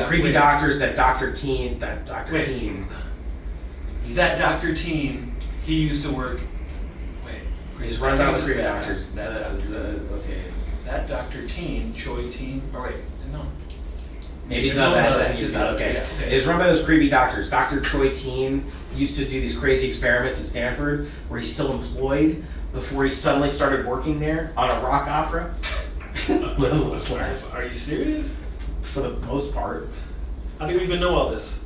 [SPEAKER 4] creepy doctors, that Dr. Teen, that Dr.
[SPEAKER 2] Wait.
[SPEAKER 4] Teen.
[SPEAKER 2] That Dr. Teen, he used to work. Wait.
[SPEAKER 4] He's run by the
[SPEAKER 2] Just
[SPEAKER 4] creepy
[SPEAKER 2] that.
[SPEAKER 4] doctors. Okay.
[SPEAKER 2] That Dr. Teen, Choi Teen. Oh, wait, no.
[SPEAKER 4] Maybe
[SPEAKER 2] There's
[SPEAKER 4] not
[SPEAKER 2] no
[SPEAKER 4] that,
[SPEAKER 2] other,
[SPEAKER 4] doesn't use
[SPEAKER 2] just
[SPEAKER 4] that, okay.
[SPEAKER 2] yeah, okay.
[SPEAKER 4] It's run by those creepy doctors. Dr. Troy Teen used to do these crazy experiments at Stanford where he's still employed before he suddenly started working there on a rock opera.
[SPEAKER 2] Are you serious?
[SPEAKER 4] For the most part.
[SPEAKER 2] How do you even know all this?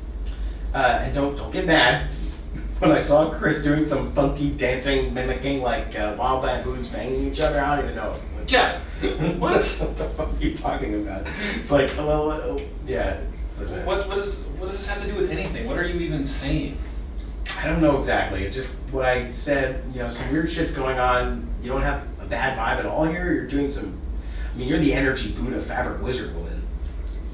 [SPEAKER 4] And don't get mad. When I saw Chris doing some funky dancing, mimicking like wild baboons banging each other, I don't even know.
[SPEAKER 2] Jeff, what?
[SPEAKER 4] What the fuck are you talking about? It's like, well, yeah.
[SPEAKER 2] What does this have to do with anything? What are you even saying?
[SPEAKER 4] I don't know exactly. It's just what I said, some weird shit's going on. You don't have a bad vibe at all here. You're doing you're the energy Buddha fabric wizard woman.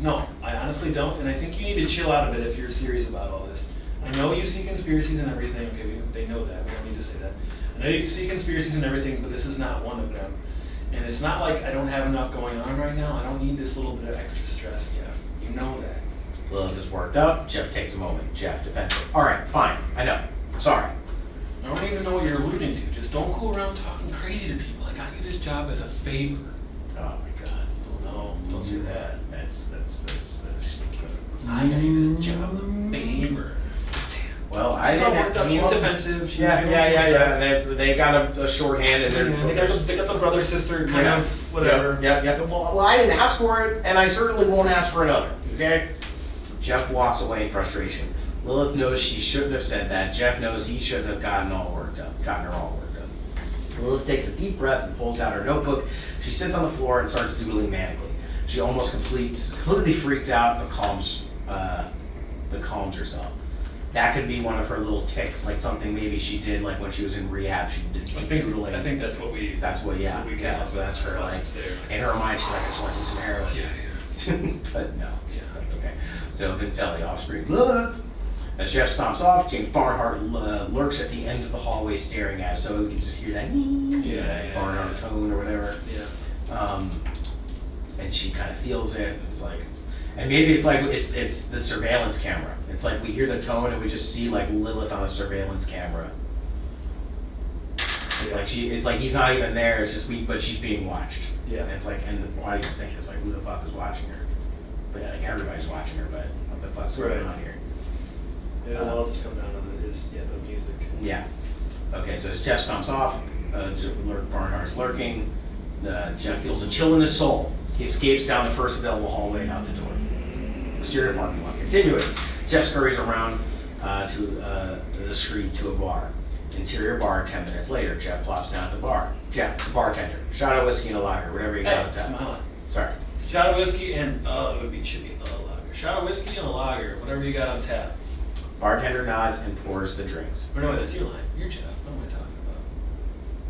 [SPEAKER 2] No, I honestly don't, and I think you need to chill out a bit if you're serious about all this. I know you see conspiracies and everything. Okay, they know that. We don't need to say that. I know you see conspiracies and everything, but this is not one of them. And it's not like I don't have enough going on right now. I don't need this little bit of extra stress, Jeff. You know that.
[SPEAKER 4] Lilith is worked up. Jeff takes a moment. Jeff defensive. All right, fine. I know. Sorry.
[SPEAKER 2] I don't even know what you're alluding to. Just don't go around talking crazy to people. I got you this job as a favor.
[SPEAKER 4] Oh my God.
[SPEAKER 2] No, don't say that.
[SPEAKER 4] That's
[SPEAKER 2] I got you this job as a favor.
[SPEAKER 4] Well, I
[SPEAKER 2] She's
[SPEAKER 4] didn't
[SPEAKER 2] not worked up. She's defensive. She's
[SPEAKER 4] Yeah.
[SPEAKER 2] feeling-
[SPEAKER 4] And they got a shorthand and
[SPEAKER 2] Yeah, they got the brother sister kind of whatever.
[SPEAKER 4] Yep. Well, I didn't ask for it, and I certainly won't ask for another. Okay. Jeff walks away in frustration. Lilith knows she shouldn't have said that. Jeff knows he shouldn't have gotten her all worked up. Lilith takes a deep breath and pulls out her notebook. She sits on the floor and starts doodling manically. She almost completely freaks out, but calms herself. That could be one of her little tics, like something maybe she did, like when she was in rehab. She did doodling.
[SPEAKER 2] I think that's what we.
[SPEAKER 4] That's what, yeah.
[SPEAKER 2] we
[SPEAKER 4] Yeah, so that's her,
[SPEAKER 2] why
[SPEAKER 4] like,
[SPEAKER 2] it's there.
[SPEAKER 4] in her mind, she's like, I just want to do some heroin.
[SPEAKER 2] Yeah.
[SPEAKER 4] But no. Okay. So Vincelli off screen. Lilith! As Jeff stomps off, James Barnhart lurks at the end of the hallway staring at him, so we can just hear that Barnhart tone or whatever.
[SPEAKER 2] Yeah.
[SPEAKER 4] And she kind of feels it, and it's like, and maybe it's like it's the surveillance camera. It's like we hear the tone and we just see like Lilith on a surveillance camera. It's like he's not even there. It's just but she's being watched.
[SPEAKER 2] Yeah.
[SPEAKER 3] And it's like, and the audience thinking it's like, who the fuck is watching her? But like everybody's watching her, but what the fuck's going on here?
[SPEAKER 2] It'll all just come down to the music.
[SPEAKER 3] Yeah. Okay, so as Jeff stomps off, Barnhart's lurking. Jeff feels a chill in his soul. He escapes down the first available hallway and out the door. Exterior parking lot. Continuous. Jeff scurries around to the street to a bar. Interior bar. 10 minutes later, Jeff plops down at the bar. Jeff, the bartender. Shot of whiskey and a lager, whatever you got on tap.
[SPEAKER 2] Smile.
[SPEAKER 3] Sorry.
[SPEAKER 2] Shot of whiskey and it should be a lager. Shot of whiskey and a lager, whatever you got on tap.
[SPEAKER 3] Bartender nods and pours the drinks.
[SPEAKER 2] Or no, that's your line. You're Jeff. What am I talking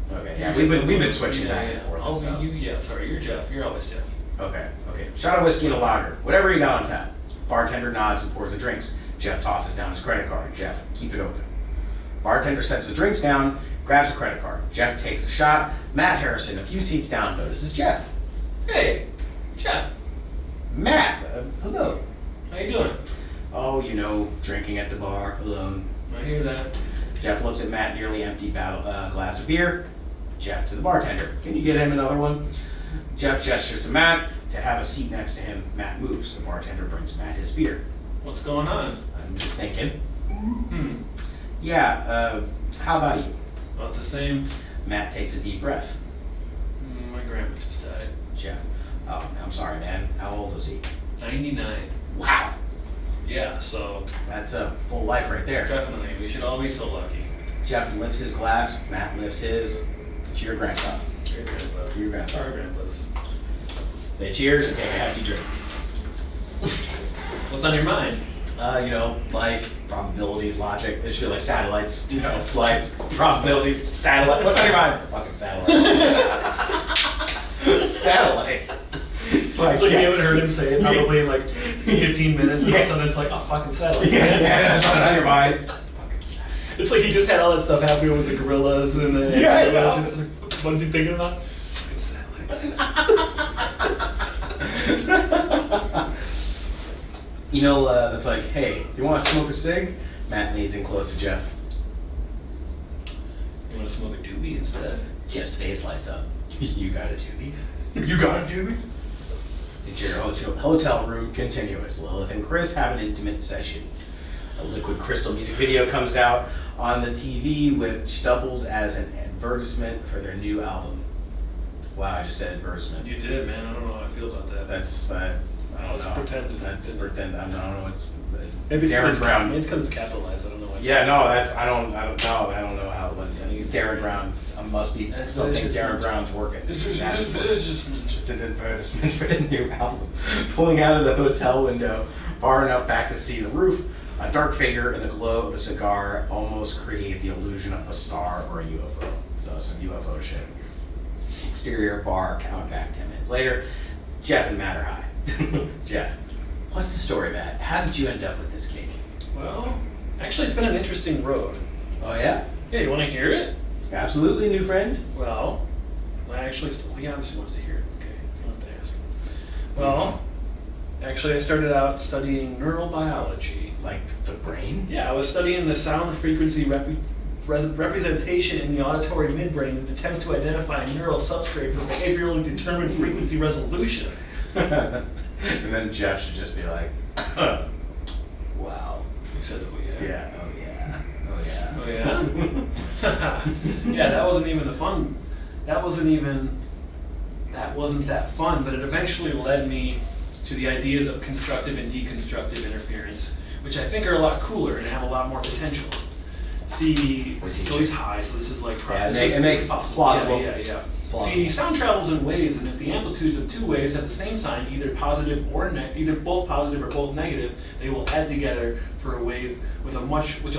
[SPEAKER 2] about?
[SPEAKER 3] Okay, yeah, we've been switching back and forth.
[SPEAKER 2] I'll
[SPEAKER 3] and stuff.
[SPEAKER 2] be you. Yeah, sorry. You're Jeff. You're always Jeff.
[SPEAKER 3] Okay. Shot of whiskey and a lager, whatever you got on tap. Bartender nods and pours the drinks. Jeff tosses down his credit card. Jeff, keep it open. Bartender sets the drinks down, grabs a credit card. Jeff takes a shot. Matt Harrison, a few seats down, notices Jeff.
[SPEAKER 2] Hey, Jeff.
[SPEAKER 3] Matt, hello.
[SPEAKER 2] How you doing?
[SPEAKER 3] Oh, you know, drinking at the bar, alone.
[SPEAKER 2] I hear that.
[SPEAKER 3] Jeff looks at Matt, nearly empty glass of beer. Jeff to the bartender. Can you get him another one? Jeff gestures to Matt to have a seat next to him. Matt moves. The bartender brings Matt his beer.
[SPEAKER 2] What's going on?
[SPEAKER 3] I'm just thinking.
[SPEAKER 2] Yeah,
[SPEAKER 3] How about you?
[SPEAKER 2] about the same.
[SPEAKER 3] Matt takes a deep breath.
[SPEAKER 2] My grandma just died.
[SPEAKER 3] Jeff, oh, I'm sorry, man. How old is he?
[SPEAKER 2] 99.
[SPEAKER 3] Wow.
[SPEAKER 2] Yeah, so
[SPEAKER 3] That's a full life right there.
[SPEAKER 2] definitely, we should all be so lucky.
[SPEAKER 3] Jeff lifts his glass. Matt lifts his. To your grandpa.
[SPEAKER 2] Your grandpa.
[SPEAKER 3] To your grandpa.
[SPEAKER 2] Our grandpas.
[SPEAKER 3] They cheers and take a hefty drink.
[SPEAKER 2] What's on your mind?
[SPEAKER 3] You know, life, probabilities, logic. It should be like satellites. You know, life, probability, satellite. What's on your mind? Fucking satellites. Satellites.
[SPEAKER 2] It's like you haven't heard him say it probably in like 15 minutes, and all of a sudden it's like, oh, fucking satellite.
[SPEAKER 3] Yeah, that's what's on your mind. Fucking satellites.
[SPEAKER 2] It's like he just had all that stuff happening with the gorillas and the.
[SPEAKER 3] Yeah, I know.
[SPEAKER 2] What is he thinking about? Fucking satellites.
[SPEAKER 3] You know, it's like, hey, you want to smoke a cig? Matt leans in close to Jeff.
[SPEAKER 2] You want to smoke a doobie instead?
[SPEAKER 3] Jeff's face lights up. You got a doobie? You got a doobie? Interior hotel room continuous. Lilith and Chris have an intimate session. A Liquid Crystal music video comes out on the TV, which doubles as an advertisement for their new album. Wow, I just said advertisement.
[SPEAKER 2] You did, man. I don't know how I feel about that.
[SPEAKER 3] That's, I don't
[SPEAKER 2] Let's
[SPEAKER 3] know.
[SPEAKER 2] pretend.
[SPEAKER 3] Let's pretend. I don't know. It's
[SPEAKER 2] Maybe it's
[SPEAKER 3] Darren Brown.
[SPEAKER 2] Maybe it's because it's capitalized. I don't know why.
[SPEAKER 3] Yeah, no, that's I don't know. I don't know how. But Darren Brown must be
[SPEAKER 2] That's
[SPEAKER 3] something
[SPEAKER 2] just-
[SPEAKER 3] Darren Brown's working.
[SPEAKER 2] It's
[SPEAKER 3] It's
[SPEAKER 2] just
[SPEAKER 3] an advertisement for the new album. Pulling out of the hotel window, far enough back to see the roof, a dark figure in the glow of a cigar almost create the illusion of a star or a UFO. So some UFO shit. Exterior bar, count back 10 minutes later. Jeff and Matt are high. Jeff, what's the story, Matt? How did you end up with this cake?
[SPEAKER 2] Well, actually, it's been an interesting road.
[SPEAKER 3] Oh yeah?
[SPEAKER 2] Yeah, you want to hear it?
[SPEAKER 3] Absolutely, new friend.
[SPEAKER 2] Well, he obviously wants to hear it. Okay, you don't have to ask. Well, actually, I started out studying neurobiology.
[SPEAKER 3] Like the brain?
[SPEAKER 2] Yeah, I was studying the sound frequency representation in the auditory midbrain in attempts to identify a neural substrate for behaviorally determined frequency resolution.
[SPEAKER 3] And then Jeff should just be like, wow.
[SPEAKER 2] He says, oh yeah.
[SPEAKER 3] Yeah, oh yeah, oh yeah.
[SPEAKER 2] Oh yeah? Yeah, that wasn't even the fun. That wasn't that fun, but it eventually led me to the ideas of constructive and deconstructive interference, which I think are a lot cooler and have a lot more potential. See, so he's high, so this is like
[SPEAKER 3] it makes plausible.
[SPEAKER 2] Yeah.
[SPEAKER 3] Plausible.
[SPEAKER 2] See, sound travels in waves, and if the amplitudes of two waves have the same sign, either positive or either both positive or both negative, they will add together for a wave with a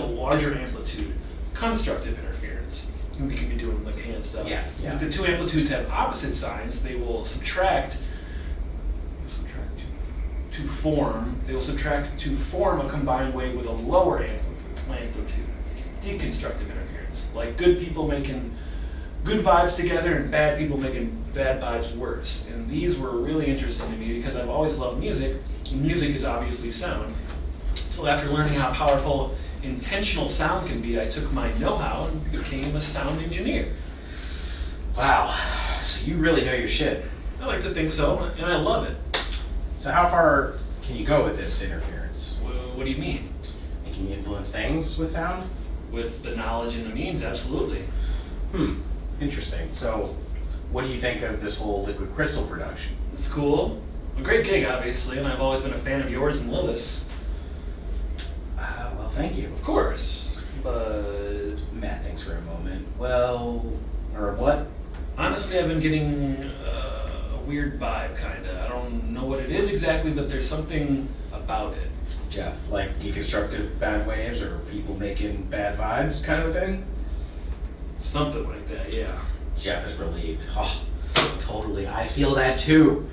[SPEAKER 2] larger amplitude. Constructive interference. And we can be doing like hand stuff.
[SPEAKER 3] Yeah.
[SPEAKER 2] If the two amplitudes have opposite signs, they will subtract to form a combined wave with a lower amplitude. Deconstructive interference, like good people making good vibes together and bad people making bad vibes worse. And these were really interesting to me because I've always loved music, and music is obviously sound. So after learning how powerful intentional sound can be, I took my know-how and became a sound engineer.
[SPEAKER 3] Wow, so you really know your shit.
[SPEAKER 2] I like to think so, and I love it.
[SPEAKER 3] So how far can you go with this interference?
[SPEAKER 2] What do you mean?
[SPEAKER 3] And can you influence things with sound?
[SPEAKER 2] With the knowledge and the means, absolutely.
[SPEAKER 3] Interesting. So what do you think of this whole liquid crystal production?
[SPEAKER 2] It's cool. A great gig, obviously, and I've always been a fan of yours and Lilith's.
[SPEAKER 3] Well, thank you.
[SPEAKER 2] Of course. But
[SPEAKER 3] Matt thinks for a moment. Well, or what?
[SPEAKER 2] honestly, I've been getting a weird vibe, kinda. I don't know what it is exactly, but there's something about it.
[SPEAKER 3] Jeff, like deconstructive bad waves or people making bad vibes kind of a thing?
[SPEAKER 2] Something like that, yeah.
[SPEAKER 3] Jeff is relieved. Oh, totally. I feel that too.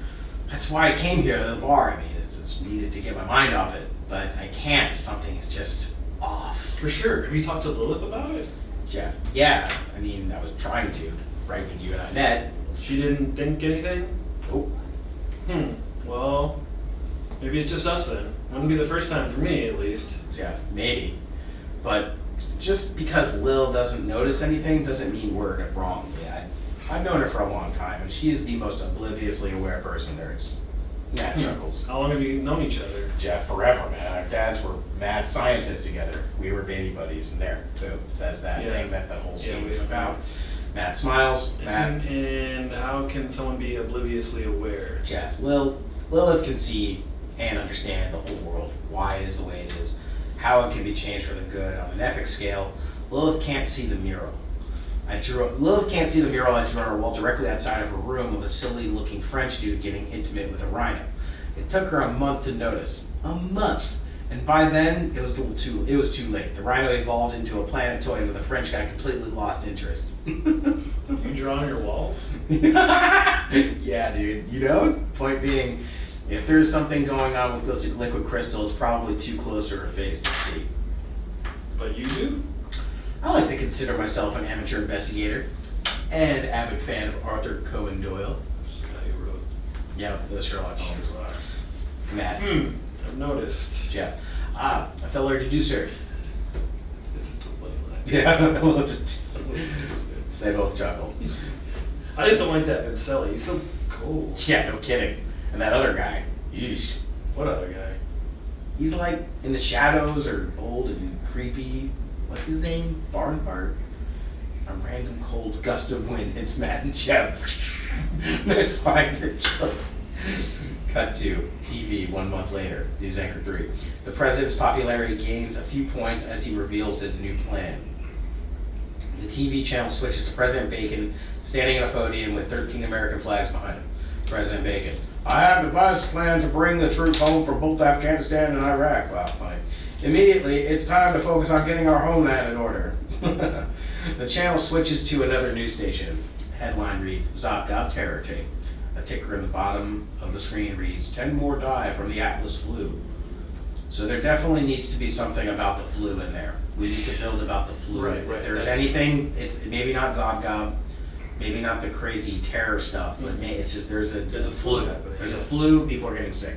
[SPEAKER 3] That's why I came here to the bar. I mean, it's needed to get my mind off it, but I can't. Something is just off.
[SPEAKER 2] For sure. Have you talked to Lilith about it?
[SPEAKER 3] Jeff, yeah. I mean, I was trying to, right when you and I met.
[SPEAKER 2] She didn't think anything?
[SPEAKER 3] Nope.
[SPEAKER 2] Well, maybe it's just us then. Wouldn't be the first time for me, at least.
[SPEAKER 3] Jeff, maybe. But just because Lil doesn't notice anything doesn't mean we're wrong. Yeah, I've known her for a long time, and she is the most obliviously aware person there is. Matt chuckles.
[SPEAKER 2] How long have you known each other?
[SPEAKER 3] Jeff, forever, man. Our dads were mad scientists together. We were baby buddies, and there, boom, says that
[SPEAKER 2] Yeah.
[SPEAKER 3] thing that the whole scene
[SPEAKER 2] Yeah,
[SPEAKER 3] was
[SPEAKER 2] we-
[SPEAKER 3] about. Matt smiles. Matt,
[SPEAKER 2] And how can someone be obliviously aware?
[SPEAKER 3] Jeff, Lilith can see and understand the whole world, why it is the way it is, how it can be changed for the good on an epic scale. Lilith can't see the mural. Lilith can't see the mural I drew on her wall directly outside of her room of a silly-looking French dude getting intimate with a rhino. It took her a month to notice. A month! And by then, it was too late. The rhino evolved into a planetoid with a French guy completely lost interest.
[SPEAKER 2] You draw on your walls?
[SPEAKER 3] Yeah, dude. You know? Point being, if there's something going on with liquid crystal, it's probably too close to her face to see.
[SPEAKER 2] But you do?
[SPEAKER 3] I like to consider myself an amateur investigator and avid fan of Arthur Conan Doyle.
[SPEAKER 2] That's the guy who wrote
[SPEAKER 3] Yeah, the Sherlock Holmes.
[SPEAKER 2] Sherlock.
[SPEAKER 3] Matt.
[SPEAKER 2] I've noticed.
[SPEAKER 3] Jeff. A fellow deducer.
[SPEAKER 2] It's just a funny line.
[SPEAKER 3] Yeah.
[SPEAKER 2] It's a little Tuesday.
[SPEAKER 3] They both chuckle.
[SPEAKER 2] I just don't like that Vincelli. He's so cold.
[SPEAKER 3] Yeah, no kidding. And that other guy. Yeesh.
[SPEAKER 2] What other guy?
[SPEAKER 3] He's like in the shadows or old and creepy. What's his name? Barnhart? A random cold gust of wind hits Matt and Jeff. There's fine their joke. Cut to TV 1 month later. News anchor 3. The president's popularity gains a few points as he reveals his new plan. The TV channel switches to President Bacon standing at a podium with 13 American flags behind him. President Bacon. I have devised a plan to bring the troops home from both Afghanistan and Iraq. Wow, funny. Immediately, it's time to focus on getting our homeland in order. The channel switches to another news station. Headline reads, Zopgov terror tape. A ticker in the bottom of the screen reads, 10 more die from the Atlas flu. So there definitely needs to be something about the flu in there. We need to build about the flu.
[SPEAKER 2] Right,
[SPEAKER 3] If there's
[SPEAKER 2] that's-
[SPEAKER 3] anything, it's maybe not Zopgov, maybe not the crazy terror stuff, but it's just there's a
[SPEAKER 2] flu happening.
[SPEAKER 3] There's a flu, people are getting sick.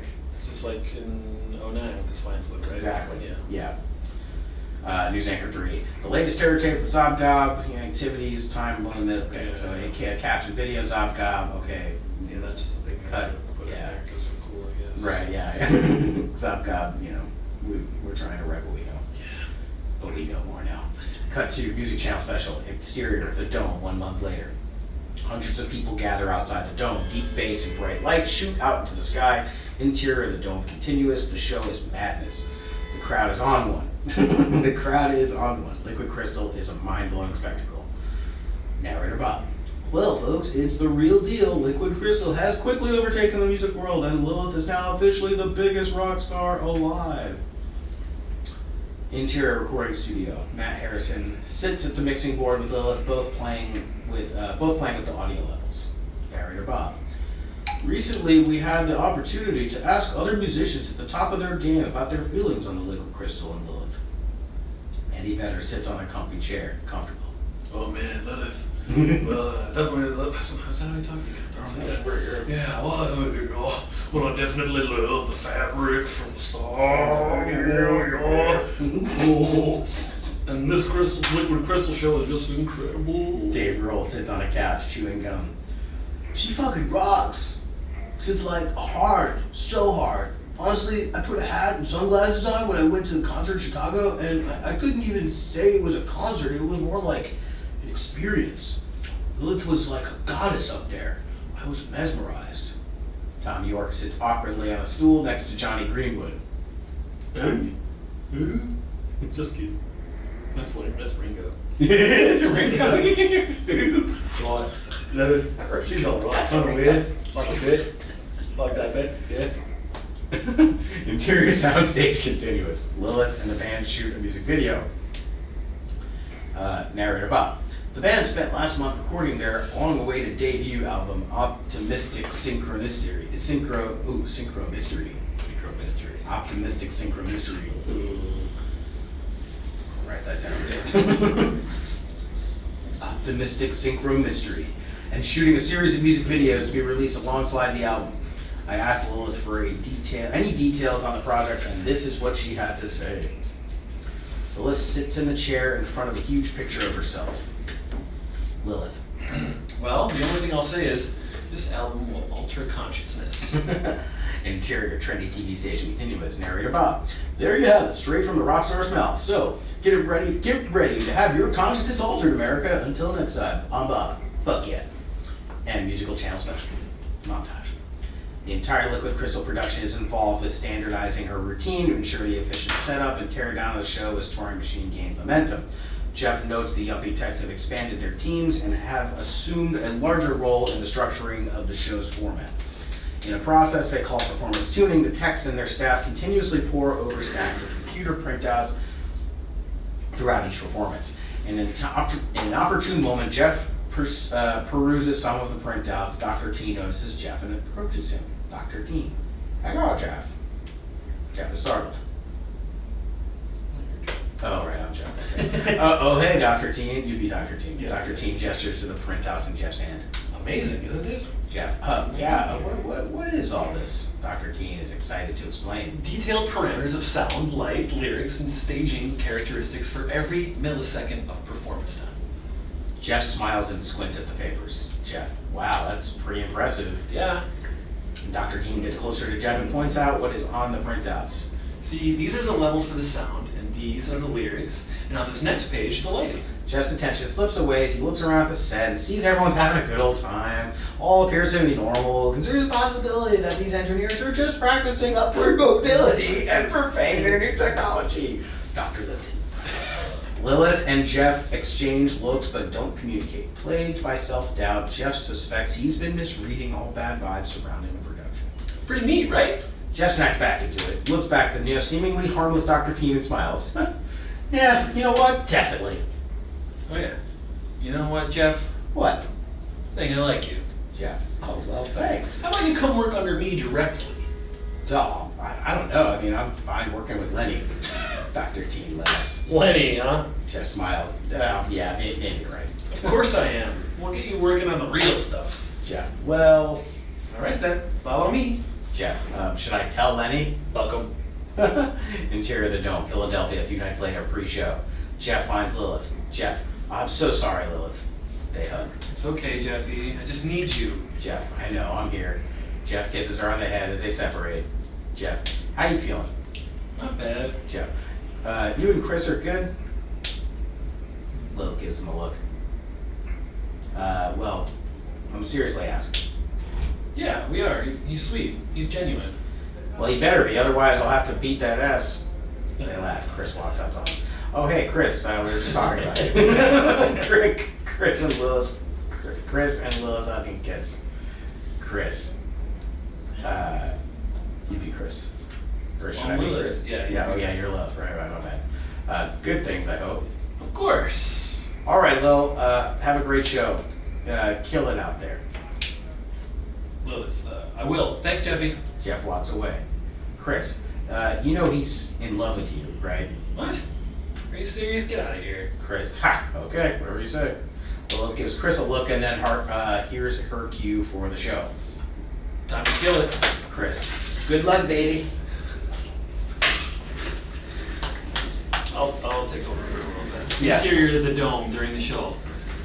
[SPEAKER 2] Just like in 09 with the swine flu, right?
[SPEAKER 3] Exactly.
[SPEAKER 2] Yeah.
[SPEAKER 3] News anchor 3. The latest terror tape from Zopgov, activities, time limit. Okay,
[SPEAKER 2] Yeah.
[SPEAKER 3] so it caption video Zopgov. Okay,
[SPEAKER 2] Yeah, that's just the thing.
[SPEAKER 3] Cut.
[SPEAKER 2] Put
[SPEAKER 3] Yeah.
[SPEAKER 2] in there because they're cool, I guess.
[SPEAKER 3] right, yeah. Zopgov, we're trying to write what we know, but we know more now. Cut to music channel special. Exterior, the dome. 1 month later. Hundreds of people gather outside the dome. Deep bass and bright lights shoot out into the sky. Interior of the dome continuous. The show is madness. The crowd is on one. The crowd is on one. Liquid Crystal is a mind-blowing spectacle. Narrator Bob. Well, folks, it's the real deal. Liquid Crystal has quickly overtaken the music world, and Lilith is now officially the biggest rock star alive. Interior recording studio. Matt Harrison sits at the mixing board with Lilith, both playing with the audio levels. Narrator Bob. Recently, we had the opportunity to ask other musicians at the top of their game about their feelings on the Liquid Crystal and Lilith. Eddie Vedder sits on a comfy chair, comfortable.
[SPEAKER 2] Oh man, Lilith. Well, definitely, that's how I talk to you. Yeah, well, I definitely love the fabric from the start. Yeah. Oh. And this Liquid Crystal show is just incredible.
[SPEAKER 3] Dave Grohl sits on a couch chewing gum. She fucking rocks.
[SPEAKER 4] Just like hard, so hard. Honestly, I put a hat and sunglasses on when I went to the concert in Chicago, and I couldn't even say it was a concert. It was more like an experience. Lilith was like a goddess up there. I was mesmerized. Tom York sits awkwardly on a stool next to Johnny Greenwood.
[SPEAKER 2] Just kidding. That's Ringo.
[SPEAKER 4] Ringo.
[SPEAKER 2] Right. No, she's alright. Kind of weird. Like a bit. Like that bit. Yeah.
[SPEAKER 4] Interior soundstage continuous. Lilith and the band shoot a music video. Narrator Bob. The band spent last month recording their long-awaited debut album, Optimistic Synchronicity. Synchro Mystery.
[SPEAKER 2] Secret mystery.
[SPEAKER 4] Optimistic Synchronicity. Write that down. Optimistic Synchro Mystery. And shooting a series of music videos to be released alongside the album. I asked Lilith for any details on the project, and this is what she had to say. Lilith sits in the chair in front of a huge picture of herself. Lilith.
[SPEAKER 2] Well, the only thing I'll say is, this album will alter consciousness.
[SPEAKER 4] Interior trendy TV station continuous. Narrator Bob. There you have it, straight from the rock star's mouth. So, get ready to have your consciousness altered, America. Until next time, I'm Bob. Fuck yeah. And musical channel special. Montage. The entire Liquid Crystal production is involved with standardizing her routine to ensure the efficient setup and tear down of the show as Touring Machine gained momentum. Jeff notes the Yuppie Techs have expanded their teams and have assumed a larger role in the structuring of the show's format. In a process they call performance tuning, the techs and their staff continuously pore over stacks of computer printouts throughout each performance. In an opportune moment, Jeff peruses some of the printouts. Dr. T notices Jeff and approaches him. Dr. T. Hello, Jeff. Jeff is startled. Oh, right, I'm Jeff. Okay. Oh, hey, Dr. T. You'd be Dr. T.
[SPEAKER 2] Yeah.
[SPEAKER 4] Dr. T gestures to the printouts in Jeff's hand.
[SPEAKER 2] Amazing, isn't it?
[SPEAKER 4] Jeff, what is all this? Dr. T is excited to explain.
[SPEAKER 2] Detailed parameters of sound, light, lyrics, and staging characteristics for every millisecond of performance time.
[SPEAKER 4] Jeff smiles and squints at the papers. Jeff, wow, that's pretty impressive.
[SPEAKER 2] Yeah.
[SPEAKER 4] Dr. Dean gets closer to Jeff and points out what is on the printouts.
[SPEAKER 2] See, these are the levels for the sound, and these are the lyrics, and on this next page, the lighting.
[SPEAKER 4] Jeff's attention slips away as he looks around at the set and sees everyone's having a good old time. All appears to be normal. Considers the possibility that these engineers are just practicing upward mobility and perfecting their new technology. Dr. Lipton. Lilith and Jeff exchange looks but don't communicate. Plagued by self-doubt, Jeff suspects he's been misreading all bad vibes surrounding the production.
[SPEAKER 2] Pretty neat, right?
[SPEAKER 4] Jeff snacks back into it, looks back at the seemingly harmless Dr. Keen and smiles. Yeah, you know what? Definitely.
[SPEAKER 2] Oh yeah. You know what, Jeff?
[SPEAKER 4] What?
[SPEAKER 2] I think I like you.
[SPEAKER 4] Jeff. Oh, well, thanks.
[SPEAKER 2] How about you come work under me directly?
[SPEAKER 4] Oh, I don't know. I mean, I'm fine working with Lenny. Dr. T laughs.
[SPEAKER 2] Lenny, huh?
[SPEAKER 4] Jeff smiles. Yeah, maybe you're right.
[SPEAKER 2] Of course I am. We'll get you working on the real stuff.
[SPEAKER 4] Jeff, well...
[SPEAKER 2] All right then, follow me.
[SPEAKER 4] Jeff, should I tell Lenny?
[SPEAKER 2] Welcome.
[SPEAKER 4] Interior of the Dome, Philadelphia, a few nights later, pre-show. Jeff finds Lilith. Jeff, I'm so sorry, Lilith. They hug.
[SPEAKER 2] It's okay, Jeffy. I just need you.
[SPEAKER 4] Jeff, I know, I'm here. Jeff kisses her on the head as they separate. Jeff, how you feeling?
[SPEAKER 2] Not bad.
[SPEAKER 4] Jeff, you and Chris are good? Lilith gives him a look. Well, I'm seriously asking.
[SPEAKER 2] Yeah, we are. He's sweet. He's genuine.
[SPEAKER 4] Well, he better be, otherwise I'll have to beat that ass. They laugh. Chris walks up to him. Oh, hey, Chris, we were just talking about it. Chris and Lilith hug and kiss. Chris. You be Chris. Or should I be
[SPEAKER 2] Lilith.
[SPEAKER 4] Chris?
[SPEAKER 2] Yeah,
[SPEAKER 4] Oh, yeah, you're Lilith. Right, my bad. Good things, I hope.
[SPEAKER 2] Of course.
[SPEAKER 4] All right, Lil, have a great show. Kill it out there.
[SPEAKER 2] Lilith, I will. Thanks, Jeffy.
[SPEAKER 4] Jeff walks away. Chris, you know he's in love with you, right?
[SPEAKER 2] What? Are you serious? Get out of here.
[SPEAKER 4] Chris, ha, okay, whatever you say. Lilith gives Chris a look and then here's her cue for the show.
[SPEAKER 2] Time to kill it.
[SPEAKER 4] Chris, good luck, baby.
[SPEAKER 2] I'll take over for a little bit.
[SPEAKER 4] Yeah.
[SPEAKER 2] Interior of the dome during the show.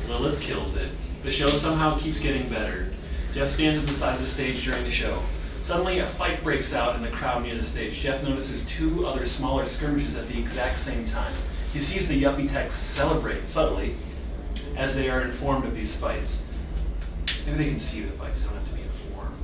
[SPEAKER 2] Lilith kills it. The show somehow keeps getting better. Jeff stands at the side of the stage during the show. Suddenly, a fight breaks out in the crowd near the stage. Jeff notices two other smaller skirmishes at the exact same time. He sees the yuppie techs celebrate subtly as they are informed of these fights. Maybe they can see the fights, they don't have to be informed.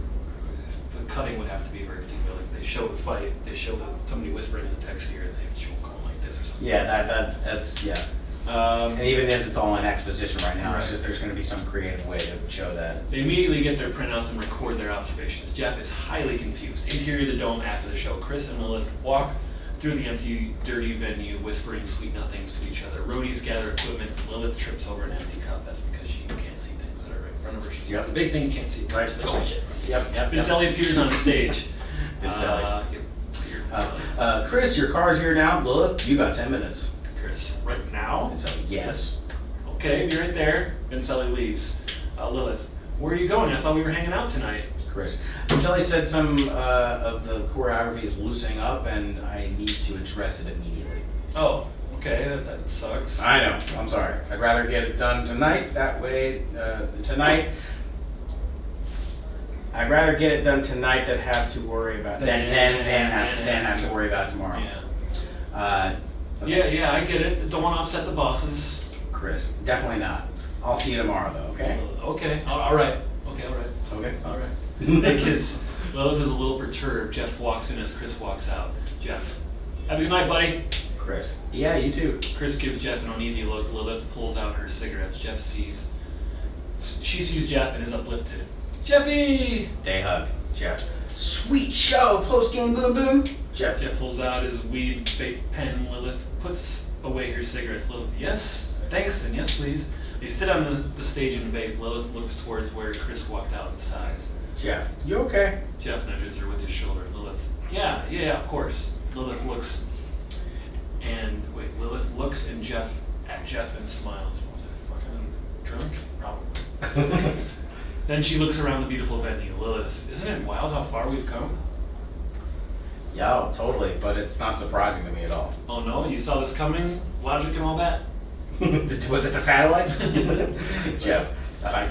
[SPEAKER 2] The cutting would have to be very particular. Like they show the fight, they show somebody whispering in the text here, and they have to show a call like this or something.
[SPEAKER 3] Yeah, that's yeah. And even as it's all in exposition right now, it's just there's going to be some creative way to show that.
[SPEAKER 2] They immediately get their printouts and record their observations. Jeff is highly confused. Interior of the dome after the show, Chris and Monolith walk through the empty, dirty venue, whispering sweet nothings to each other. Roadies gather equipment. Lilith trips over an empty cup. That's because she can't see things that are right in front of her. She sees the big thing you can't see.
[SPEAKER 3] Right.
[SPEAKER 2] She's like, oh shit.
[SPEAKER 3] Yep.
[SPEAKER 2] Vincelli appears on stage.
[SPEAKER 3] Vincelli. Chris, your car's here now. Lilith, you got 10 minutes.
[SPEAKER 2] Chris, right now?
[SPEAKER 3] Vincelli, yes.
[SPEAKER 2] Okay, be right there. Vincelli leaves. Lilith, where are you going? I thought we were hanging out tonight.
[SPEAKER 3] Chris. Vincelli said some of the choreography is loosening up and I need to address it immediately.
[SPEAKER 2] Oh, okay, that sucks.
[SPEAKER 3] I know, I'm sorry. I'd rather get it done tonight, that way, tonight. I'd rather get it done tonight than have to worry about, than have to worry about tomorrow.
[SPEAKER 2] Yeah. Yeah, I get it. Don't want to upset the bosses.
[SPEAKER 3] Chris, definitely not. I'll see you tomorrow though, okay?
[SPEAKER 2] Okay, all right. Okay, all right.
[SPEAKER 3] Okay.
[SPEAKER 2] All right. They kiss. Lilith is a little perturbed. Jeff walks in as Chris walks out. Jeff, have a good night, buddy.
[SPEAKER 3] Chris, yeah, you too.
[SPEAKER 2] Chris gives Jeff an uneasy look. Lilith pulls out her cigarettes. She sees Jeff and is uplifted. Jeffy!
[SPEAKER 3] They hug. Jeff. Sweet show, post-game boom boom.
[SPEAKER 2] Jeff pulls out his weed vape pen. Lilith puts away her cigarettes. Lilith, yes, thanks, and yes, please. They sit on the stage and vape. Lilith looks towards where Chris walked out and sighs.
[SPEAKER 3] Jeff, you okay?
[SPEAKER 2] Jeff nudges her with his shoulder. Lilith, yeah, of course. Lilith looks and Jeff and smiles. Was I fucking drunk? Probably. Then she looks around the beautiful venue. Lilith, isn't it wild how far we've come?
[SPEAKER 3] Yeah, totally, but it's not surprising to me at all.
[SPEAKER 2] Oh no, you saw this coming? Logic and all that?
[SPEAKER 3] Was it the satellites? Jeff,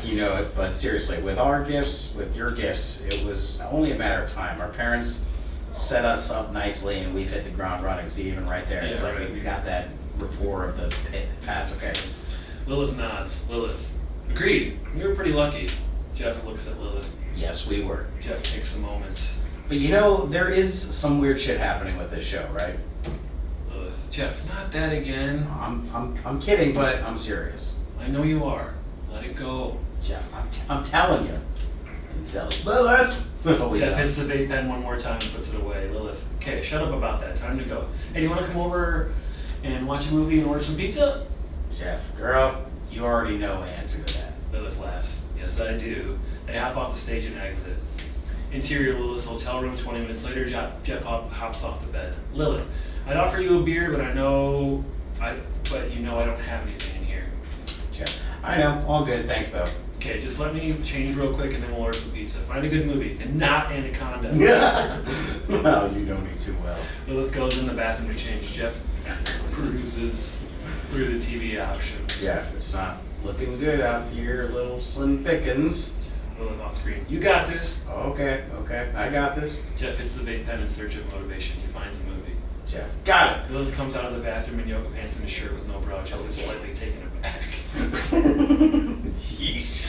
[SPEAKER 3] you know it, but seriously, with our gifts, with your gifts, it was only a matter of time. Our parents set us up nicely and we've hit the ground running. See, even right there, it's like we got that rapport of the past, okay?
[SPEAKER 2] Lilith nods. Lilith, agreed. We were pretty lucky. Jeff looks at Lilith.
[SPEAKER 3] Yes, we were.
[SPEAKER 2] Jeff takes a moment.
[SPEAKER 3] But you know, there is some weird shit happening with this show, right?
[SPEAKER 2] Lilith, Jeff, not that again.
[SPEAKER 3] I'm kidding, but I'm serious.
[SPEAKER 2] I know you are. Let it go.
[SPEAKER 3] Jeff, I'm telling you. Lilith!
[SPEAKER 2] Jeff hits the vape pen one more time and puts it away. Lilith, okay, shut up about that. Time to go. Hey, do you want to come over and watch a movie and order some pizza?
[SPEAKER 3] Jeff, girl, you already know the answer to that.
[SPEAKER 2] Lilith laughs. Yes, I do. They hop off the stage and exit. Interior Lilith's hotel room. 20 minutes later, Jeff hops off the bed. Lilith, I'd offer you a beer, but you know I don't have anything in here.
[SPEAKER 3] Jeff, I know. All good. Thanks, though.
[SPEAKER 2] Okay, just let me change real quick and then we'll order some pizza. Find a good movie and not Anaconda.
[SPEAKER 3] Well, you know me too well.
[SPEAKER 2] Lilith goes in the bathroom to change. Jeff peruses through the TV options.
[SPEAKER 3] Jeff, it's not looking good out here, little slim pickings.
[SPEAKER 2] Lilith off screen. You got this.
[SPEAKER 3] Okay, I got this.
[SPEAKER 2] Jeff hits the vape pen in search of motivation. He finds a movie.
[SPEAKER 3] Jeff, got it.
[SPEAKER 2] Lilith comes out of the bathroom in yoga pants and a shirt with no bra. Jeff is slightly taken aback.
[SPEAKER 3] Jeez.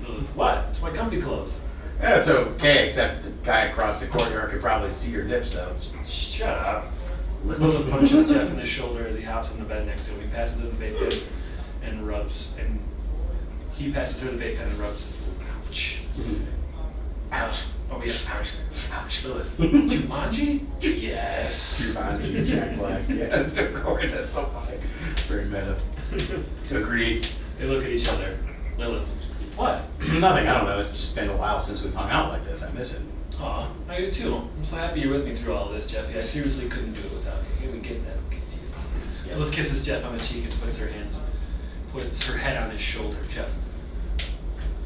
[SPEAKER 2] Lilith, what? It's my comfy clothes.
[SPEAKER 3] That's okay, except the guy across the courtyard could probably see your nips, though.
[SPEAKER 2] Shut up. Lilith punches Jeff in the shoulder as he hops on the bed next to him. He passes her the vape pen and rubs, and he passes her the vape pen and rubs his ouch. Ouch. Oh yeah, ouch. Ouch. Lilith. Jumanji? Yes.
[SPEAKER 3] Jumanji, Jack Black. Yeah, of course, that's so funny. Very meta. Agreed.
[SPEAKER 2] They look at each other. Lilith. What?
[SPEAKER 3] Nothing, I don't know. It's just been a while since we've hung out like this. I miss it.
[SPEAKER 2] Aw, I do too. I'm so happy you're with me through all this, Jeffy. I seriously couldn't do it without you. We get that, okay, Jesus. Yeah. Lilith kisses Jeff on the cheek and puts her head on his shoulder. Jeff.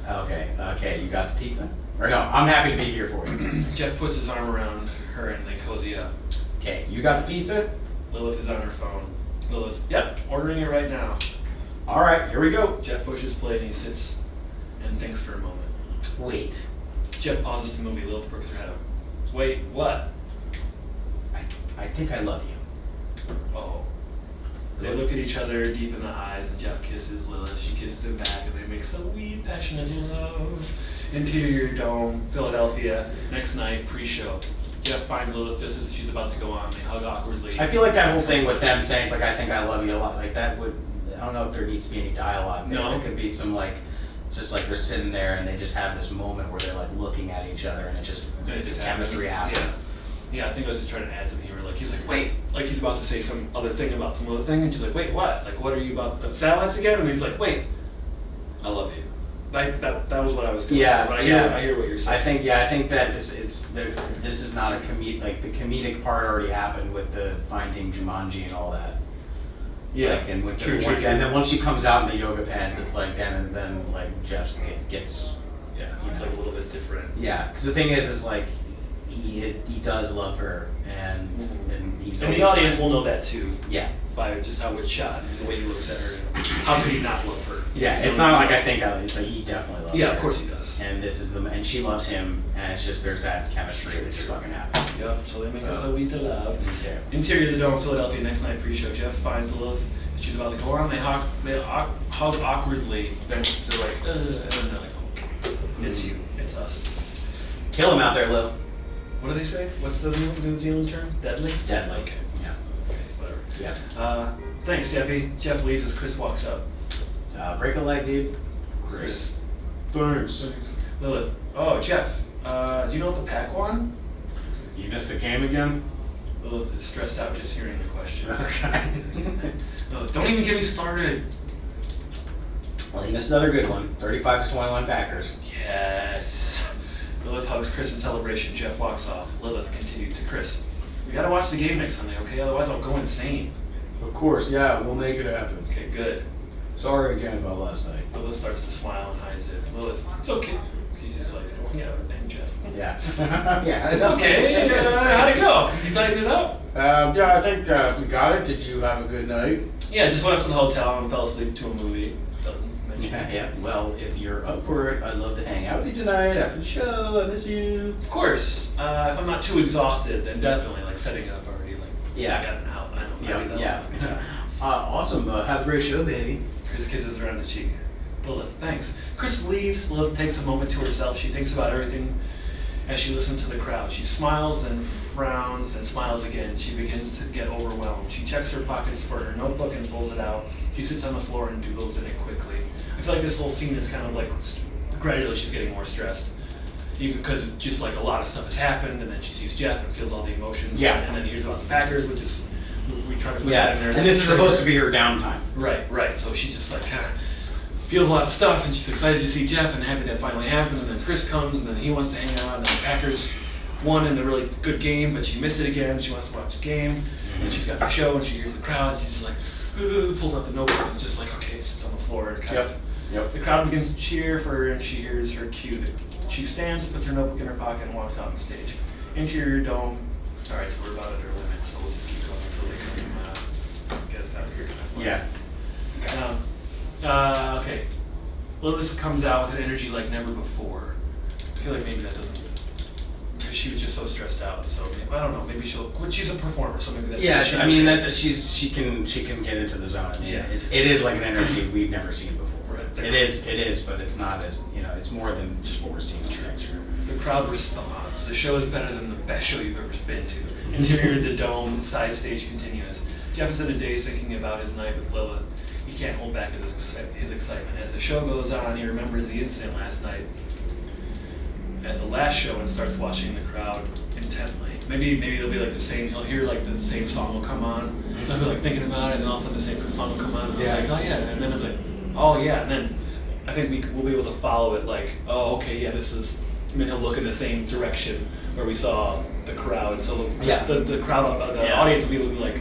[SPEAKER 3] Okay, you got the pizza? Or no, I'm happy to be here for you.
[SPEAKER 2] Jeff puts his arm around her and they cozy up.
[SPEAKER 3] Okay, you got the pizza?
[SPEAKER 2] Lilith is on her phone. Lilith, yep, ordering it right now.
[SPEAKER 3] All right, here we go.
[SPEAKER 2] Jeff pushes play and he sits and thinks for a moment.
[SPEAKER 4] Wait.
[SPEAKER 2] Jeff pauses the movie. Lilith brooks her head up. Wait, what?
[SPEAKER 4] I think I love you.
[SPEAKER 2] Oh. They look at each other deep in the eyes, and Jeff kisses Lilith. She kisses him back, and they make sweet, passionate love. Interior Dome, Philadelphia. Next night, pre-show. Jeff finds Lilith just as she's about to go on. They hug awkwardly.
[SPEAKER 3] I feel like that whole thing with them saying it's like, I think I love you a lot, like that would, I don't know if there needs to be any dialogue. Maybe
[SPEAKER 2] No.
[SPEAKER 3] there could be some like, just like they're sitting there and they just have this moment where they're like looking at each other and it just chemistry happens.
[SPEAKER 2] Yeah, I think I was just trying to add some humor. Like, he's like, wait! Like, he's about to say some other thing about some other thing, and she's like, wait, what? Like, what are you about, the satellites again? And he's like, wait, I love you. Like, that was what I was doing.
[SPEAKER 3] Yeah,
[SPEAKER 2] but I
[SPEAKER 3] yeah.
[SPEAKER 2] hear what you're saying.
[SPEAKER 3] I think that this is not a like the comedic part already happened with the finding Jumanji and all that.
[SPEAKER 2] Yeah,
[SPEAKER 3] Like, and
[SPEAKER 2] true.
[SPEAKER 3] And then once she comes out in the yoga pants, it's like then like Jeff gets.
[SPEAKER 2] Yeah, he's like a little bit different.
[SPEAKER 3] Yeah, because the thing is like he does love her, and he's.
[SPEAKER 2] And the
[SPEAKER 3] always
[SPEAKER 2] audience will know that too,
[SPEAKER 3] Yeah.
[SPEAKER 2] by just how it's shot and the way he looks at her. And how could he not love her?
[SPEAKER 3] Yeah,
[SPEAKER 2] He's
[SPEAKER 3] it's
[SPEAKER 2] only-
[SPEAKER 3] not like I think it's like he definitely loves her.
[SPEAKER 2] Yeah, of course he does.
[SPEAKER 3] And this is and she loves him, and it's just there's that chemistry that just fucking happens.
[SPEAKER 2] Yep, so they make us a wee to love.
[SPEAKER 3] Okay.
[SPEAKER 2] Interior of the Dome, Philadelphia, next night pre-show. Jeff finds Lilith. She's about to go on. They hug awkwardly. Then they're like, and then they're like, okay, it's you, it's us.
[SPEAKER 3] Kill him out there, Lil.
[SPEAKER 2] What do they say? What's the New Zealand term? Deadly?
[SPEAKER 3] Deadly.
[SPEAKER 2] Okay.
[SPEAKER 3] Yeah.
[SPEAKER 2] Okay, whatever.
[SPEAKER 3] Yeah.
[SPEAKER 2] Thanks, Jeffy. Jeff leaves as Chris walks up.
[SPEAKER 3] Break a leg, dude. Chris. Thanks.
[SPEAKER 2] Lilith. Oh, Jeff. Do you know if the pack won?
[SPEAKER 3] You missed the game again?
[SPEAKER 2] Lilith is stressed out just hearing the question.
[SPEAKER 3] Okay.
[SPEAKER 2] Lilith, don't even get me started.
[SPEAKER 3] Well, you missed another good one. 35-21 Packers.
[SPEAKER 2] Yes. Lilith hugs Chris in celebration. Jeff walks off. Lilith continued to Chris. We gotta watch the game next Sunday, okay? Otherwise I'll go insane.
[SPEAKER 1] Of course, yeah, we'll make it happen.
[SPEAKER 2] Okay, good.
[SPEAKER 1] Sorry again about last night.
[SPEAKER 2] Lilith starts to smile and hides it. Lilith, it's okay. She's just like, oh yeah, and Jeff.
[SPEAKER 3] Yeah. Yeah.
[SPEAKER 2] It's okay. How'd it go? You tightened it up?
[SPEAKER 1] Yeah, I think we got it. Did you have a good night?
[SPEAKER 2] Yeah, just went up to the hotel and fell asleep to a movie. Doesn't mention
[SPEAKER 3] Yeah,
[SPEAKER 2] it.
[SPEAKER 3] yeah. Well, if you're up for it, I'd love to hang out with you tonight after the show. I miss you.
[SPEAKER 2] Of course. If I'm not too exhausted, then definitely like setting it up already. Like,
[SPEAKER 3] Yeah.
[SPEAKER 2] I got an out. I know. maybe
[SPEAKER 3] Yeah,
[SPEAKER 2] that'll-
[SPEAKER 3] yeah.
[SPEAKER 4] Awesome. Have a great show, baby.
[SPEAKER 2] Chris kisses her on the cheek. Lilith, thanks. Chris leaves. Lilith takes a moment to herself. She thinks about everything as she listens to the crowd. She smiles and frowns and smiles again. She begins to get overwhelmed. She checks her pockets for her notebook and pulls it out. She sits on the floor and doodles in it quickly. I feel like this whole scene is kind of like gradually she's getting more stressed. Even because it's just like a lot of stuff has happened, and then she sees Jeff and feels all the emotions.
[SPEAKER 3] Yeah.
[SPEAKER 2] And then hears about the Packers, which is, we try to put
[SPEAKER 3] Yeah.
[SPEAKER 2] that in there. as
[SPEAKER 3] And
[SPEAKER 2] a
[SPEAKER 3] this is
[SPEAKER 2] trigger.
[SPEAKER 3] supposed to be her downtime.
[SPEAKER 2] Right. So she's just like kind of feels a lot of stuff, and she's excited to see Jeff and happy that finally happened. And then Chris comes, and then he wants to hang out. And then the Packers won in a really good game, but she missed it again. She wants to watch the game, and she's got the show, and she hears the crowd. And she's just like, pulls out the notebook and just like, okay, sits on the floor and kind of.
[SPEAKER 3] Yep.
[SPEAKER 2] The crowd begins to cheer for her, and she hears her cue. She stands, puts her notebook in her pocket, and walks out on stage. Interior Dome. All right, so we're about at our limit, so we'll just keep going until they come get us out of here.
[SPEAKER 3] Yeah.
[SPEAKER 2] Okay. Lilith comes out with an energy like never before. I feel like maybe that doesn't. Because she was just so stressed out. So I don't know. Maybe she'll. Well, she's a performer, so maybe that's.
[SPEAKER 3] Yeah,
[SPEAKER 2] she's
[SPEAKER 3] I mean
[SPEAKER 2] okay.
[SPEAKER 3] that she can get into the zone. I mean,
[SPEAKER 2] Yeah.
[SPEAKER 3] it is like an energy we've never seen before.
[SPEAKER 2] Right.
[SPEAKER 3] It is, but it's not as it's more than just what we're seeing on the picture.
[SPEAKER 2] The crowd responds. The show is better than the best show you've ever been to. Interior of the Dome, side stage continuous. Jeff is in a daze thinking about his night with Lilith. He can't hold back his excitement. As the show goes on, he remembers the incident last night at the last show and starts watching the crowd intently. Maybe they'll be like the same. He'll hear like the same song will come on. So he'll be like thinking about it, and all of a sudden the same song will come on. And
[SPEAKER 3] Yeah.
[SPEAKER 2] I'm like, oh yeah, and then I'm like, oh yeah, and then I think we'll be able to follow it. Like, oh okay, yeah, this is. And then he'll look in the same direction where we saw the crowd. So the crowd, the audience will be able to be like,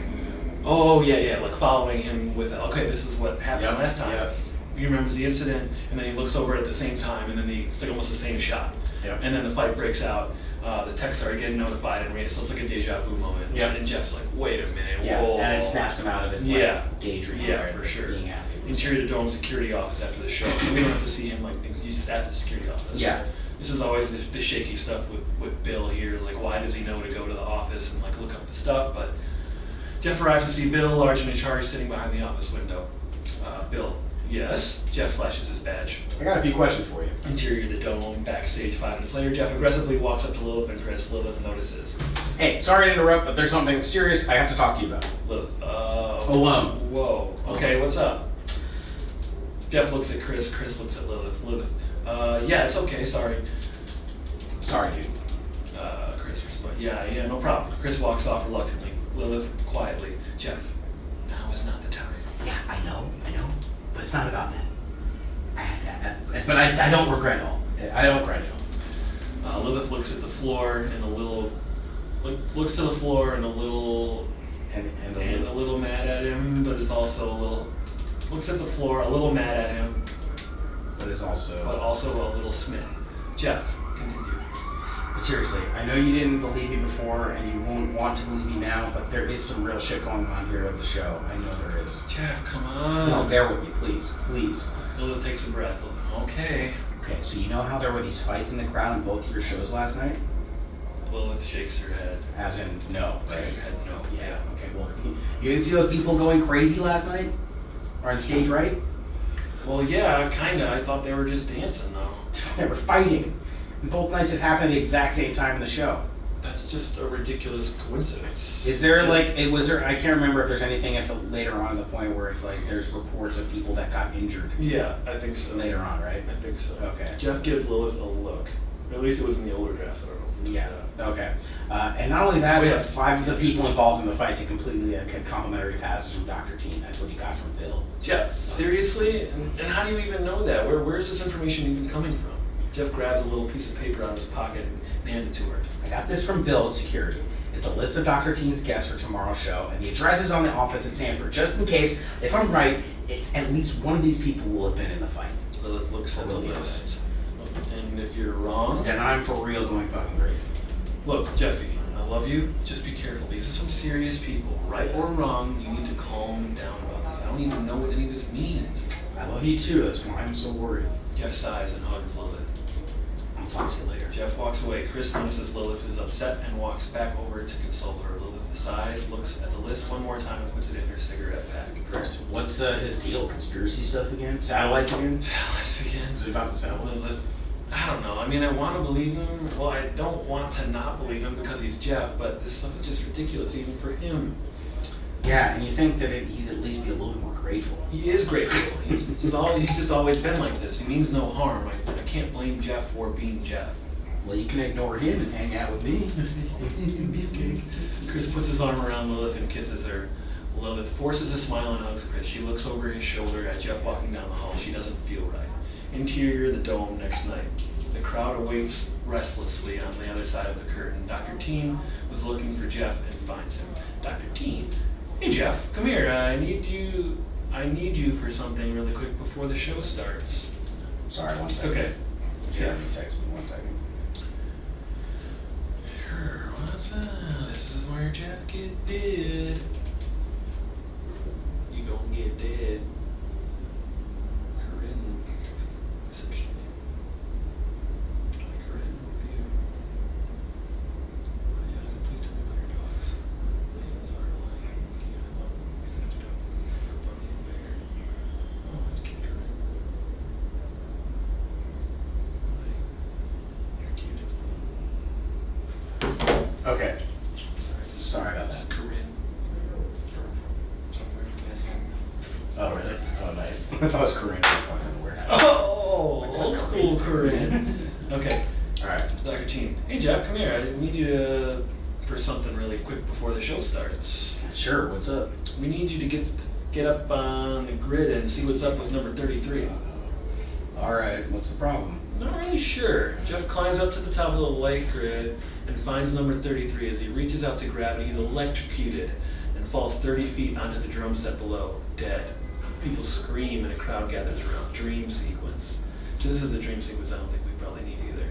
[SPEAKER 2] oh yeah, like following him with, okay, this is what happened last time.
[SPEAKER 3] Yep.
[SPEAKER 2] He remembers the incident, and then he looks over at the same time, and then it's like almost the same shot.
[SPEAKER 3] Yep.
[SPEAKER 2] And then the fight breaks out. The techs are getting notified and read it, so it's like a deja vu moment.
[SPEAKER 3] Yep.
[SPEAKER 2] And Jeff's like, wait a minute,
[SPEAKER 3] Yeah,
[SPEAKER 2] whoa.
[SPEAKER 3] and it snaps him out of his
[SPEAKER 2] Yeah.
[SPEAKER 3] like daydream.
[SPEAKER 2] Yeah,
[SPEAKER 3] right,
[SPEAKER 2] for sure.
[SPEAKER 3] Being happy.
[SPEAKER 2] Interior of the Dome security office after the show, so we don't have to see him like, he's he's at the security office.
[SPEAKER 3] Yeah.
[SPEAKER 2] This is always the shaky stuff with Bill here. Like, why does he know to go to the office and like look up the stuff? But Jeff arrives to see Bill, large and in charge, sitting behind the office window. Bill, yes. Jeff flashes his badge.
[SPEAKER 4] I got a few questions for you.
[SPEAKER 2] Interior of the dome, backstage. 5 minutes later, Jeff aggressively walks up to Lilith and Chris. Lilith notices.
[SPEAKER 4] Hey, sorry to interrupt, but there's something serious I have to talk to you about.
[SPEAKER 2] Lilith,
[SPEAKER 4] Alone.
[SPEAKER 2] Whoa. Okay, what's up? Jeff looks at Chris. Chris looks at Lilith. Lilith, yeah, it's okay. Sorry.
[SPEAKER 4] Sorry, dude.
[SPEAKER 2] Chris responds, yeah, no problem. Chris walks off reluctantly. Lilith quietly. Jeff, now is not the time.
[SPEAKER 3] Yeah, I know, but it's not about that. But I don't regret it all. I don't regret it all.
[SPEAKER 2] Lilith looks at the floor and looks to the floor and a little mad at him, but is also a little, looks at the floor, a little mad at him,
[SPEAKER 3] But it's also.
[SPEAKER 2] but also a little smitten. Jeff, continue.
[SPEAKER 3] But seriously, I know you didn't believe me before, and you won't want to believe me now, but there is some real shit going on here with the show. I know there is.
[SPEAKER 2] Jeff, come on.
[SPEAKER 3] No, bear with me, please. Please.
[SPEAKER 2] Lilith takes a breath. Lilith, okay.
[SPEAKER 3] Okay, so you know how there were these fights in the crowd in both of your shows last night?
[SPEAKER 2] Lilith shakes her head.
[SPEAKER 3] As in, no, right?
[SPEAKER 2] Shakes her head, no.
[SPEAKER 3] Yeah, okay, well, you didn't see those people going crazy last night? Or on stage, right?
[SPEAKER 2] Well, yeah, kinda. I thought they were just dancing, though.
[SPEAKER 3] They were fighting. And both nights it happened at the exact same time in the show.
[SPEAKER 2] That's just a ridiculous coincidence.
[SPEAKER 3] Is there I can't remember if there's anything later on at the point where it's like there's reports of people that got injured
[SPEAKER 2] Yeah, I think so.
[SPEAKER 3] later on, right?
[SPEAKER 2] I think so.
[SPEAKER 3] Okay.
[SPEAKER 2] Jeff gives Lilith a look. At least it was in the older drafts. I don't know if we did
[SPEAKER 3] Yeah,
[SPEAKER 2] that.
[SPEAKER 3] okay. And not only that,
[SPEAKER 2] Oh, yeah.
[SPEAKER 3] but 5 of the people involved in the fights had completely had complimentary passes from Dr. Teen. That's what he got from Bill.
[SPEAKER 2] Jeff, seriously? And how do you even know that? Where is this information even coming from? Jeff grabs a little piece of paper out of his pocket and hands it to her.
[SPEAKER 3] I got this from Bill at security. It's a list of Dr. Teen's guests for tomorrow's show, and the address is on the office at Sanford, just in case, if I'm right, it's at least one of these people will have been in the fight.
[SPEAKER 2] Lilith looks at the
[SPEAKER 3] Really
[SPEAKER 2] list. And if you're wrong,
[SPEAKER 3] Then I'm for real going fucking crazy.
[SPEAKER 2] look, Jeffy, I love you. Just be careful. These are some serious people. Right or wrong, you need to calm down about this. I don't even know what any of this means.
[SPEAKER 3] I love you too, that's why I'm so worried.
[SPEAKER 2] Jeff sighs and hugs Lilith.
[SPEAKER 3] I'll talk to you later.
[SPEAKER 2] Jeff walks away. Chris notices Lilith is upset and walks back over to console her. Lilith sighs, looks at the list one more time and puts it in her cigarette pack.
[SPEAKER 3] Chris, what's his deal? Conspiracy stuff again? Satellites again?
[SPEAKER 2] Satellites again.
[SPEAKER 3] Is it about the satellites?
[SPEAKER 2] I don't know. I mean, I want to believe him. Well, I don't want to not believe him because he's Jeff, but this stuff is just ridiculous even for him.
[SPEAKER 3] Yeah, and you think that he'd at least be a little bit more grateful.
[SPEAKER 2] He is grateful. He's just always been like this. He means no harm. I can't blame Jeff for being Jeff.
[SPEAKER 3] Well, you can ignore him and hang out with me.
[SPEAKER 2] Chris puts his arm around Lilith and kisses her. Lilith forces a smile and hugs Chris. She looks over his shoulder at Jeff walking down the hall. She doesn't feel right. Interior of the dome next night. The crowd awaits restlessly on the other side of the curtain. Dr. Teen was looking for Jeff and finds him. Dr. Teen, hey Jeff, come here. I need you for something really quick before the show starts.
[SPEAKER 3] Sorry, one
[SPEAKER 2] It's
[SPEAKER 3] second.
[SPEAKER 2] okay.
[SPEAKER 3] Jeff,
[SPEAKER 2] Jeff.
[SPEAKER 3] text me 1 second.
[SPEAKER 2] Sure, what's up? This is where Jeff gets dead. You gon' get dead. Corinne, message to me. Hi Corinne, who are you? Yeah, please tell me about your dogs. My name is Arlen. I love them. Except Bunny and Bear. Oh, that's cute, Corinne. Hi. You're cute.
[SPEAKER 3] Okay.
[SPEAKER 2] Sorry.
[SPEAKER 3] Sorry about
[SPEAKER 2] That's
[SPEAKER 3] that.
[SPEAKER 2] Corinne. Somewhere in
[SPEAKER 3] Oh, really? Oh, nice. I thought it was Korean.
[SPEAKER 2] Oh,
[SPEAKER 3] It's like
[SPEAKER 2] old
[SPEAKER 3] a
[SPEAKER 2] school
[SPEAKER 3] crazy.
[SPEAKER 2] Corinne. Okay,
[SPEAKER 3] Alright.
[SPEAKER 2] Dr. Teen. Hey Jeff, come here. I need you for something really quick before the show starts.
[SPEAKER 3] Sure, what's up?
[SPEAKER 2] We need you to get up on the grid and see what's up with number 33.
[SPEAKER 3] Alright, what's the problem?
[SPEAKER 2] Not really sure. Jeff climbs up to the top of the light grid and finds number 33. As he reaches out to grab it, he's electrocuted and falls 30 feet onto the drum set below, dead. People scream and a crowd gathers around. Dream sequence. So this is a dream sequence I don't think we probably need either.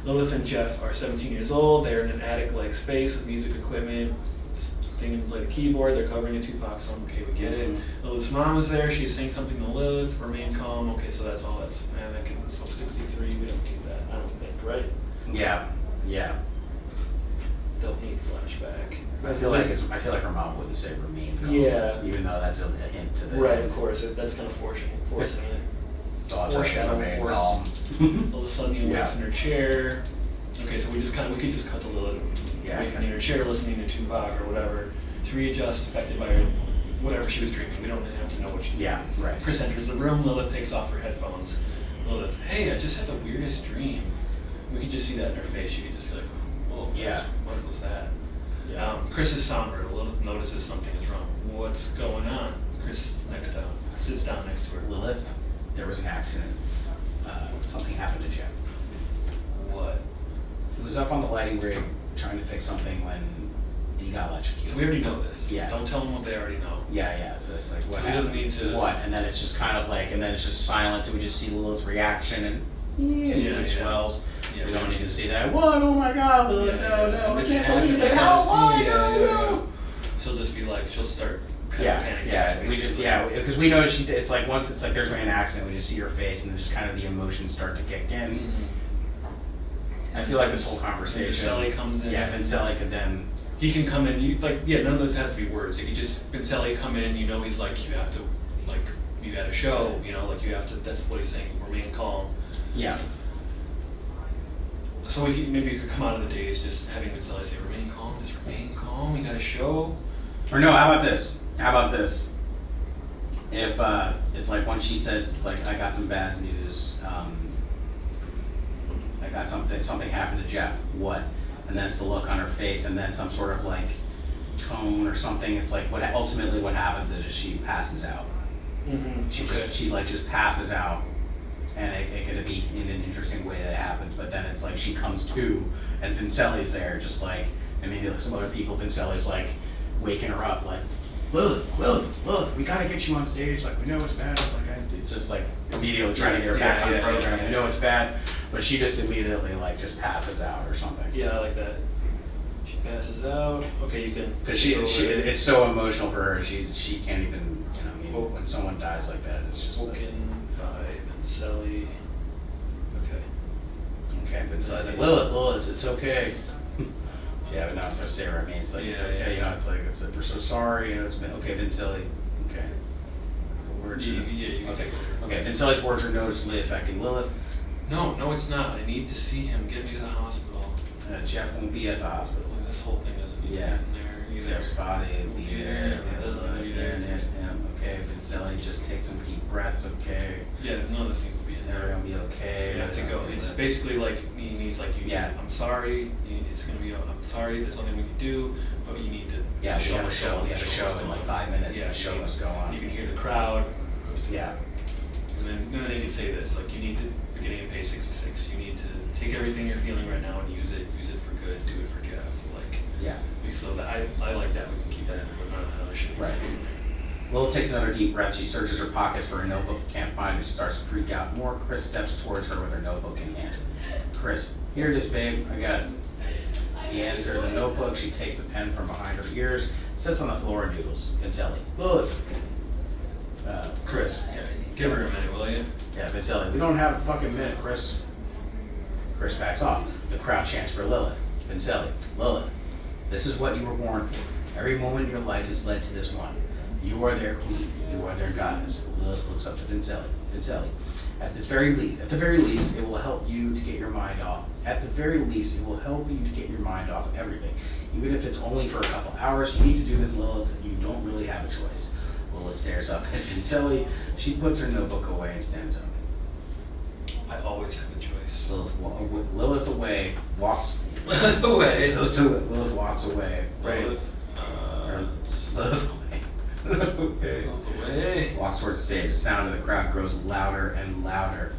[SPEAKER 2] Lilith and Jeff are 17 years old. They're in an attic-like space with music equipment, thing and play the keyboard. They're covering a Tupac song. Okay, we get it. Lilith's mom was there. She's saying something to Lilith. Remain calm. Okay, so that's all. That's panic. And so 63. We don't need that. I don't think, right?
[SPEAKER 3] Yeah, yeah.
[SPEAKER 2] Don't need flashback.
[SPEAKER 3] I feel like her mom wouldn't say remain calm.
[SPEAKER 2] Yeah.
[SPEAKER 3] Even though that's a hint to the
[SPEAKER 2] Right, of course. That's kind of forcing it.
[SPEAKER 3] Thoughts are
[SPEAKER 2] Foreshadowing,
[SPEAKER 3] remain
[SPEAKER 2] force.
[SPEAKER 3] calm.
[SPEAKER 2] All of a sudden, he wakes in her chair. Okay, so we could just cut to Lilith waking in her chair, listening to Tupac or whatever, to readjust, affected by her, whatever she was dreaming. We don't have to know what she.
[SPEAKER 3] Yeah, right.
[SPEAKER 2] Chris enters the room. Lilith takes off her headphones. Lilith, hey, I just had the weirdest dream. We could just see that in her face. She could just be like, whoa,
[SPEAKER 3] Yeah.
[SPEAKER 2] what was that?
[SPEAKER 3] Yeah.
[SPEAKER 2] Chris is somber. Lilith notices something is wrong. What's going on? Chris sits down next to her.
[SPEAKER 3] Lilith, there was an accident. Something happened to Jeff.
[SPEAKER 2] What?
[SPEAKER 3] He was up on the lighting rig trying to fix something when he got electrocuted.
[SPEAKER 2] So we already know this.
[SPEAKER 3] Yeah.
[SPEAKER 2] Don't tell them what they already know.
[SPEAKER 3] Yeah. So it's like, what
[SPEAKER 2] So he
[SPEAKER 3] happened?
[SPEAKER 2] doesn't need to-
[SPEAKER 3] What? And then it's just kind of like, and then it's just silence, and we just see Lilith's reaction, and
[SPEAKER 2] Yeah.
[SPEAKER 3] swells.
[SPEAKER 2] Yeah,
[SPEAKER 3] We don't need to see that. What? Oh my God, Lilith! No! I can't believe it! How? Why? No!
[SPEAKER 2] She'll just be like, she'll start
[SPEAKER 3] Yeah,
[SPEAKER 2] panicking.
[SPEAKER 3] because we know it's like once it's like there's been an accident, we just see her face, and then just kind of the emotions start to kick in.
[SPEAKER 2] Mm-hmm.
[SPEAKER 3] I feel like this whole conversation.
[SPEAKER 2] Vincelli comes in.
[SPEAKER 3] Yeah, Vincelli could then.
[SPEAKER 2] He can come in. None of this has to be words. He could just Vincelli come in. You know, he's like, you have to, like, you had a show. You know, like you have to. That's what he's saying. Remain calm.
[SPEAKER 3] Yeah.
[SPEAKER 2] So maybe you could come out of the days just having Vincelli say, remain calm. Just remain calm. You got a show.
[SPEAKER 3] Or no, how about this? If it's like when she says, it's like, I got some bad news. I got something happened to Jeff. What? And then it's the look on her face, and then some sort of like tone or something. It's like ultimately what happens is she passes out.
[SPEAKER 2] Mm-hmm.
[SPEAKER 3] She just passes out, and it could be in an interesting way that happens. But then it's like she comes to, and Vincelli's there, just like, and maybe like some other people. Vincelli's like waking her up, like, Lilith, we gotta get you on stage. Like, we know it's bad. It's just like immediately trying to get her back on the program.
[SPEAKER 2] Yeah.
[SPEAKER 3] We know it's bad, but she just immediately like just passes out or something.
[SPEAKER 2] Yeah, I like that. She passes out. Okay, you can.
[SPEAKER 3] Because it's so emotional for her. She can't even, when someone dies like that, it's just like.
[SPEAKER 2] Woken by Vincelli. Okay.
[SPEAKER 3] Okay, Vincelli's like, Lilith, it's okay. Yeah, but now it's gonna say her name. It's like, it's okay. It's like, we're so sorry. It's been okay, Vincelli. Okay. Words.
[SPEAKER 2] You can take it.
[SPEAKER 3] Okay, Vincelli's words are noticeably affecting Lilith.
[SPEAKER 2] No, it's not. I need to see him. Get me to the hospital.
[SPEAKER 3] Jeff won't be at the hospital.
[SPEAKER 2] Like, this whole thing doesn't need to be in there either.
[SPEAKER 3] Jeff's body will be there.
[SPEAKER 2] It doesn't need to be there.
[SPEAKER 3] Okay, Vincelli, just take some deep breaths. Okay.
[SPEAKER 2] Yeah, none of this needs to be in
[SPEAKER 3] They're
[SPEAKER 2] there.
[SPEAKER 3] gonna be okay.
[SPEAKER 2] You have to go. It's basically like he's like, I'm sorry. It's gonna be. I'm sorry. There's nothing we can do, but you need to.
[SPEAKER 3] Yeah, we have a show. We have a show in like 5 minutes.
[SPEAKER 2] Yeah,
[SPEAKER 3] The show must go on.
[SPEAKER 2] You can hear the crowd.
[SPEAKER 3] Yeah.
[SPEAKER 2] And then they can say this, like, you need to, beginning of page 66, you need to take everything you're feeling right now and use it for good, do it for Jeff, like.
[SPEAKER 3] Yeah.
[SPEAKER 2] So that, I like that, we can keep that in another shit.
[SPEAKER 3] Right. Lilith takes another deep breath. She searches her pockets for a notebook, can't find it. She starts to freak out more. Chris steps towards her with her notebook in hand. Chris, here it is, babe. I got it. He hands her the notebook. She takes the pen from behind her ears, sits on the floor and doodles. Vincelli. Lilith. Chris.
[SPEAKER 2] Yeah, give her a minute, will you?
[SPEAKER 3] Yeah, Vincelli. We don't have a fucking minute, Chris. Chris backs off. The crowd chants for Lilith. Vincelli. Lilith. This is what you were born for. Every moment in your life has led to this one. You are their queen. You are their goddess. Lilith looks up to Vincelli. Vincelli. At the very least, it will help you to get your mind off. At the very least, it will help you to get your mind off of everything. Even if it's only for a couple hours, you need to do this, Lilith. You don't really have a choice. Lilith stares up at Vincelli. She puts her notebook away and stands up.
[SPEAKER 2] I always have a choice.
[SPEAKER 3] Lilith away walks.
[SPEAKER 2] Lilith away.
[SPEAKER 3] Lilith walks away. Right.
[SPEAKER 2] Lilith
[SPEAKER 3] Lilith away. Okay.
[SPEAKER 2] Lilith away.
[SPEAKER 3] Walks towards the stage. The sound of the crowd grows louder and louder.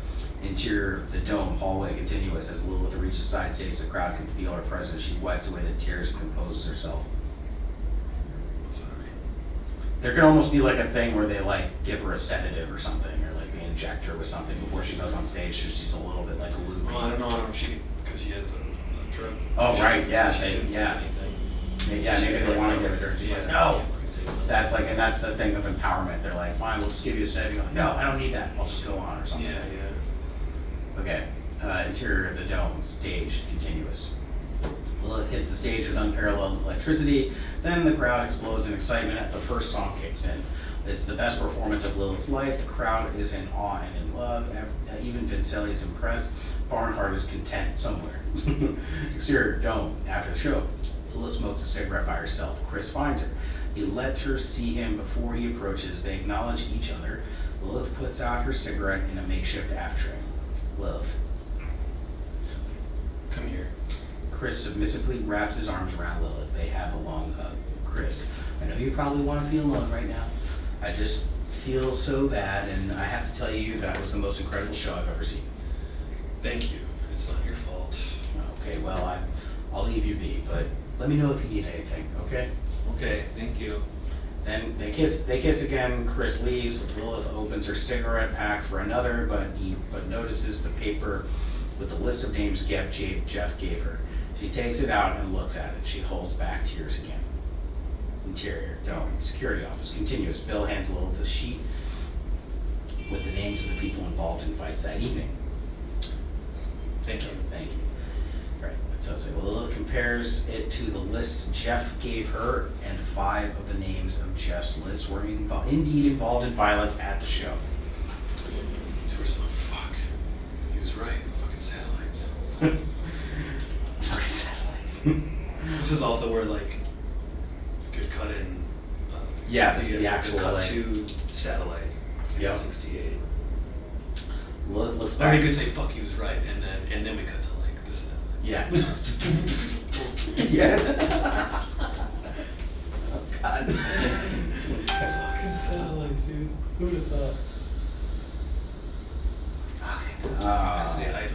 [SPEAKER 3] Interior of the dome hallway continuous. As Lilith reaches the side stage, the crowd can feel her presence. She wipes away the tears and composes herself.
[SPEAKER 2] Sorry.
[SPEAKER 3] There could almost be like a thing where they like give her a sedative or something, or like they inject her with something before she goes on stage, so she's a little bit like loopy.
[SPEAKER 2] Well, I don't know because she has a drug.
[SPEAKER 3] Oh, right, yeah,
[SPEAKER 2] She
[SPEAKER 3] they-
[SPEAKER 2] doesn't take
[SPEAKER 3] yeah.
[SPEAKER 2] anything.
[SPEAKER 3] Yeah, maybe they want to give it to her. She's like,
[SPEAKER 4] no. That's like, and that's the thing of empowerment. They're like, fine, we'll just give you a set. You're like, no, I don't need that. I'll just go on or something.
[SPEAKER 2] Yeah, yeah.
[SPEAKER 4] Okay. Interior of the dome, stage, continuous. Lilith hits the stage with unparalleled electricity. Then the crowd explodes in excitement as the first song kicks in. It's the best performance of Lilith's life. The crowd is in awe and in love. Even Vincelli is impressed. Barnhart is content somewhere. Exterior dome. After the show, Lilith smokes a cigarette by herself. Chris finds her. He lets her see him before he approaches. They acknowledge each other. Lilith puts out her cigarette in a makeshift ashtray. Lilith.
[SPEAKER 2] Come here.
[SPEAKER 4] Chris submissively wraps his arms around Lilith. They have a long hug. Chris, I know you probably want to feel alone right now. I just feel so bad, and I have to tell you that was the most incredible show I've ever seen.
[SPEAKER 2] Thank you. It's not your fault.
[SPEAKER 4] Okay, well, I'll leave you be, but let me know if you need anything, okay?
[SPEAKER 2] Okay, thank you.
[SPEAKER 4] Then they kiss again. Chris leaves. Lilith opens her cigarette pack for another, but notices the paper with the list of names Jeff gave her. She takes it out and looks at it. She holds back tears again. Interior, dome, security office, continuous. Bill hands Lilith the sheet with the names of the people involved in fights that evening.
[SPEAKER 2] Thank you.
[SPEAKER 4] Thank you. Right. So it's like, well, Lilith compares it to the list Jeff gave her, and 5 of the names of Jeff's list were indeed involved in violence at the show.
[SPEAKER 2] Fuck. He was right. Fucking satellites.
[SPEAKER 4] Fucking satellites.
[SPEAKER 2] This is also where like you could cut in.
[SPEAKER 4] Yeah, this is the actual,
[SPEAKER 2] cut
[SPEAKER 4] like-
[SPEAKER 2] to satellite.
[SPEAKER 4] Yep.
[SPEAKER 2] 68.
[SPEAKER 4] Lilith looks
[SPEAKER 2] Or you
[SPEAKER 4] back.
[SPEAKER 2] could say fuck, he was right, and then we cut to like this.
[SPEAKER 4] Yeah. Yeah. Oh God.
[SPEAKER 2] Fucking satellites, dude. Who'd have thought? I say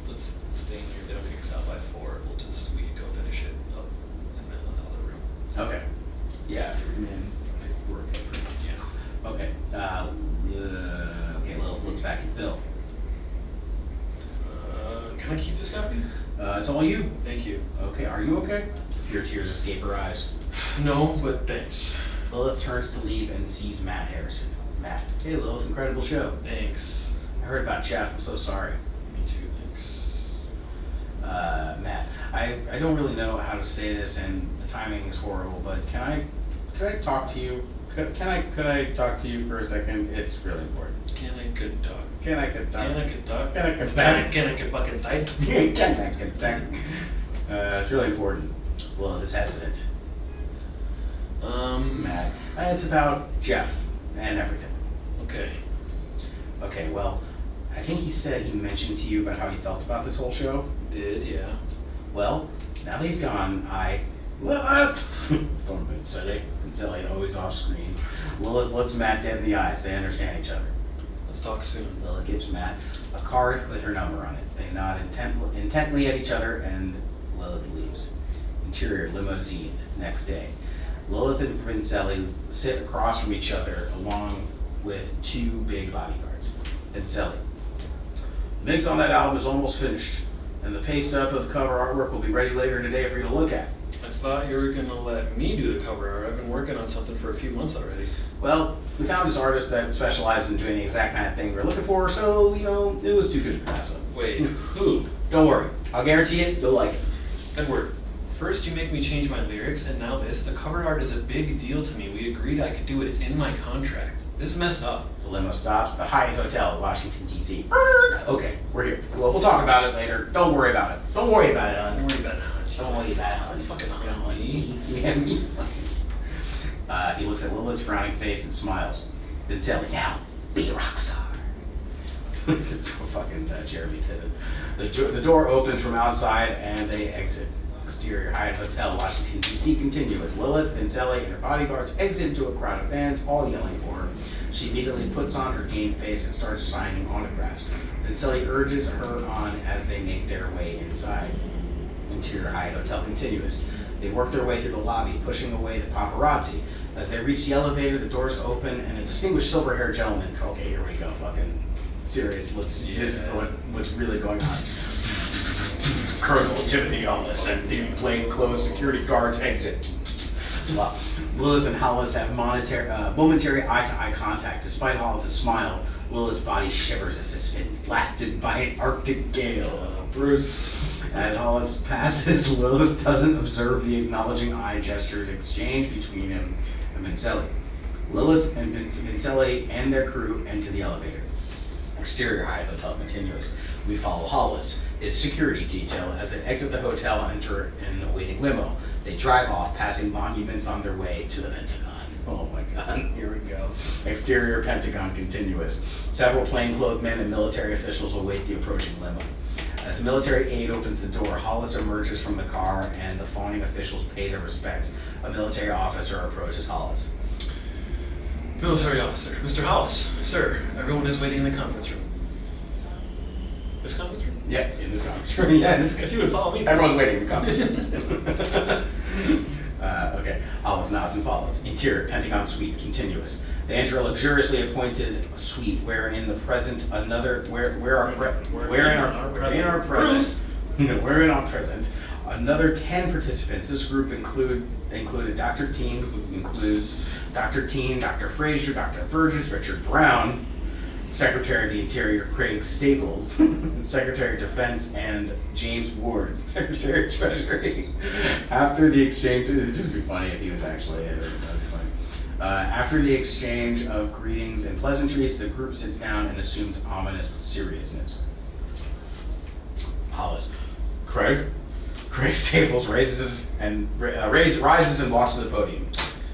[SPEAKER 2] let's stay in here. They don't kick us out by 4. We can go finish it up in another room.
[SPEAKER 4] Okay. Yeah. And we're okay.
[SPEAKER 2] Yeah.
[SPEAKER 4] Okay. Okay. Lilith looks back at Bill.
[SPEAKER 2] Can I keep this copy?
[SPEAKER 4] It's all you.
[SPEAKER 2] Thank you.
[SPEAKER 4] Okay. Are you okay? Fear tears escape her eyes.
[SPEAKER 2] No, but thanks.
[SPEAKER 4] Lilith turns to leave and sees Matt Harrison. Matt. Hey, Lilith. Incredible show.
[SPEAKER 2] Thanks.
[SPEAKER 4] I heard about Jeff. I'm so sorry.
[SPEAKER 2] Me too. Thanks.
[SPEAKER 4] Matt, I don't really know how to say this, and the timing is horrible, but could I talk to you? Could I talk to you for a second? It's really important.
[SPEAKER 2] Can I good talk?
[SPEAKER 4] Can I could talk?
[SPEAKER 2] Can I could talk?
[SPEAKER 4] Can I could
[SPEAKER 2] Can I could fucking type?
[SPEAKER 4] Can I could talk? It's really important. Well, this hesitant. Matt, it's about Jeff and everything.
[SPEAKER 2] Okay.
[SPEAKER 4] Okay, well, I think he said he mentioned to you about how he felt about this whole show.
[SPEAKER 2] Did, yeah.
[SPEAKER 4] Well, now that he's gone, Lilith! From Vincelli. Vincelli always off screen. Lilith looks Matt dead in the eyes. They understand each other.
[SPEAKER 2] Let's talk soon.
[SPEAKER 4] Lilith gives Matt a card with her number on it. They nod intently at each other, and Lilith leaves. Interior limousine. Next day. Lilith and Vincelli sit across from each other along with 2 big bodyguards. Vincelli. The mix on that album is almost finished, and the paste up of the cover artwork will be ready later today for you to look at.
[SPEAKER 2] I thought you were gonna let me do the cover art. I've been working on something for a few months already.
[SPEAKER 4] Well, we found this artist that specializes in doing the exact kind of thing we're looking for, so, it was too good to pass up.
[SPEAKER 2] Wait, who?
[SPEAKER 4] Don't worry. I'll guarantee it, you'll like it.
[SPEAKER 2] Edward, first you make me change my lyrics, and now this. The cover art is a big deal to me. We agreed I could do it. It's in my contract. This is messed up.
[SPEAKER 4] The limo stops at the Hyatt Hotel in Washington, D.C. Okay, we're here. Well, we'll talk about it later. Don't worry about it. Don't worry about it, hon.
[SPEAKER 2] Don't worry about it, hon.
[SPEAKER 4] Don't worry about it, hon.
[SPEAKER 2] Fucking on me.
[SPEAKER 4] Yeah, me. He looks at Lilith's frowning face and smiles. Vincelli, now, be a rock star. Fucking Jeremy Piven. The door opens from outside and they exit. Exterior Hyatt Hotel, Washington, D.C. continues. Lilith, Vincelli, and her bodyguards exit into a crowd of fans, all yelling for her. She immediately puts on her game face and starts signing autographs. Vincelli urges her on as they make their way inside. Interior Hyatt Hotel continuous. They work their way through the lobby, pushing away the paparazzi. As they reach the elevator, the doors open, and a distinguished silver-haired gentleman. Okay, here we go, fucking serious. This is what's really going on. Colonel Timothy Ellis and the plainclothes security guards exit.
[SPEAKER 3] Lilith and Hollis have momentary eye-to-eye contact. Despite Hollis' smile, Lilith's body shivers as it's been blasted by an Arctic gale.
[SPEAKER 1] Bruce.
[SPEAKER 3] As Hollis passes, Lilith doesn't observe the acknowledging eye gestures exchanged between him and Vincelli. Lilith and Vincelli and their crew enter the elevator. Exterior Hyatt Hotel continuous. We follow Hollis, his security detail, as they exit the hotel and enter an awaiting limo. They drive off, passing monuments on their way to the Pentagon. Oh my God, here we go. Exterior Pentagon continuous. Several plainclothed men and military officials await the approaching limo. As a military aide opens the door, Hollis emerges from the car and the fawning officials pay their respects. A military officer approaches Hollis.
[SPEAKER 2] Military officer, Mr. Hollis, sir, everyone is waiting in the conference room. This conference room?
[SPEAKER 3] Yeah, in this conference room. Yeah, in this
[SPEAKER 2] If you would follow me.
[SPEAKER 3] Everyone's waiting in the conference room. Okay, Hollis nods and follows. Interior, Pentagon suite, continuous. They enter a luxuriously appointed suite wherein the present another another 10 participants. This group included Dr. Teen, who includes Dr. Teen, Dr. Frazier, Dr. Burgess, Richard Brown, Secretary of the Interior Craig Staples, Secretary of Defense, and James Ward, Secretary of Treasury. After the exchange, it'd just be funny if he was actually in it. That'd be funny. After the exchange of greetings and pleasantries, the group sits down and assumes ominous seriousness. Hollis. Craig Staples rises and walks to the podium.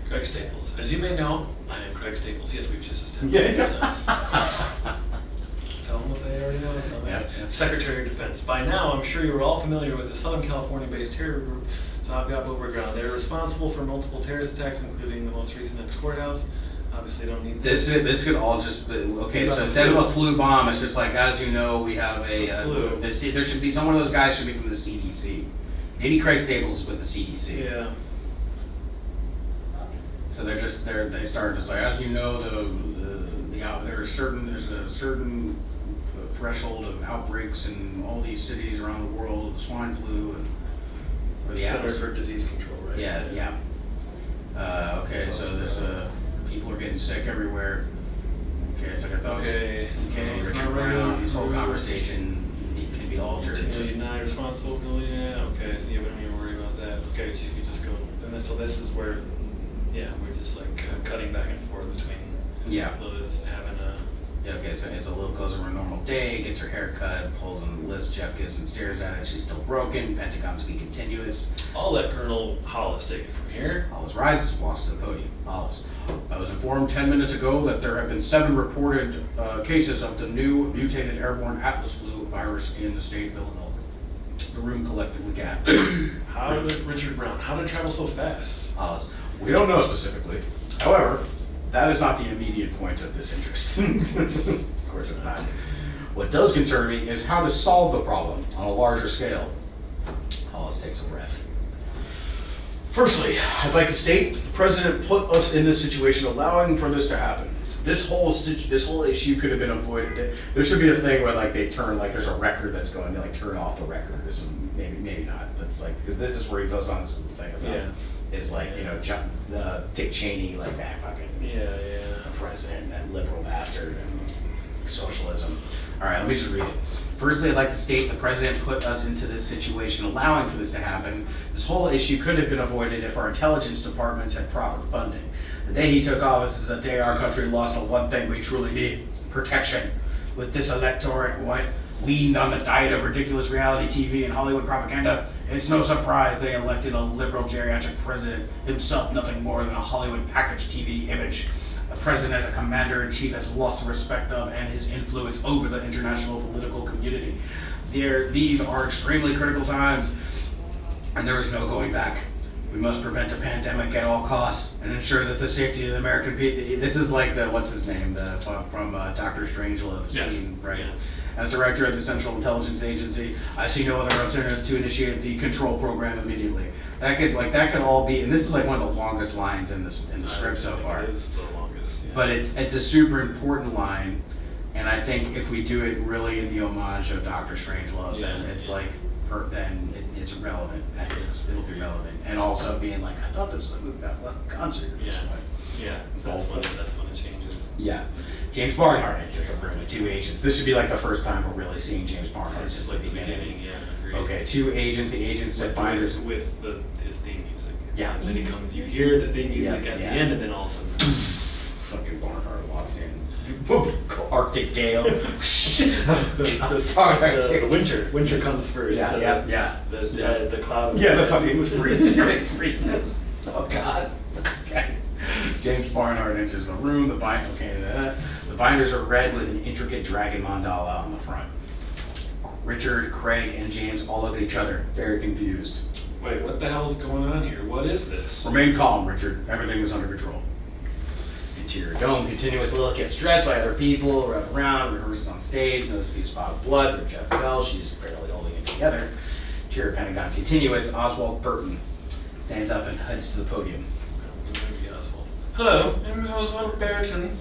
[SPEAKER 2] Craig Staples. As you may know, I am Craig Staples. Yes, we've just established
[SPEAKER 3] Yeah.
[SPEAKER 2] that. Tell them what they already know.
[SPEAKER 3] Yeah.
[SPEAKER 2] Secretary of Defense. By now, I'm sure you are all familiar with the Southern California-based terror group, Top Got Overground. They're responsible for multiple terrorist attacks, including the most recent at the courthouse. Obviously, don't need
[SPEAKER 3] This could all just be, okay. So instead of a flu bomb, it's just like, as you know, we have
[SPEAKER 2] Flu.
[SPEAKER 3] there should be someone of those guys should be from the CDC. Maybe Craig Staples is with the CDC.
[SPEAKER 2] Yeah.
[SPEAKER 3] So they started to say, as you know, there's a certain threshold of outbreaks in all these cities around the world, the swine flu or the
[SPEAKER 2] Center
[SPEAKER 3] atlas.
[SPEAKER 2] for Disease Control, right?
[SPEAKER 3] Yeah. Okay, so there's people are getting sick everywhere. Okay, it's like a thought.
[SPEAKER 2] Okay. It's
[SPEAKER 3] Richard
[SPEAKER 2] not
[SPEAKER 3] Brown,
[SPEAKER 2] regular
[SPEAKER 3] this whole
[SPEAKER 2] flu.
[SPEAKER 3] conversation can be altered.
[SPEAKER 2] Continually not responsible. Yeah. Okay. So you wouldn't even worry about that. Okay. So you just go. And then, so this is where, yeah, we're just like cutting back and forth between
[SPEAKER 3] Yeah.
[SPEAKER 2] Lilith having a.
[SPEAKER 3] Yeah, okay, so it's a little goes over a normal day, gets her hair cut, pulls on the list, Jeff gets and stares at it, she's still broken, Pentagon suite continuous.
[SPEAKER 2] I'll let Colonel Hollis take it from here.
[SPEAKER 3] Hollis rises, walks to the podium. Hollis. I was informed 10 minutes ago that there have been 7 reported cases of the new mutated airborne Atlas flu virus in the state of Illinois. The room collectively gasped.
[SPEAKER 2] How did Richard Brown? How did it travel so fast?
[SPEAKER 3] Hollis. We don't know specifically. However, that is not the immediate point of this interest. Of course it's not. What does concern me is how to solve the problem on a larger scale. Hollis takes a breath. Firstly, I'd like to state the president put us in this situation allowing for this to happen. This whole issue could have been avoided. There should be a thing where like they turn, like there's a record that's going, they like turn off the record or some, maybe not. That's like, because this is where he goes on this thing about is like, you know, Dick Cheney, like that fucking president, that liberal bastard, and socialism. All right, let me just read it. Firstly, I'd like to state the president put us into this situation allowing for this to happen. This whole issue could have been avoided if our intelligence departments had proper funding. The day he took office is the day our country lost the one thing we truly need, protection. With this electorate weaned on the diet of ridiculous reality TV and Hollywood propaganda, it's no surprise they elected a liberal geriatric president, himself nothing more than a Hollywood packaged TV image. The president as a commander-in-chief has lost the respect of and his influence over the international political community. These are extremely critical times, and there is no going back. We must prevent a pandemic at all costs and ensure that the safety of the American people. This is like the, what's his name, from Dr. Strangelove scene, right?
[SPEAKER 2] Yeah.
[SPEAKER 3] As director of the Central Intelligence Agency, I see no other alternative to initiate the control program immediately. That could all be, and this is like one of the longest lines in the script so far.
[SPEAKER 2] It is the longest. Yeah.
[SPEAKER 3] But it's a super important line, and I think if we do it really in the homage of Dr. Strangelove, then it's like then it's relevant. It'll be relevant. And also being like, I thought this was a movie about concert at this
[SPEAKER 2] Yeah.
[SPEAKER 3] point.
[SPEAKER 2] Yeah, that's when it changes.
[SPEAKER 3] Yeah. James Barnhart enters the room with 2 agents. This should be like the first time we're really seeing James Barnhart since the beginning.
[SPEAKER 2] Yeah, agreed.
[SPEAKER 3] Okay, 2 agents. The agents said binders.
[SPEAKER 2] With his theme music.
[SPEAKER 3] Yeah.
[SPEAKER 2] And then he comes, you hear the theme music
[SPEAKER 3] Yeah,
[SPEAKER 2] at
[SPEAKER 3] yeah.
[SPEAKER 2] the end, and then all of a sudden,
[SPEAKER 3] Fucking Barnhart walks in. Arctic Gale.
[SPEAKER 2] the winter comes first.
[SPEAKER 3] Yeah, yeah.
[SPEAKER 2] The cloud.
[SPEAKER 3] Yeah, the fucking freezes. Oh God. Okay. James Barnhart enters the room. The binders are red with an intricate dragon mandala on the front. Richard, Craig, and James all look at each other, very confused.
[SPEAKER 2] Wait, what the hell is going on here? What is this?
[SPEAKER 3] Remain calm, Richard. Everything is under control. Interior dome, continuous. Lilith gets dressed by other people, run around, rehearses on stage, knows a few spot of blood, but Jeff fell, she's barely holding it together. Interior Pentagon, continuous. Oswald Burton stands up and heads to the podium.
[SPEAKER 2] Hello, I'm Oswald Burton,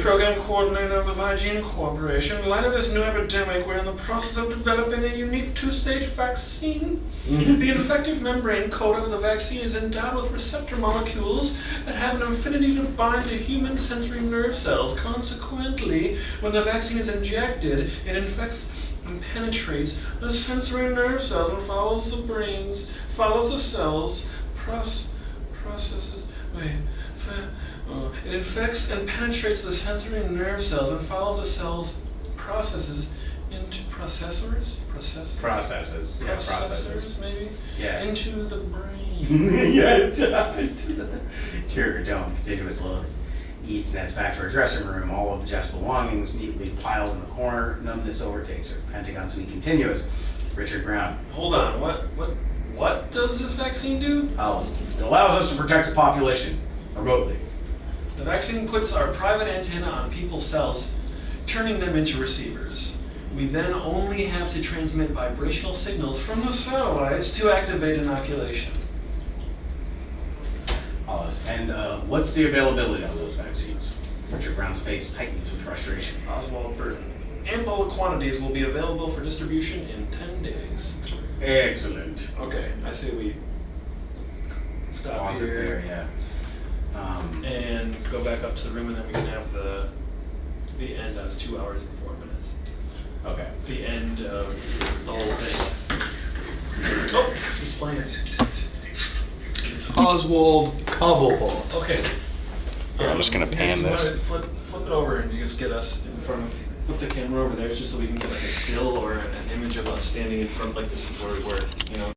[SPEAKER 2] Program Coordinator of the Vigene Corporation. In light of this new epidemic, we're in the process of developing a unique 2-stage vaccine. The infective membrane coating of the vaccine is endowed with receptor molecules that have an affinity to bind to human sensory nerve cells. Consequently, when the vaccine is injected, it infects and penetrates the sensory nerve cells and follows the cells, processes. It infects and penetrates the sensory nerve cells and follows the cells processes into processors, maybe?
[SPEAKER 3] Yeah.
[SPEAKER 2] Into the brain.
[SPEAKER 3] Yeah. Interior dome, continuous. Lilith eats and heads back to her dressing room. All of Jeff's belongings neatly piled in the corner. Numbness overtakes her. Pentagon suite continuous. Richard Brown.
[SPEAKER 2] Hold on, what does this vaccine do?
[SPEAKER 3] It allows us to protect the population remotely.
[SPEAKER 2] The vaccine puts our private antenna on people's cells, turning them into receivers. We then only have to transmit vibrational signals from the satellites to activate inoculation.
[SPEAKER 3] Hollis. And what's the availability of those vaccines? Richard Brown's face tightens with frustration.
[SPEAKER 2] Oswald Burton. Ample quantities will be available for distribution in 10 days.
[SPEAKER 3] Excellent.
[SPEAKER 2] Okay, I say we stop
[SPEAKER 3] Pause it
[SPEAKER 2] here
[SPEAKER 3] there, yeah.
[SPEAKER 2] and go back up to the room, and then we can have the end. That's 2 hours and 4 minutes.
[SPEAKER 3] Okay.
[SPEAKER 2] The end of the whole thing. Oh, he's playing.
[SPEAKER 6] Oswald Cobblepot.
[SPEAKER 2] Okay.
[SPEAKER 6] Yeah, I'm just gonna pan
[SPEAKER 2] you wanna
[SPEAKER 6] this.
[SPEAKER 2] Flip it over and just get us in front of. Put the camera over there just so we can get like a still or an image of us standing in front, like this is where we were, you know.